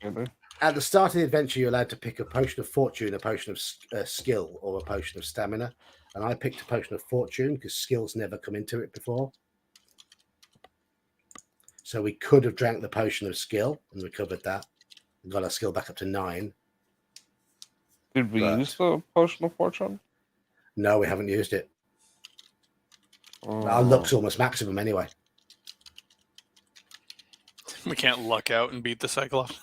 at the start of the adventure, you're allowed to pick a potion of fortune, a potion of skill, or a potion of stamina. And I picked a potion of fortune because skills never come into it before. So we could have drank the potion of skill and recovered that and got our skill back up to 9. Did we use the potion of fortune? No, we haven't used it. Our luck's almost maximum anyway. We can't luck out and beat the Cyclops.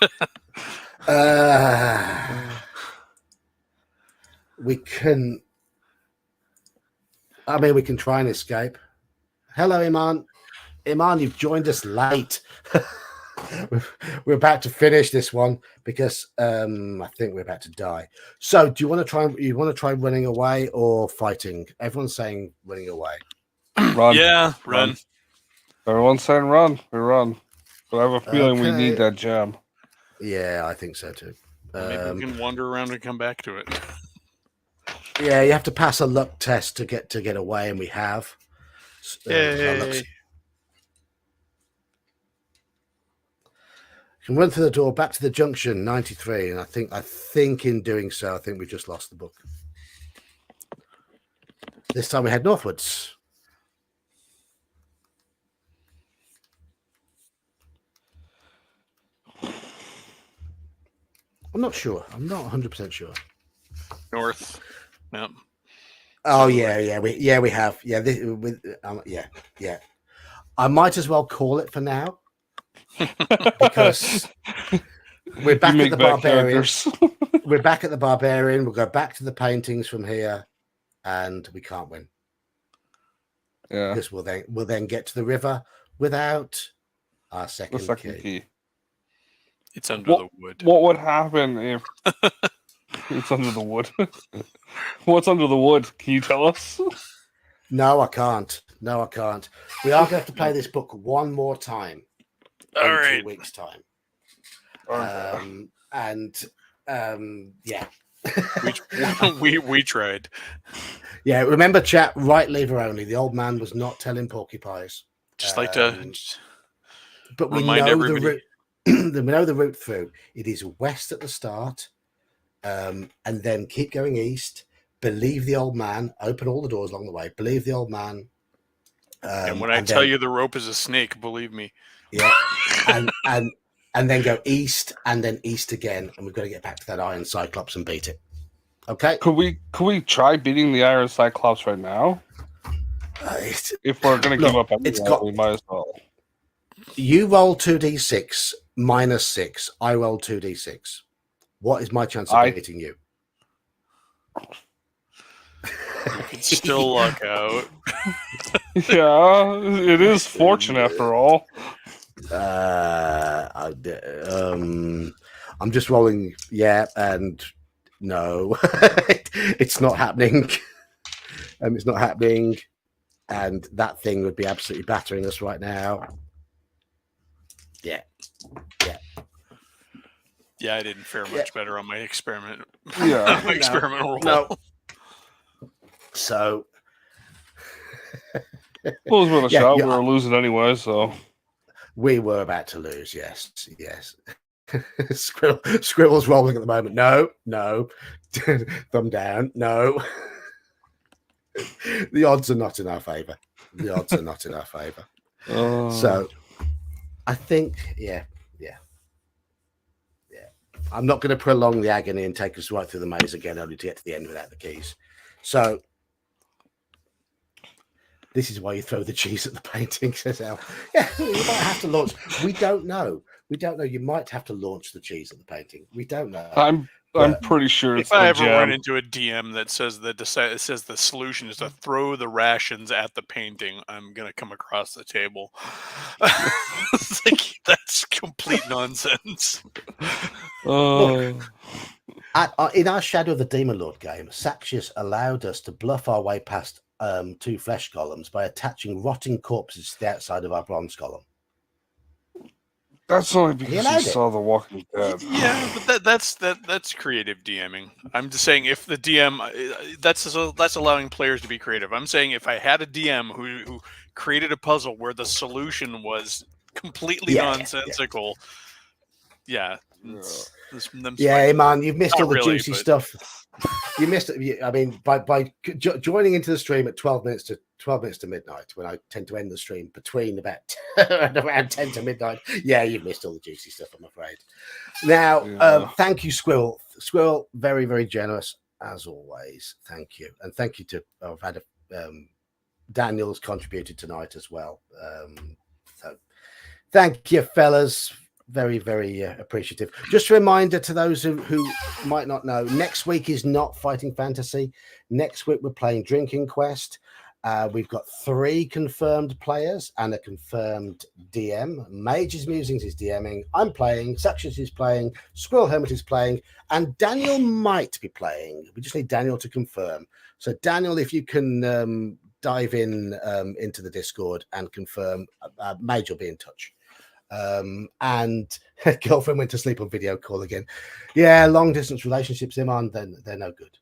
We can. I mean, we can try and escape. Hello, Iman. Iman, you've joined us late. We're about to finish this one because I think we're about to die. So, do you want to try? You want to try running away or fighting? Everyone's saying running away. Run. Yeah, run. Everyone's saying run. We run. But I have a feeling we need that gem. Yeah, I think so too. Maybe we can wander around and come back to it. Yeah, you have to pass a luck test to get away, and we have. Yay. You can run through the door back to the junction 93, and I think in doing so, I think we just lost the book. This time we head northwards. I'm not sure. I'm not 100% sure. North. Yep. Oh yeah, we have. Yeah. I might as well call it for now because we're back at the barbarian. We're back at the barbarian. We'll go back to the paintings from here, and we can't win. Yeah, because we'll then get to the river without our second key. It's under the wood. What would happen if it's under the wood? What's under the wood? Can you tell us? No, I can't. We are going to have to play this book one more time. All in right. 2 weeks' time. Yeah. we tried. Yeah, remember, chat, right lever only. The old man was not telling porcupines. Just like to but we remind know everybody. the route. We know the route through. It is west at the start, and then keep going east. Believe the old man. Open all the doors along the way. Believe the old man. And when I tell you the rope is a snake, believe me. Yeah, and then go east and then east again, and we've got to get back to that Iron Cyclops and beat it. Okay. Could we try beating the Iron Cyclops right now? If we're going to give up, we might as well. You roll 2d6 minus 6. I roll 2d6. What is my chance of beating you? You can still luck out. Yeah, it is fortune after all. I'm just rolling, yeah, and no, it's not happening. It's not happening, and that thing would be absolutely battering us right now. Yeah. Yeah, I didn't fare much better on my experiment. Yeah, my experimental roll. No. So, it was worth a shot. We were losing anyway, so we were about to lose. Yes. Scribble's rolling at the moment. No. Thumb down. No. The odds are not in our favour. So I think, yeah. I'm not going to prolong the agony and take us right through the maze again, only to get to the end without the keys. So this is why you throw the cheese at the painting, says Al. Yeah, you might have to launch. We don't know. You might have to launch the cheese at the painting. We don't know. I'm pretty sure if I ever run into a DM that says the solution is to throw the rations at the painting, I'm gonna come across the table. It's like, that's complete nonsense. Look, in our Shadow of the Demon Lord game, Saxius allowed us to bluff our way past 2 flesh golems by attaching rotting corpses to the outside of our bronze golem. That's only because you saw The Walking Dead. Yeah, but that's creative DMing. I'm just saying, if the DM, that's allowing players to be creative. I'm saying, if I had a DM who created a puzzle where the solution was completely nonsensical, man, you've missed all the juicy stuff. You missed it. I mean, by joining into the stream at 12 minutes to midnight, when I tend to end the stream between about around 10 to midnight. Yeah, you've missed all the juicy stuff, I'm afraid. Now, thank you, Squirrel. Squirrel, very, very generous as always. Thank you, and thank you to I've had Daniel's contributed tonight as well. So thank you, fellas. Very, very appreciative. Just a reminder to those who might not know, next week is not Fighting Fantasy. Next week we're playing Drinking Quest. We've got 3 confirmed players and a confirmed DM. Mage's Musings is DMing. I'm playing. Saxius is playing. Squirrel Hermit is playing. And Daniel might be playing. We just need Daniel to confirm. So Daniel, if you can dive into the Discord and confirm, Mage will be in touch. And girlfriend went to sleep on video call again. Yeah, long distance relationships, Iman, then they're no good.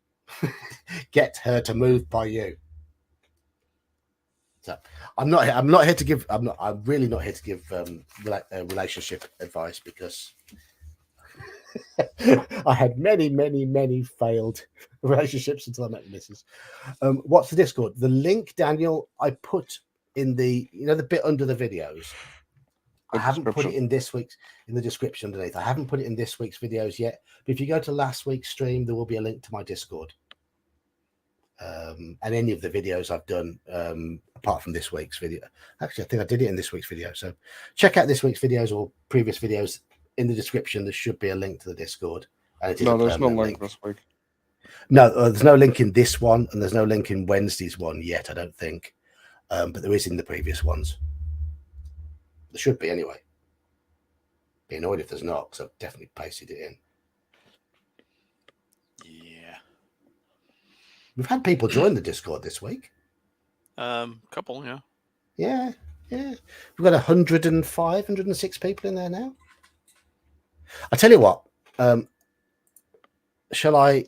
Get her to move by you. So I'm really not here to give relationship advice, because I had many failed relationships until I met the missus. What's the Discord? The link, Daniel, I put in the bit under the videos. I haven't put it in the description underneath. I haven't put it in this week's videos yet. But if you go to last week's stream, there will be a link to my Discord. And any of the videos I've done, apart from this week's video. Actually, I think I did it in this week's video. So check out this week's videos or previous videos. In the description, there should be a link to the Discord. And there's no link this week. No, there's no link in this one, and there's no link in Wednesday's one yet, I don't think. But there is in the previous ones. There should be anyway. Be annoyed if there's not, because I've definitely pasted it in. Yeah. We've had people join the Discord this week. Couple, yeah. Yeah. We've got 105, 106 people in there now. I tell you what, shall I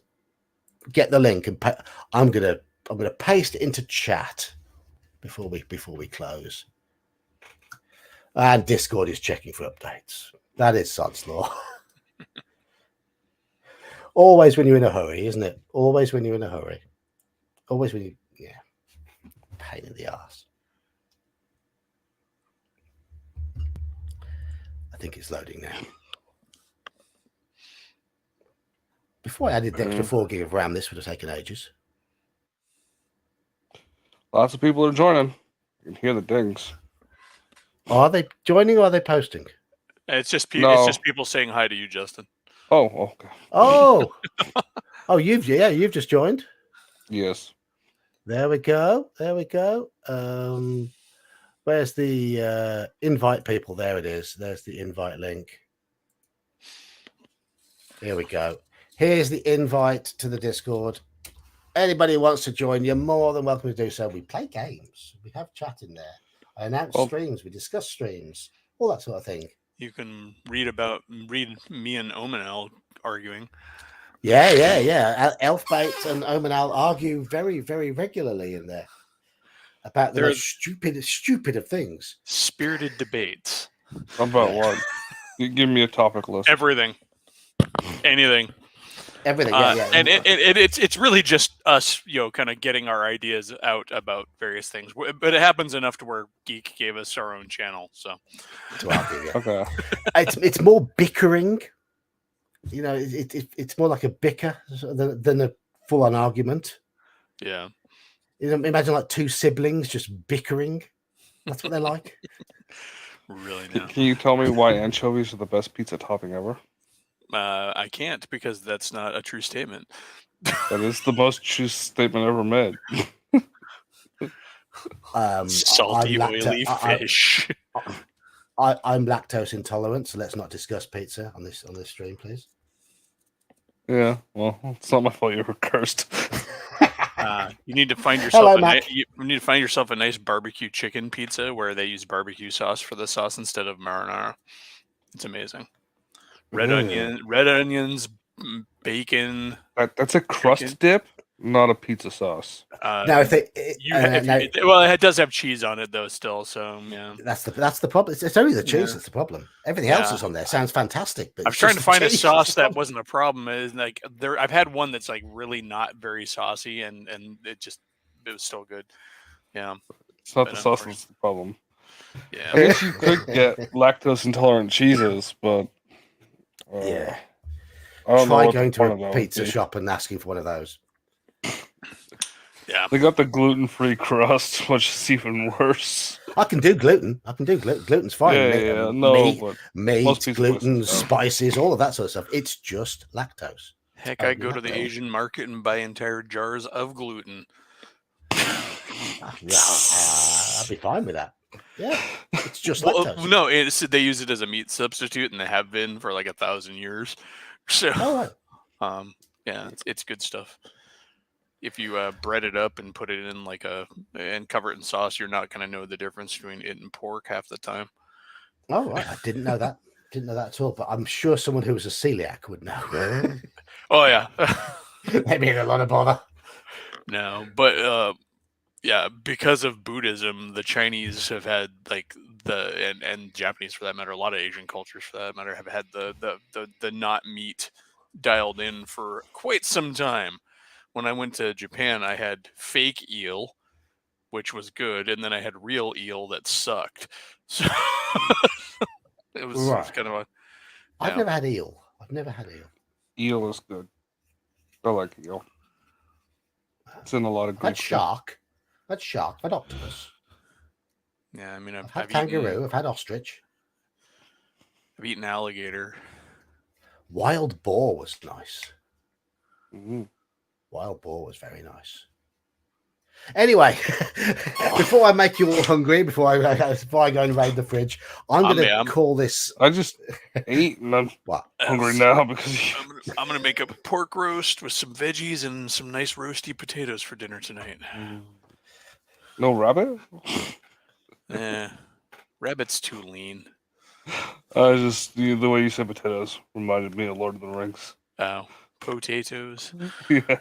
get the link and I'm gonna paste it into chat before we close. And Discord is checking for updates. That is sod's law. Always when you're in a hurry, isn't it? Always when you're in a hurry. Always when you, pain in the ass. I think it's loading now. Before I added the extra 4 gig of RAM, this would have taken ages. Lots of people are joining. You can hear the dings. Are they joining or are they posting? It's just people saying hi to you, Justin. Oh, okay. Oh, you've just joined. Yes. There we go. Where's the invite people? There it is. There's the invite link. Here we go. Here's the invite to the Discord. Anybody who wants to join, you're more than welcome to do so. We play games. We have chat in there. I announce streams. We discuss streams. All that sort of thing. You can read me and Omanel arguing. Yeah. Elfbait and Omanal argue very, very regularly in there about the most stupid of things. Spirited debates. About what? Give me a topic list. Everything, anything. Everything, And it's really just us, kind of getting our ideas out about various things. But it happens enough to where Geek gave us our own channel. So to argue, yeah. Okay. It's more bickering. It's more like a bicker than a full-on argument. yeah. Imagine like two siblings just bickering. That's what they're like. Really now. Can you tell me why anchovies are the best pizza topping ever? I can't because that's not a true statement. That is the most true statement ever made. Salty, oily fish. I'm lactose intolerant, so let's not discuss pizza on this stream, please. Yeah, well, it's not my fault you were cursed. You need to find yourself Hello, you need to find yourself a nice barbecue chicken pizza where they use barbecue sauce for the sauce instead of marinara. It's amazing. Red onions, bacon. That's a crust dip, not a pizza sauce. Now, it does have cheese on it though, still. So yeah, that's the problem. It's only the cheese that's the problem. Everything else that's on there sounds fantastic. But I'm trying to find a sauce that wasn't a problem. Is like I've had one that's like really not very saucy, and it was still good. Yeah, it's not the sauce that's the problem. Yeah, I guess you could get lactose intolerant cheeses, but yeah. I don't Try know going to a pizza shop and asking for one of those. Yeah, they got the gluten-free crust, which is even worse. I can do gluten. Gluten's fine. Meat, gluten, spices, all of that sort of stuff. It's just lactose. Heck, I go to the Asian market and buy entire jars of gluten. I'd be fine with that. Yeah, it's just lactose. No, they use it as a meat substitute, and they have been for like 1,000 years. So, yeah, it's good stuff. If you bread it up and put it in and cover it in sauce, you're not going to know the difference between it and pork half the time. Oh, right. I didn't know that. Didn't know that at all. But I'm sure someone who was a celiac would know. Oh yeah, they made a lot of bother. No, but yeah, because of Buddhism, the Chinese have had and Japanese for that matter, a lot of Asian cultures for that matter have had the not meat dialed in for quite some time. When I went to Japan, I had fake eel, which was good, and then I had real eel that sucked. So it was kind of I've never had eel. Eel is good. I like eel. It's in a lot of good shark. I've had shark. I've had octopus. Yeah, I mean, I've had kangaroo. I've had ostrich. I've eaten alligator. Wild boar was nice. Mm-hmm. Wild boar was very nice. Anyway, before I make you all hungry, before I go and raid the fridge, I'm going to call this. I just ate and I'm hungry now because I'm going to make a pork roast with some veggies and some nice roasty potatoes for dinner tonight. No rabbit? Rabbit's too lean. The way you said potatoes reminded me of Lord of the Rings. Oh, potatoes. Yeah.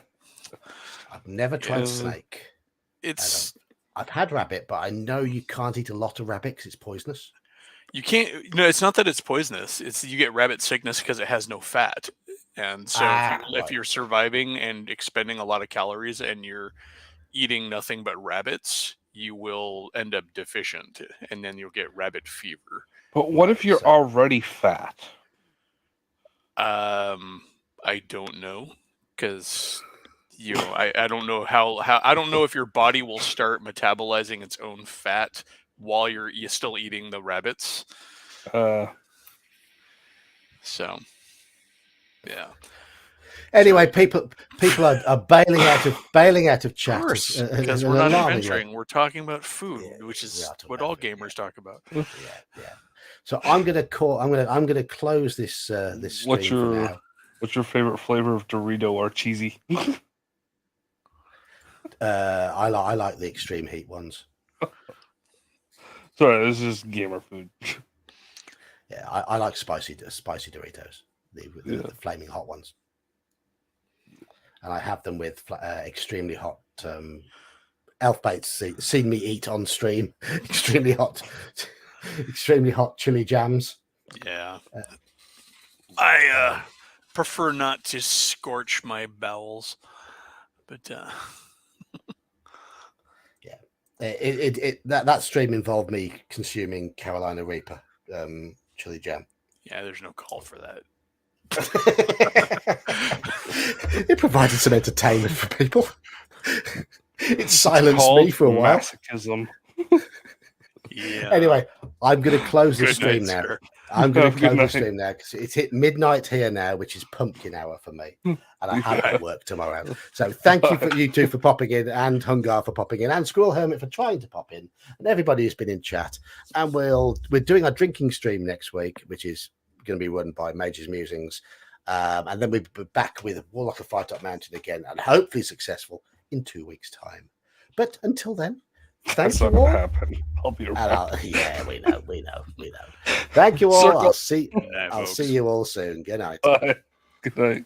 I've never tried snake. I've had rabbit, but I know you can't eat a lot of rabbit because it's poisonous. You can't. No, it's not that it's poisonous. It's you get rabbit sickness because it has no fat, and so if you're surviving and expending a lot of calories and you're eating nothing but rabbits, you will end up deficient, and then you'll get rabbit fever. But what if you're already fat? I don't know, because I don't know how I don't know if your body will start metabolizing its own fat while you're still eating the rabbits. So, yeah. Anyway, people are bailing out of chat. Of course, because we're not adventuring. We're talking about food, which is what all gamers talk about. Yeah. So I'm gonna close this stream for now. What's your favorite flavor of Dorito or cheesy? I like the extreme heat ones. Sorry, this is gamer food. Yeah, I like spicy Doritos, the flaming hot ones, and I have them with extremely hot. Elfbait's seen me eat on stream extremely hot chili jams. Yeah. I prefer not to scorch my bowels, but that stream involved me consuming Carolina Reaper chili jam. yeah, there's no call for that. It provided some entertainment for people. It silenced me for a while. Masochism. Yeah. Anyway, I'm going to close the Good stream night, now. sir. I'm going to Good close the night. stream now because it's hit midnight here now, which is pumpkin hour for me, and I have Yeah. work tomorrow. So thank you for you two for popping in, and Hungar for popping in, and Squirrel Hermit for trying to pop in, and everybody who's been in chat. And we're doing our drinking stream next week, which is going to be run by Major's Musings, and then we'll be back with Warlock of Firetop Mountain again, and hopefully successful in 2 weeks' time. But until then, thank That's you not going to all. happen. I'll be And around. yeah, we know. Thank you all. Circle. I'll see you all soon. Good night. Bye. Good night.